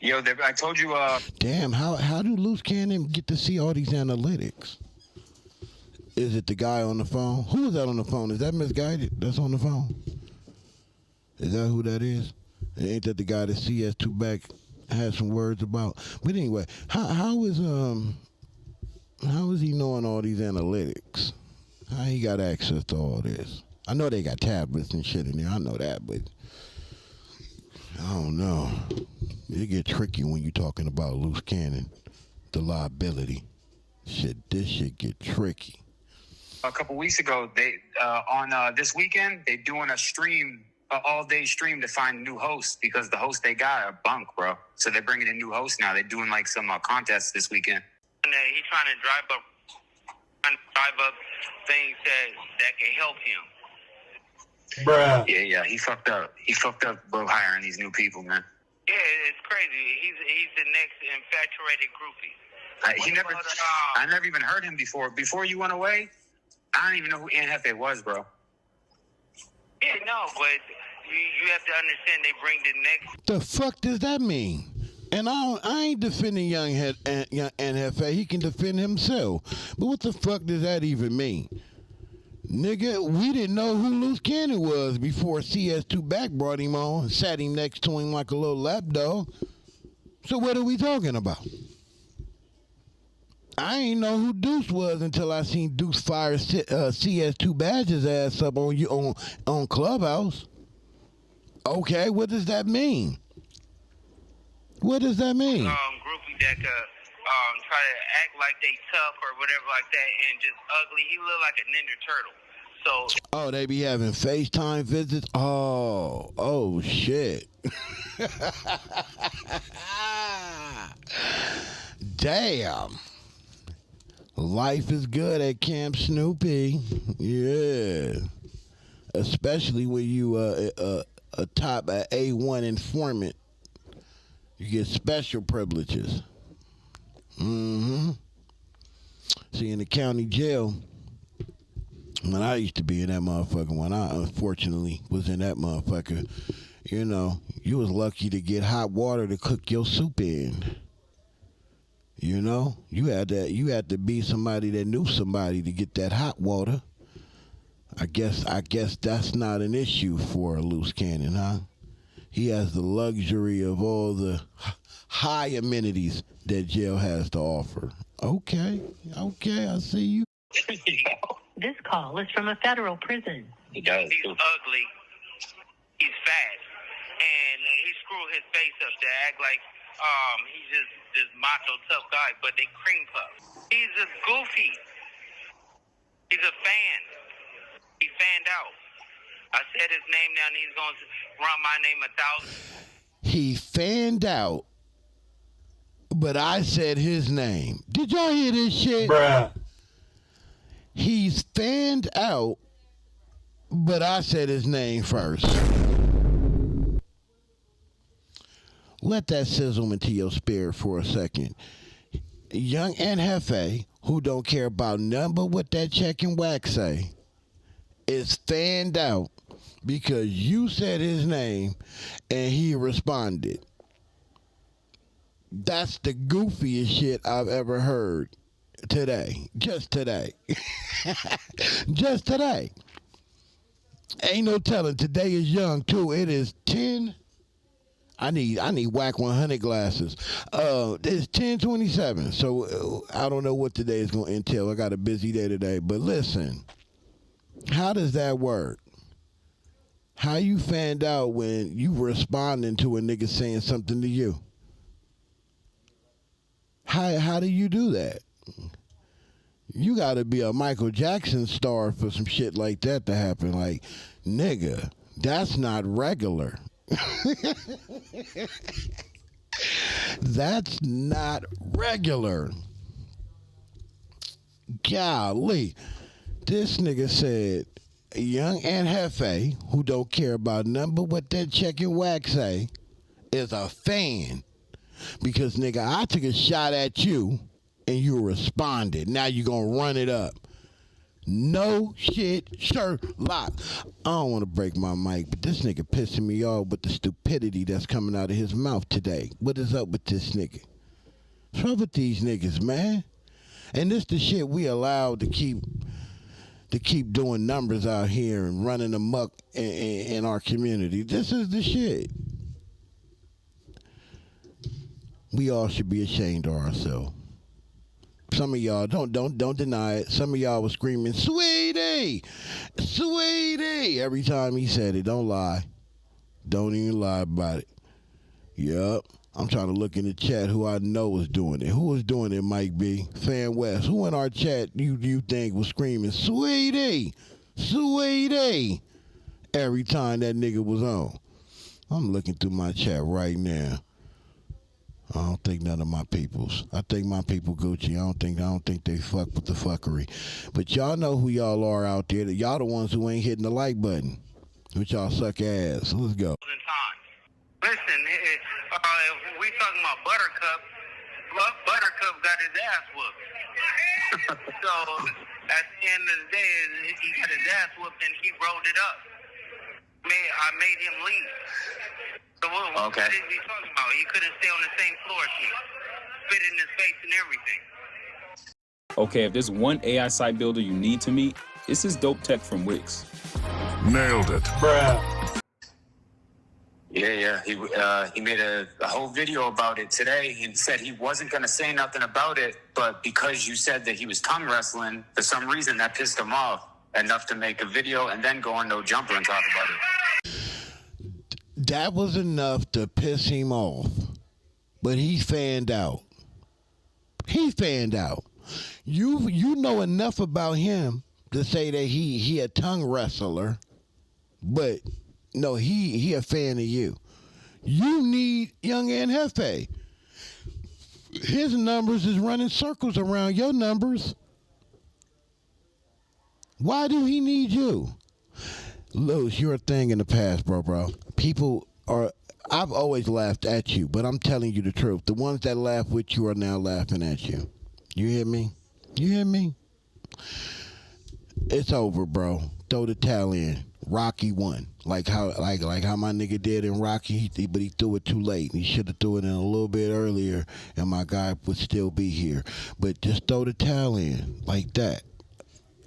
Yo, I told you.
Damn, how do Loose Cannon get to see all these analytics? Is it the guy on the phone? Who is that on the phone? Is that Misguided that's on the phone? Is that who that is? Ain't that the guy that CS2 back had some words about? But anyway, how is he knowing all these analytics? How he got access to all this? I know they got tablets and shit in there. I know that, but I don't know. It get tricky when you talking about loose cannon, the liability. This shit get tricky.
A couple weeks ago, they on this weekend, they doing a stream, an all-day stream to find new hosts because the hosts they got are bunk, bro. So they're bringing in new hosts now. They're doing like some contests this weekend.
And he's trying to drive up things that can help him.
Bruh. Yeah, he fucked up. He fucked up, bro, hiring these new people, man.
Yeah, it's crazy. He's the next infatuated groupie.
I never even heard him before. Before you went away, I don't even know who Aunt Hefe was, bro.
Yeah, no, but you have to understand they bring the next.
The fuck does that mean? And I ain't defending young Hefe. He can defend himself. But what the fuck does that even mean? Nigga, we didn't know who Loose Cannon was before CS2 Back brought him on and sat him next to him like a little lapdog. So what are we talking about? I ain't know who Deuce was until I seen Deuce fire CS2 Badge's ass up on Clubhouse. Okay, what does that mean? What does that mean?
Groupie that try to act like they tough or whatever like that and just ugly. He look like a Ninja Turtle. So.
Oh, they be having FaceTime visits? Oh, shit. Damn. Life is good at Camp Snoopy. Yeah. Especially when you a top A1 informant. You get special privileges. Mm-hmm. See, in the county jail, when I used to be in that motherfucker, when I unfortunately was in that motherfucker, you know, you was lucky to get hot water to cook your soup in. You know, you had to be somebody that knew somebody to get that hot water. I guess that's not an issue for a Loose Cannon, huh? He has the luxury of all the high amenities that jail has to offer. Okay, I see you.
This call is from a federal prison.
He's ugly. He's fat. And he screwed his face up to act like he's just this macho tough guy, but they cream puff. He's a goofy. He's a fan. He fanned out. I said his name now and he's going to run my name 1,000.
He fanned out, but I said his name. Did y'all hear this shit?
Bruh.
He's fanned out, but I said his name first. Let that sizzle into your spirit for a second. Young Aunt Hefe, who don't care about nothing but what that check and Wack say, is fanned out because you said his name and he responded. That's the goofiest shit I've ever heard today. Just today. Just today. Ain't no telling. Today is young too. It is 10. I need Wack 100 glasses. It's 10:27. So I don't know what today is going to entail. I got a busy day today. But listen, how does that work? How you fanned out when you responding to a nigga saying something to you? How do you do that? You got to be a Michael Jackson star for some shit like that to happen. Like, nigga, that's not regular. That's not regular. Golly. This nigga said, young Aunt Hefe, who don't care about nothing but what that check and Wack say, is a fan. Because, nigga, I took a shot at you and you responded. Now you gonna run it up. No shit, Sherlock. I don't want to break my mic, but this nigga pissing me off with the stupidity that's coming out of his mouth today. What is up with this nigga? What's up with these niggas, man? And this the shit we allowed to keep doing numbers out here and running amok in our community. This is the shit. We all should be ashamed of ourselves. Some of y'all don't deny it. Some of y'all was screaming, "Sweetie!" Sweetie. Every time he said it, don't lie. Don't even lie about it. Yup. I'm trying to look in the chat who I know was doing it. Who was doing it, Mike B? Fan West. Who in our chat you think was screaming, Sweetie, Sweetie, every time that nigga was on? I'm looking through my chat right now. I don't think none of my peoples. I think my people Gucci. I don't think they fuck with the fuckery. But y'all know who y'all are out there. Y'all the ones who ain't hitting the like button. Which y'all suck ass. Let's go.
Listen, we talking about Buttercup. Buttercup got his ass whooped. So at the end of the day, he got his ass whooped and he rolled it up. I made him leave. So what is he talking about? He couldn't stay on the same floor as me. Spit in his face and everything.
Okay, if there's one AI site builder you need to meet, it's this dope tech from Wix.
Nailed it. Bruh.
Yeah. He made a whole video about it today. He said he wasn't going to say nothing about it, but because you said that he was tongue wrestling, for some reason that pissed him off enough to make a video and then go on No Jumper and talk about it.
That was enough to piss him off. But he fanned out. He fanned out. You know enough about him to say that he a tongue wrestler, but no, he a fan of you. You need Young and Hefe. His numbers is running circles around your numbers. Why do he need you? Luz, you're a thing in the past, bro. People are, I've always laughed at you, but I'm telling you the truth. The ones that laugh with you are now laughing at you. You hear me? You hear me? It's over, bro. Throw the towel in. Rocky won. Like how my nigga did in Rocky, but he threw it too late. He should have threw it in a little bit earlier, and my guy would still be here. But just throw the towel in like that.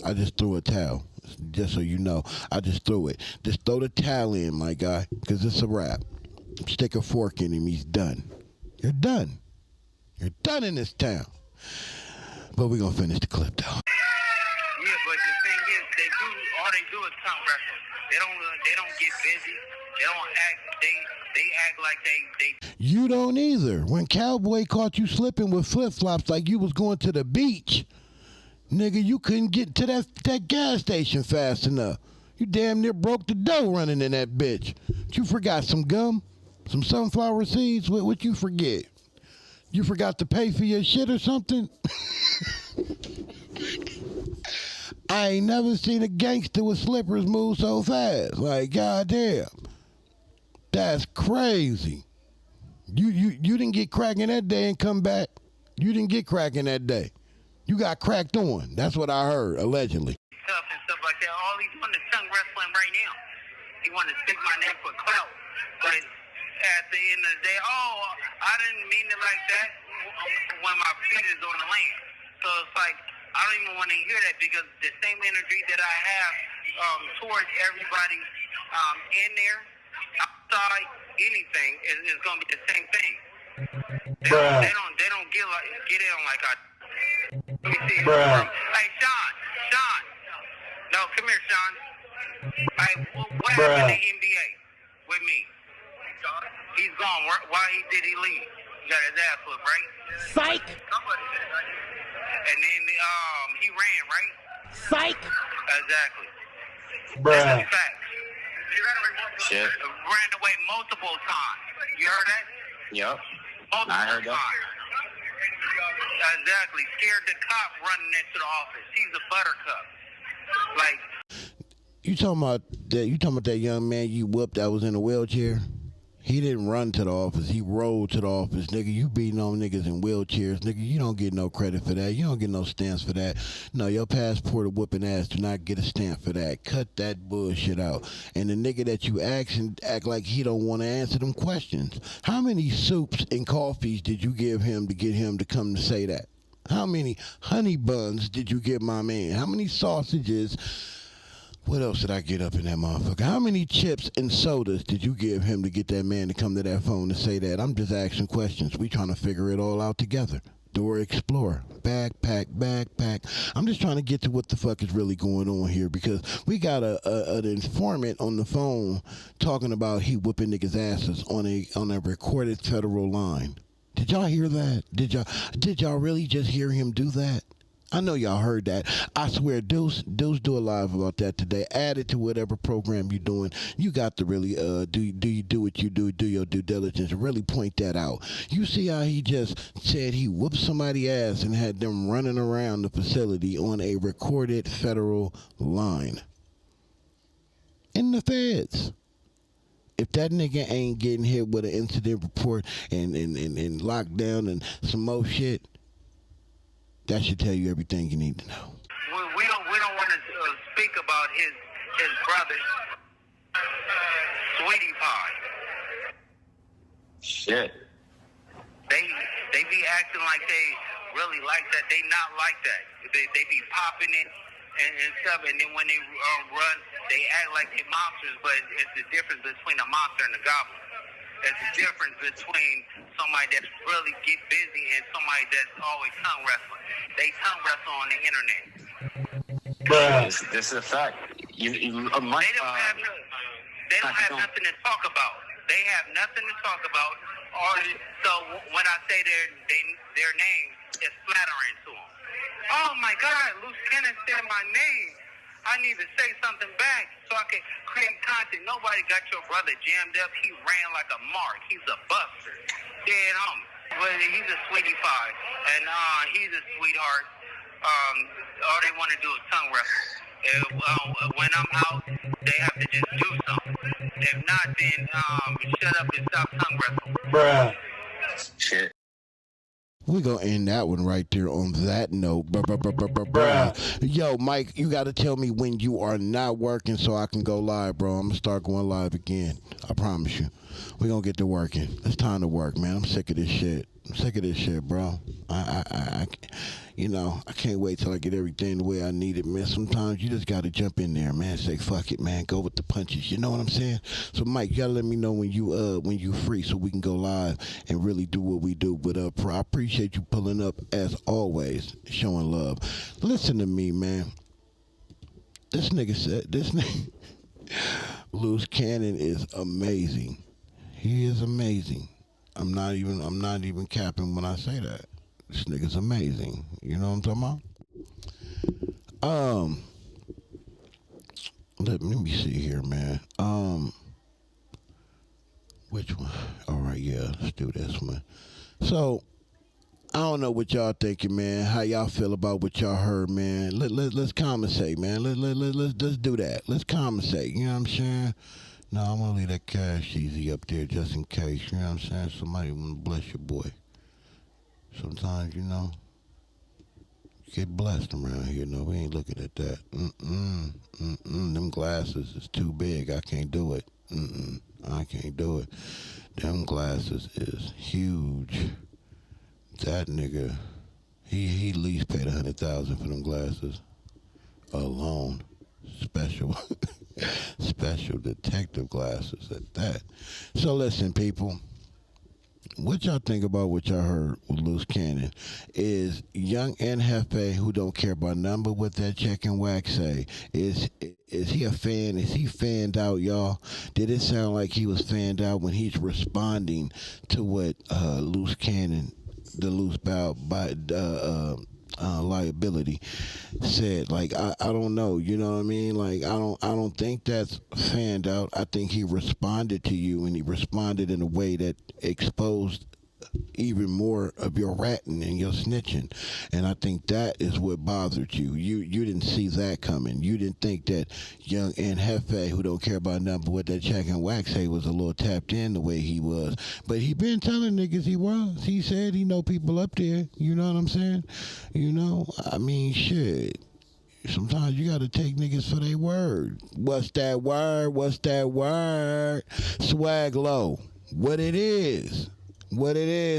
I just threw a towel, just so you know. I just threw it. Just throw the towel in, my guy, because it's a wrap. Stick a fork in him. He's done. You're done. You're done in this town. But we're going to finish the clip, though.
Yeah, but the thing is, all they do is tongue wrestle. They don't get busy. They don't act, they act like they.
You don't either. When Cowboy caught you slipping with flip-flops like you was going to the beach, nigga, you couldn't get to that gas station fast enough. You damn near broke the dough running in that bitch. You forgot some gum? Some sunflower seeds? What you forget? You forgot to pay for your shit or something? I ain't never seen a gangster with slippers move so fast. Like, goddamn. That's crazy. You didn't get cracking that day and come back. You didn't get cracking that day. You got cracked on. That's what I heard, allegedly.
Stuff and stuff like that. All he's doing is tongue wrestling right now. He wanted to stick my neck for clout. But at the end of the day, I didn't mean it like that when my feet is on the land. So it's like, I don't even want to hear that because the same energy that I have towards everybody in there, outside anything, is going to be the same thing. They don't get in like I. Let me see. Hey, Sean. No, come here, Sean. Hey, what happened in the NBA with me? He's gone. Why did he leave? He got his ass whooped, right?
Psych!
And then he ran, right?
Psych!
Exactly.
Bruh.
That's a fact.
Shit.
Ran away multiple times. You heard that?
Yep.
Multiple
I heard that.
times. Exactly. Scared the cop running into the office. He's a buttercup. Like.
You talking about that young man you whooped that was in a wheelchair? He didn't run to the office. He rolled to the office. Nigga, you beating on niggas in wheelchairs. Nigga, you don't get no credit for that. You don't get no stamps for that. No, your passport of whooping ass do not get a stamp for that. Cut that bullshit out. And the nigga that you act like he don't want to answer them questions. How many soups and coffees did you give him to get him to come to say that? How many honey buns did you give my man? How many sausages? What else did I get up in that motherfucker? How many chips and sodas did you give him to get that man to come to that phone to say that? I'm just asking questions. We trying to figure it all out together. Door Explorer. Backpack. I'm just trying to get to what the fuck is really going on here because we got an informant on the phone talking about he whooping niggas' asses on a recorded federal line. Did y'all hear that? Did y'all really just hear him do that? I know y'all heard that. I swear, Deuce do a live about that today. Add it to whatever program you're doing. You got to really do what you do your due diligence, really point that out. You see how he just said he whooped somebody's ass and had them running around the facility on a recorded federal line. In the feds. If that nigga ain't getting hit with an incident report and lockdown and some more shit, that should tell you everything you need to know.
We don't want to speak about his brother, Sweetie Pie.
Shit.
They be acting like they really like that. They not like that. They be popping it and stuff, and then when they run, they act like they're monsters. But it's the difference between a monster and a goblin. There's a difference between somebody that's really get busy and somebody that's always tongue wrestling. They tongue wrestle on the internet.
Bruh. This is a fact.
They don't have nothing to talk about. They have nothing to talk about. So when I say their name, it's flattering to them. Oh my God, Loose Cannon said my name. I need to say something back so I can create content. Nobody got your brother jammed up. He ran like a mark. He's a buster. Dead homie. But he's a sweetie pie. And he's a sweetheart. All they want to do is tongue wrestle. When I'm out, they have to just do something. If not, then shut up and stop tongue wrestling.
Bruh. Shit.
We're going to end that one right there on that note. Bruh. Yo, Mike, you got to tell me when you are not working so I can go live, bro. I'm going to start going live again. I promise you. We're going to get to working. It's time to work, man. I'm sick of this shit. Bro. I can't wait till I get everything the way I need it, man. Sometimes you just got to jump in there, man. Say, fuck it, man. Go with the punches. You know what I'm saying? So, Mike, you got to let me know when you free so we can go live and really do what we do. But I appreciate you pulling up, as always, showing love. Listen to me, man. This nigga Loose Cannon is amazing. He is amazing. I'm not even capping when I say that. This nigga's amazing. You know what I'm talking about? Let me see here, man. Which one? All right, yeah, let's do this one. So, I don't know what y'all thinking, man. How y'all feel about what y'all heard, man? Let's conversate, man. Let's do that. Let's conversate. You know what I'm saying? No, I'm gonna leave that cash easy up there just in case. You know what I'm saying? Somebody wanna bless your boy. Sometimes, you get blessed around here. No, we ain't looking at that. Them glasses is too big. I can't do it. I can't do it. Them glasses is huge. That nigga, he at least paid $100,000 for them glasses alone. Special detective glasses at that. So listen, people. What y'all think about what y'all heard with Loose Cannon? Is young Jefe who don't care about nothing but what that check and Wack say? Is he a fan? Is he fanned out, y'all? Did it sound like he was fanned out when he's responding to what Loose Cannon, the loose bow by liability said? Like, I don't know, you know what I mean? Like, I don't think that's fanned out. I think he responded to you, and he responded in a way that exposed even more of your ratting and your snitching, and I think that is what bothered you. You didn't see that coming. You didn't think that young Jefe, who don't care about nothing but what that check and Wack say, was a little tapped in the way he was. But he been telling niggas he was. He said he know people up there. You know what I'm saying? You know, I mean, shit. Sometimes you gotta take niggas for their word. What's that word? What's that word? Swag low. What it is,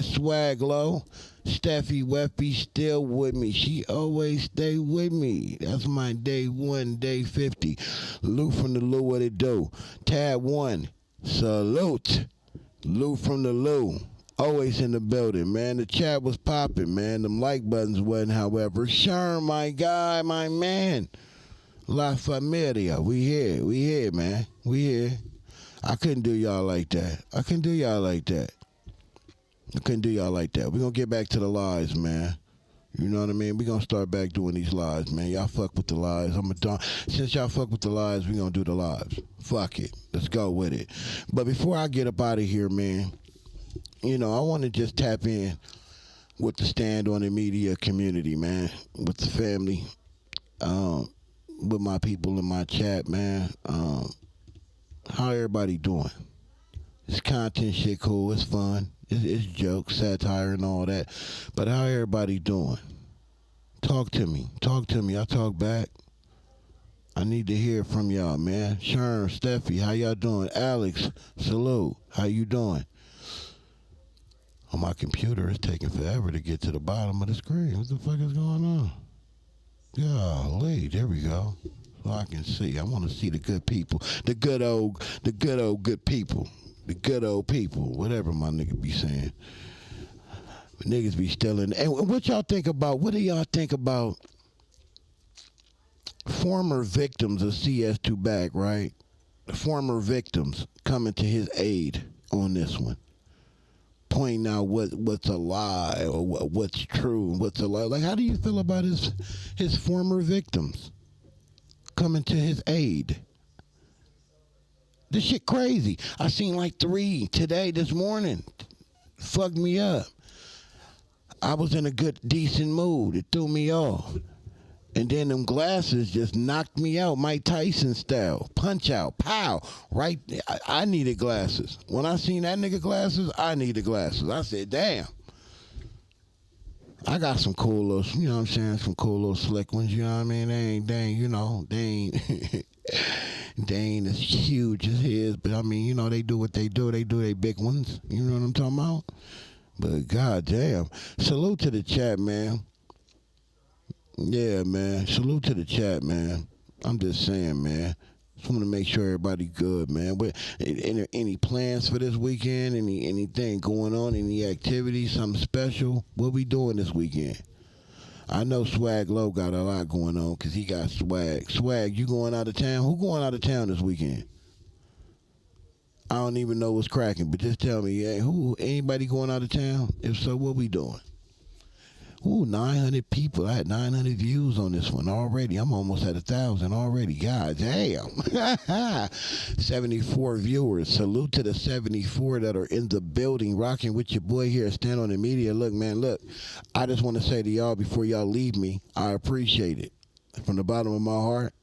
swag low. Steffi Weffy still with me. She always stay with me. That's my day 1, day 50. Lou from the Lou, what it do? Tab 1, salute. Lou from the Lou. Always in the building, man. The chat was popping, man. Them like buttons wasn't, however. Sherm, my guy, my man. La Familia. We here, man. We here. I couldn't do y'all like that. I couldn't do y'all like that. We're going to get back to the lies, man. You know what I mean? We're going to start back doing these lives, man. Y'all fuck with the lives. Since y'all fuck with the lives, we're going to do the lives. Fuck it. Let's go with it. But before I get up out of here, man, you know, I want to just tap in with the Stand on the Media community, man, with the family, with my people in my chat, man. How everybody doing? This content shit cool. It's fun. It's jokes, satire, and all that. But how everybody doing? Talk to me. I talk back. I need to hear from y'all, man. Sharon, Steffi, how y'all doing? Alex, salute. How you doing? On my computer, it's taking forever to get to the bottom of the screen. What the fuck is going on? Golly, there we go. So I can see. I want to see the good people. The good old good people. The good old people. Whatever my nigga be saying. Niggas be stealing. And what y'all think about, what do y'all think about former victims of CS2 back, right? Former victims coming to his aid on this one. Pointing out what's a lie or what's true and what's a lie. Like, how do you feel about his former victims coming to his aid? This shit crazy. I seen like 3 today, this morning. Fucked me up. I was in a good, decent mood. It threw me off. And then them glasses just knocked me out, Mike Tyson style. Punch out, pow, right there. I needed glasses. When I seen that nigga glasses, I needed glasses. I said, damn. I got some cool little, you know what I'm saying, some cool little slick ones, you know what I mean? They ain't as huge as his, but I mean, you know, they do what they do. They do their big ones. You know what I'm talking about? But goddamn. Salute to the chat, man. Yeah, man. Salute to the chat, man. I'm just saying, man. Just want to make sure everybody good, man. But any plans for this weekend? Anything going on? Any activities? Something special? What we doing this weekend? I know Swag Low got a lot going on because he got swag. Swag, you going out of town? Who going out of town this weekend? I don't even know what's cracking, but just tell me, hey, anybody going out of town? If so, what we doing? Ooh, 900 people. I had 900 views on this one already. I'm almost at 1,000 already. God damn. 74 viewers. Salute to the 74 that are in the building, rocking with your boy here at Stand on the Media. Look, man, look. I just want to say to y'all before y'all leave me, I appreciate it. From the bottom of my heart.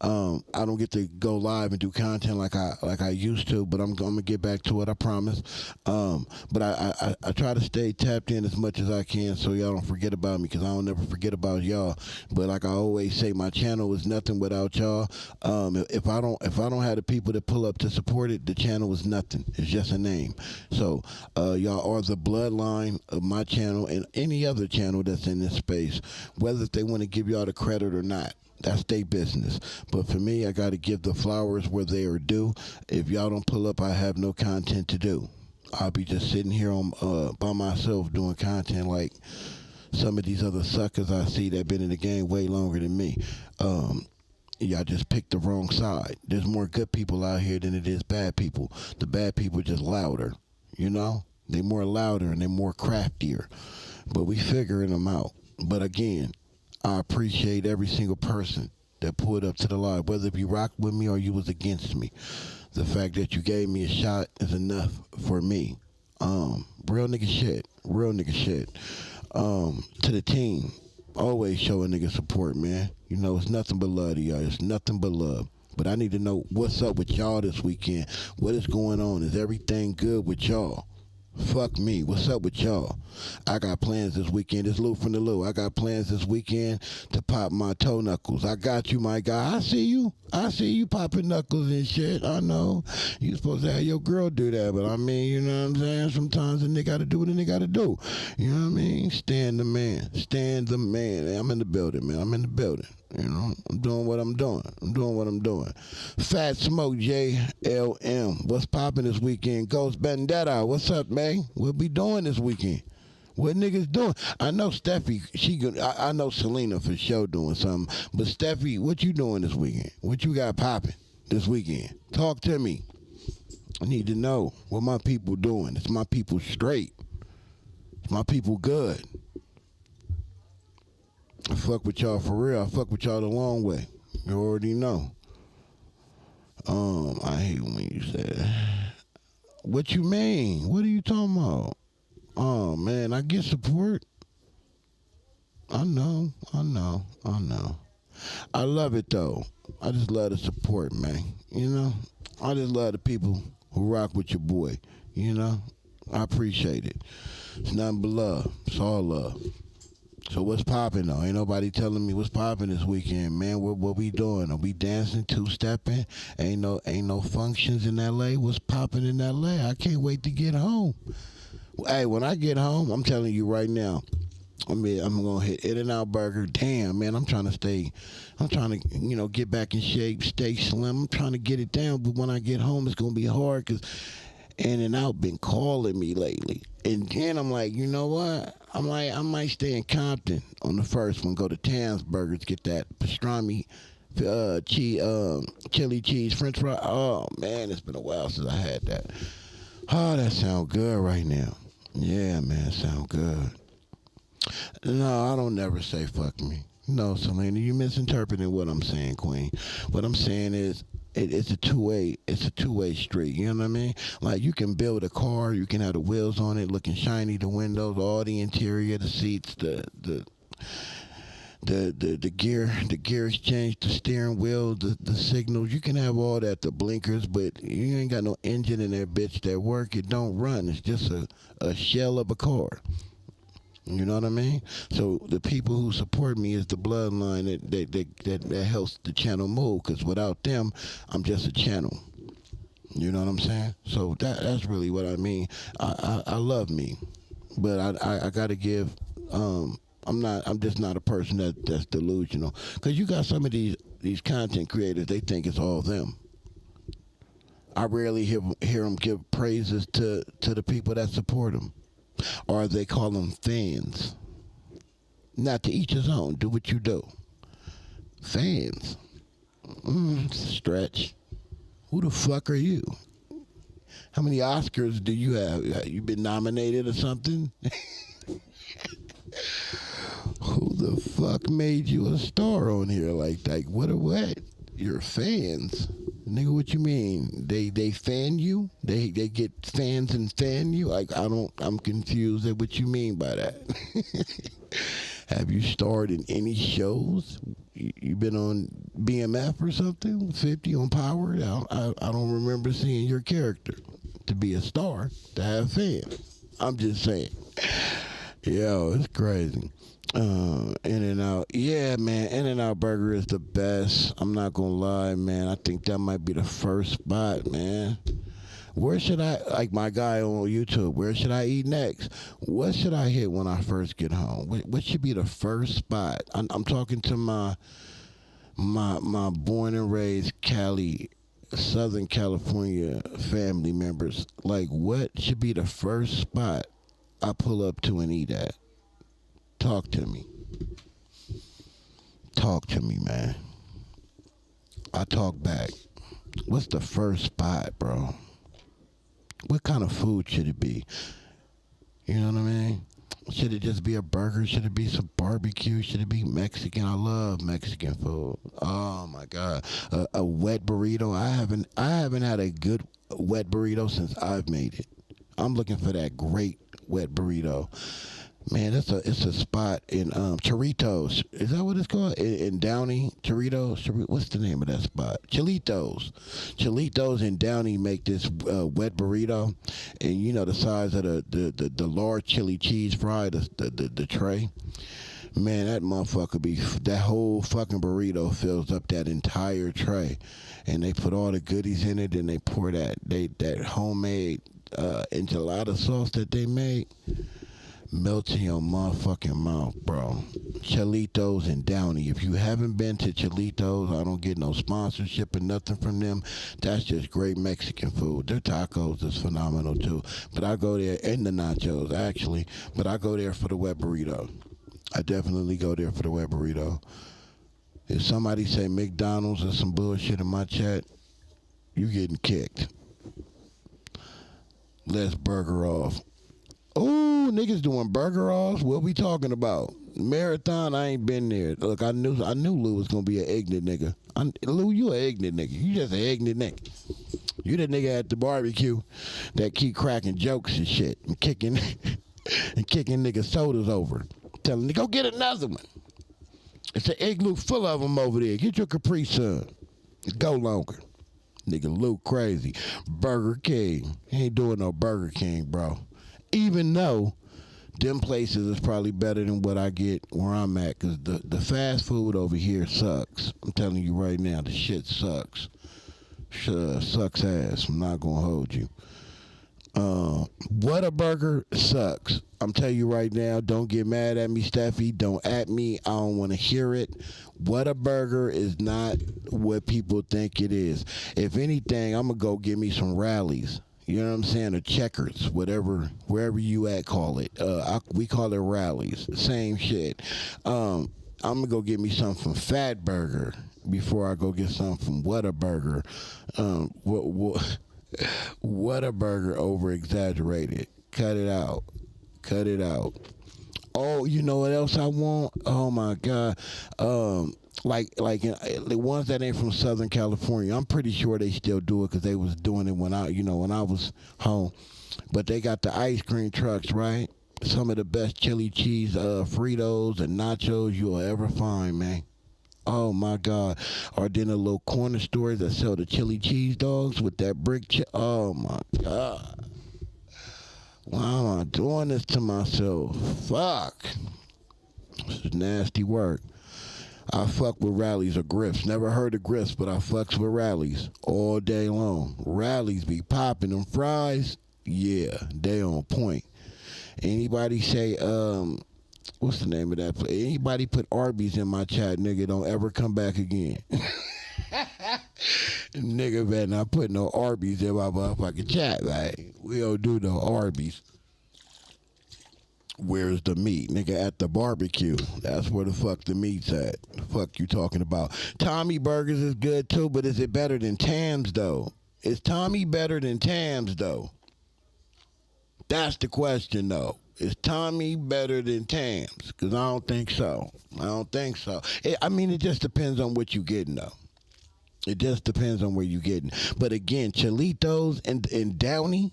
I don't get to go live and do content like I used to, but I'm gonna get back to it, I promise. But I try to stay tapped in as much as I can so y'all don't forget about me, because I don't never forget about y'all. But like I always say, my channel is nothing without y'all. If I don't have the people that pull up to support it, the channel is nothing. It's just a name. So y'all are the bloodline of my channel and any other channel that's in this space, whether they want to give y'all the credit or not. That's their business. But for me, I got to give the flowers where they are due. If y'all don't pull up, I have no content to do. I'll be just sitting here by myself doing content like some of these other suckers I see that been in the game way longer than me. Y'all just picked the wrong side. There's more good people out here than it is bad people. The bad people are just louder, you know? They're more louder and they're more craftier. But we figuring them out. But again, I appreciate every single person that pulled up to the live, whether you rocked with me or you was against me. The fact that you gave me a shot is enough for me. Real nigga shit. To the team, always show a nigga support, man. You know, it's nothing but love to y'all. It's nothing but love. But I need to know what's up with y'all this weekend. What is going on? Is everything good with y'all? Fuck me. What's up with y'all? I got plans this weekend. It's Lou from the Lou. I got plans this weekend to pop my toe knuckles. I got you, my guy. I see you. I see you popping knuckles and shit. I know. You supposed to have your girl do that, but I mean, you know what I'm saying? Sometimes a nigga got to do what a nigga got to do. You know what I mean? Stand the man. Stand the man. I'm in the building, man. I'm in the building. You know, I'm doing what I'm doing. I'm doing what I'm doing. Fat Smoke JLM. What's popping this weekend? Ghost Vendetta. What's up, man? What we doing this weekend? What niggas doing? I know Steffi, I know Selena for sure doing something. But Steffi, what you doing this weekend? What you got popping this weekend? Talk to me. I need to know what my people doing. It's my people straight. It's my people good. I fuck with y'all for real. I fuck with y'all the long way. You already know. I hate when you say that. What you mean? What are you talking about? Oh, man, I get support. I know. I love it, though. I just love the support, man. You know? I just love the people who rock with your boy. You know? I appreciate it. It's nothing but love. It's all love. So what's popping, though? Ain't nobody telling me what's popping this weekend, man. What we doing? Are we dancing, two-stepping? Ain't no functions in L.A.? What's popping in L.A.? I can't wait to get home. Hey, when I get home, I'm telling you right now, I'm going to hit In-N-Out Burger. Damn, man, I'm trying to, get back in shape, stay slim. I'm trying to get it down, but when I get home, it's going to be hard because In-N-Out been calling me lately. And then I'm like, you know what? I might stay in Compton on the first one, go to Tan's Burgers, get that pastrami, chili cheese, french fry. Oh, man, it's been a while since I had that. Oh, that sound good right now. Yeah, man, sound good. No, I don't never say fuck me. No, Selena, you misinterpreting what I'm saying, Queen. What I'm saying is it's a two-way street. You know what I mean? Like, you can build a car, you can have the wheels on it looking shiny, the windows, all the interior, the seats, the gear exchange, the steering wheel, the signals. You can have all that, the blinkers, but you ain't got no engine in there, bitch, that work. It don't run. It's just a shell of a car. You know what I mean? So the people who support me is the bloodline that helps the channel move, because without them, I'm just a channel. You know what I'm saying? So that's really what I mean. I love me, but I got to give... I'm just not a person that's delusional. Because you got some of these content creators, they think it's all them. I rarely hear them give praises to the people that support them. Or they call them fans. Not to each his own. Do what you do. Fans. Stretch. Who the fuck are you? How many Oscars do you have? You been nominated or something? Who the fuck made you a star on here like that? What? Your fans. Nigga, what you mean? They fan you? They get fans and fan you? Like, I'm confused at what you mean by that. Have you starred in any shows? You been on BMF or something? 50 on Power? I don't remember seeing your character to be a star, to have fans. I'm just saying. Yo, it's crazy. In-N-Out. Yeah, man, In-N-Out Burger is the best. I'm not gonna lie, man. I think that might be the first spot, man. Where should I, like my guy on YouTube, where should I eat next? What should I hit when I first get home? What should be the first spot? I'm talking to my born and raised Southern California family members. Like, what should be the first spot I pull up to and eat at? Talk to me. Talk to me, man. I talk back. What's the first spot, bro? What kind of food should it be? You know what I mean? Should it just be a burger? Should it be some barbecue? Should it be Mexican? I love Mexican food. Oh my God. A wet burrito. I haven't had a good wet burrito since I've made it. I'm looking for that great wet burrito. Man, it's a spot in Chorritos. Is that what it's called? In Downey, Chorritos. What's the name of that spot? Chilitos. Chilitos in Downey make this wet burrito, and you know the size of the large chili cheese fry, the tray. Man, that motherfucker that whole fucking burrito fills up that entire tray, and they put all the goodies in it, and they pour that homemade enchilada sauce that they made. Melts in your motherfucking mouth, bro. Chilitos and Downey. If you haven't been to Chilitos, I don't get no sponsorship or nothing from them. That's just great Mexican food. Their tacos is phenomenal too. But I go there, and the nachos actually. But I go there for the wet burrito. I definitely go there for the wet burrito. If somebody say McDonald's or some bullshit in my chat, you getting kicked. Let's burger off. Oh, niggas doing burger offs? What we talking about? Marathon, I ain't been there. Look, I knew Lou was gonna be an ignorant nigga. Lou, you an ignorant nigga. You just an ignorant nigga. You the nigga at the barbecue that keep cracking jokes and shit and kicking niggas sodas over. Telling them, go get another one. It's an igloo full of them over there. Get your Capri Sun. Go longer. Nigga Luke crazy. Burger King. He ain't doing no Burger King, bro. Even though them places is probably better than what I get where I'm at, because the fast food over here sucks. I'm telling you right now, the shit sucks. Sucks ass. I'm not going to hold you. Whataburger sucks. I'm telling you right now, don't get mad at me, Steffi. Don't at me. I don't want to hear it. Whataburger is not what people think it is. If anything, I'm going to go get me some rallies. You know what I'm saying? Or Checkers, whatever, wherever you at, call it. We call it rallies. Same shit. I'm going to go get me something from Fat Burger before I go get something from Whataburger. Whataburger over-exaggerated. Cut it out. Cut it out. Oh, you know what else I want? Oh, my God. Like the ones that ain't from Southern California, I'm pretty sure they still do it because they was doing it when I was home. But they got the ice cream trucks, right? Some of the best chili cheese Fritos and nachos you'll ever find, man. Oh my God. Or then the little corner stores that sell the chili cheese dogs with that brick oh my God. Why am I doing this to myself? Fuck. This is nasty work. I fuck with rallies or grifts. Never heard of grifts, but I fucks with rallies all day long. Rallies be popping them fries. Yeah, they on point. Anybody say, what's the name of that place? Anybody put Arby's in my chat, nigga, don't ever come back again. Nigga better not put no Arby's in my motherfucking chat, right? We don't do no Arby's. Where's the meat? Nigga, at the barbecue. That's where the fuck the meat's at. The fuck you talking about? Tommy Burgers is good too, but is it better than Tam's though? Is Tommy better than Tam's though? That's the question though. Is Tommy better than Tam's? Because I don't think so. I don't think so. It just depends on what you getting though. It just depends on where you getting. But again, Chilitos and Downey,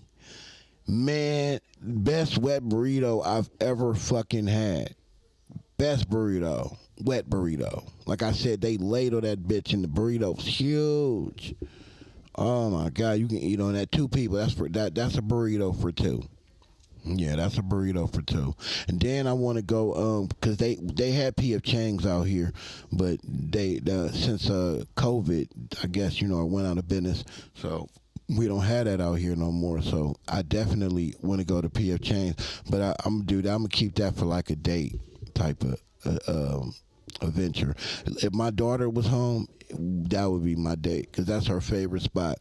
man, best wet burrito I've ever fucking had. Best burrito, wet burrito. Like I said, they ladle that bitch and the burrito's huge. Oh my God, you can eat on that. 2 people. That's a burrito for 2. Yeah, that's a burrito for 2. And then I want to go because they had P.F. Chang's out here, but they since COVID, I guess it went out of business, so we don't have that out here no more. So I definitely want to go to P.F. Chang's, but I'm gonna keep that for like a date type of adventure. If my daughter was home, that would be my date because that's her favorite spot.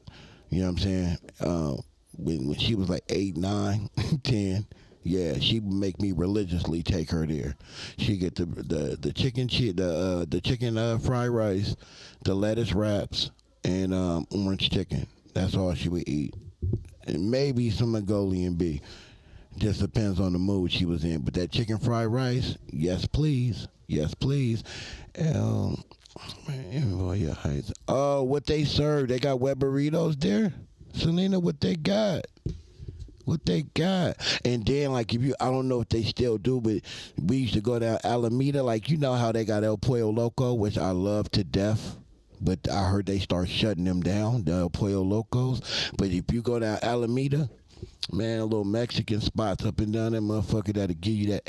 You know what I'm saying? When she was like 8, 9, 10, yeah, she would make me religiously take her there. She get the chicken the chicken fried rice, the lettuce wraps, and orange chicken. That's all she would eat, and maybe some Mongolian beef. Just depends on the mood she was in. But that chicken fried rice, yes please, yes please. Oh, what they serve? They got wet burritos there. Selena, what they got? What they got. And then, like, I don't know if they still do, but we used to go down Alameda. Like, you know how they got El Pollo Loco, which I love to death. But I heard they start shutting them down, the El Pollo Locos. But if you go down Alameda, man, a little Mexican spots up and down that motherfucker that'll give you that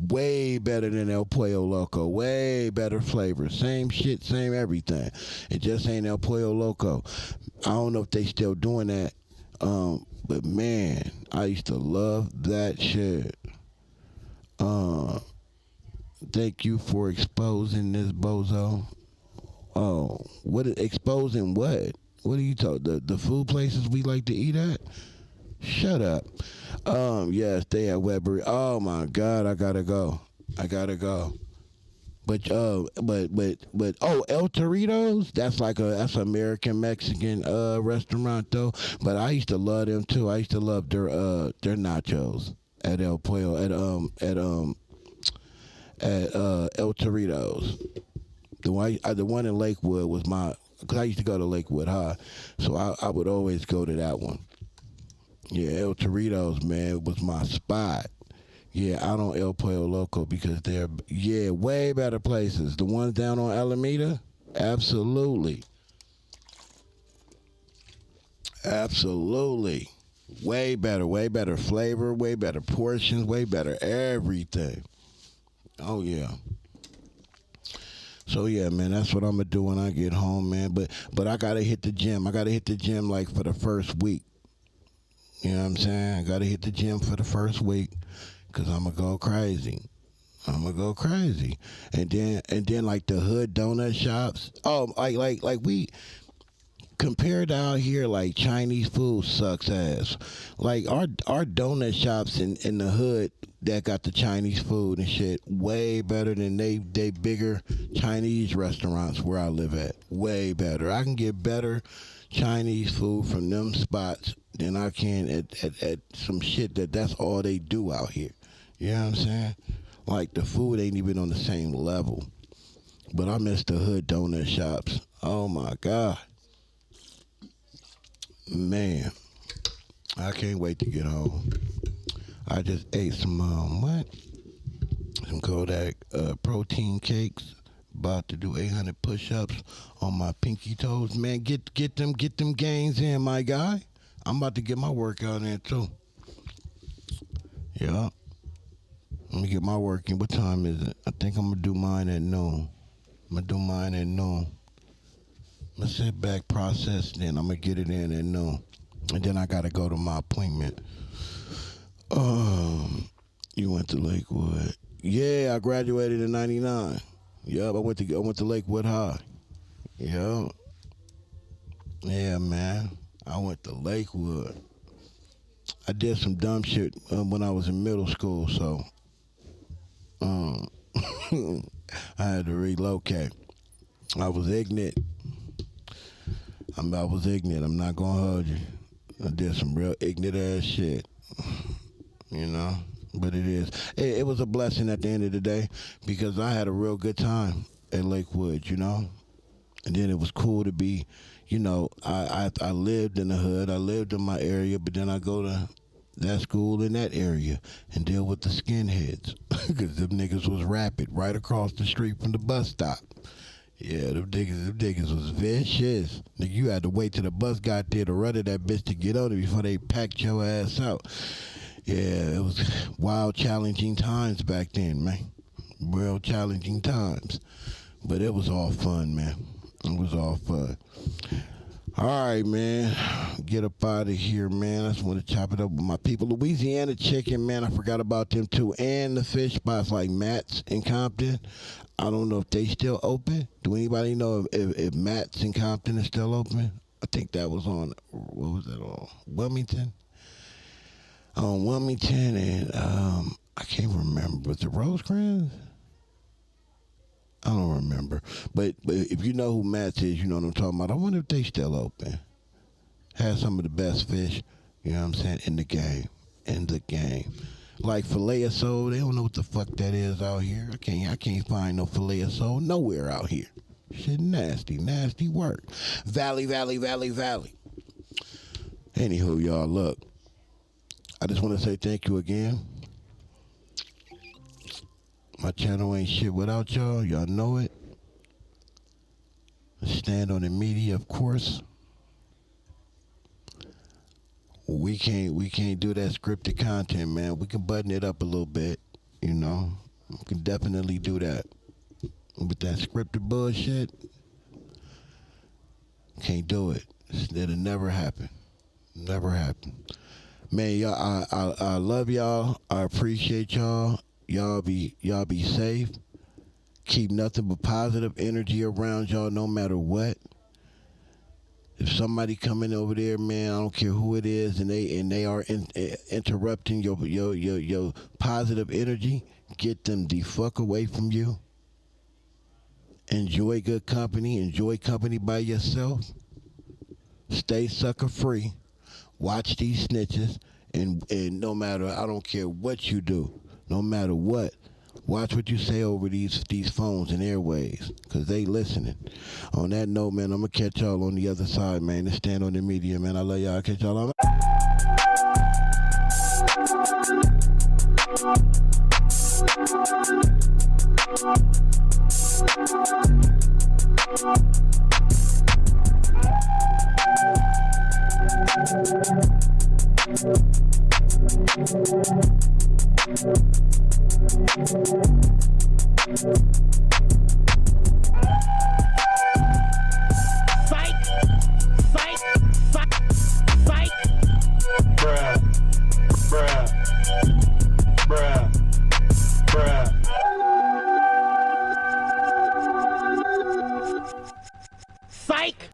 way better than El Pollo Loco. Way better flavor. Same shit, same everything. It just ain't El Pollo Loco. I don't know if they still doing that. But man, I used to love that shit. Thank you for exposing this bozo. Oh, exposing what? What are you talking? The food places we like to eat at? Shut up. Yes, they at Weber. Oh my God, I gotta go. But El Torito's, that's an American Mexican restaurant though. But I used to love them too. I used to love their nachos at El Pollo at El Torito's. The one in Lakewood was because I used to go to Lakewood High, so I would always go to that one. Yeah, El Torito's, man, was my spot. Yeah, out on El Pollo Loco because they're, way better places. The ones down on Alameda, absolutely. Absolutely. Way better flavor, way better portions, way better everything. Oh, yeah. So, yeah, man, that's what I'm going to do when I get home, man. But I got to hit the gym. I got to hit the gym, like, for the first week. You know what I'm saying? I got to hit the gym for the first week because I'm going to go crazy. And then, like, the hood donut shops. Oh, like we... Compared to out here, like, Chinese food sucks ass. Like, our donut shops in the hood that got the Chinese food and shit way better than they bigger Chinese restaurants where I live at. Way better. I can get better Chinese food from them spots than I can at some shit that's all they do out here. You know what I'm saying? Like, the food ain't even on the same level. But I miss the hood donut shops. Oh, my God. Man, I can't wait to get home. I just ate some Kodak protein cakes. About to do 800 push-ups on my pinky toes. Man, get them gains in, my guy. I'm about to get my workout in too. Yeah. Let me get my work in. What time is it? I think I'm gonna do mine at noon. I'm going to sit back, process, then I'm going to get it in at noon. And then I got to go to my appointment. You went to Lakewood. Yeah, I graduated in 99. Yep, I went to Lakewood High. Yep. Yeah, man. I went to Lakewood. I did some dumb shit when I was in middle school, so I had to relocate. I was ignorant. I'm not gonna hold you. I did some real ignorant ass shit, you know. But it was a blessing at the end of the day because I had a real good time at Lakewood, you know. And then it was cool to be, you know, I lived in the hood, I lived in my area, but then I go to that school in that area and deal with the skinheads because them niggas was rapid right across the street from the bus stop. Yeah, them niggas was vicious. Nigga, you had to wait till the bus got there to run to that bitch to get on it before they packed your ass out. Yeah, it was wild, challenging times back then, man. Real challenging times. But it was all fun, man. It was all fun. All right, man. Get up out of here, man. I just want to chop it up with my people. Louisiana Chicken, man. I forgot about them too. And the fish spots like Matt's in Compton. I don't know if they still open. Do anybody know if Matt's in Compton is still open? I think that was on, what was that on? Wilmington? On Wilmington and I can't remember. Was it Rosecrans? I don't remember. But if you know who Matt's is, you know what I'm talking about. I wonder if they still open. Had some of the best fish, you know what I'm saying, in the game. Like filet of sole, they don't know what the fuck that is out here. I can't find no filet of sole nowhere out here. Shit nasty work. Valley. Anywho, y'all, look. I just want to say thank you again. My channel ain't shit without y'all. Y'all know it. Stand on the media, of course. We can't do that scripted content, man. We can button it up a little bit, you know. We can definitely do that. With that scripted bullshit, can't do it. It'll never happen. Never happen. Man, y'all, I love y'all. I appreciate y'all. Y'all be safe. Keep nothing but positive energy around y'all no matter what. If somebody coming over there, man, I don't care who it is, and they are interrupting your positive energy, get them the fuck away from you. Enjoy good company. Enjoy company by yourself. Stay sucker free. Watch these snitches, and no matter, I don't care what you do, no matter what, watch what you say over these phones and airwaves, because they listening. On that note, man, I'm going to catch y'all on the other side, man. Let's stand on the media, man. I love y'all. I'll catch y'all on.
Psych!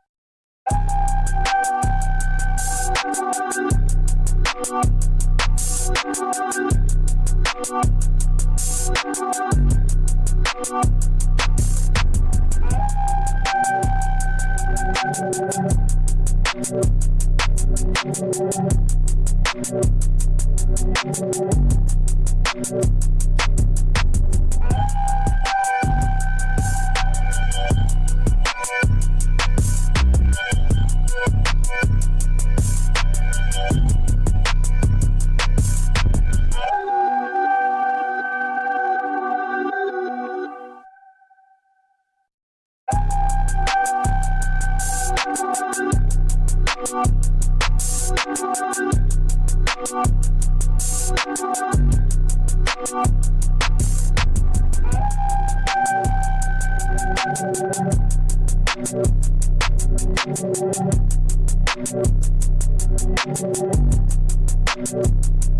Thank you.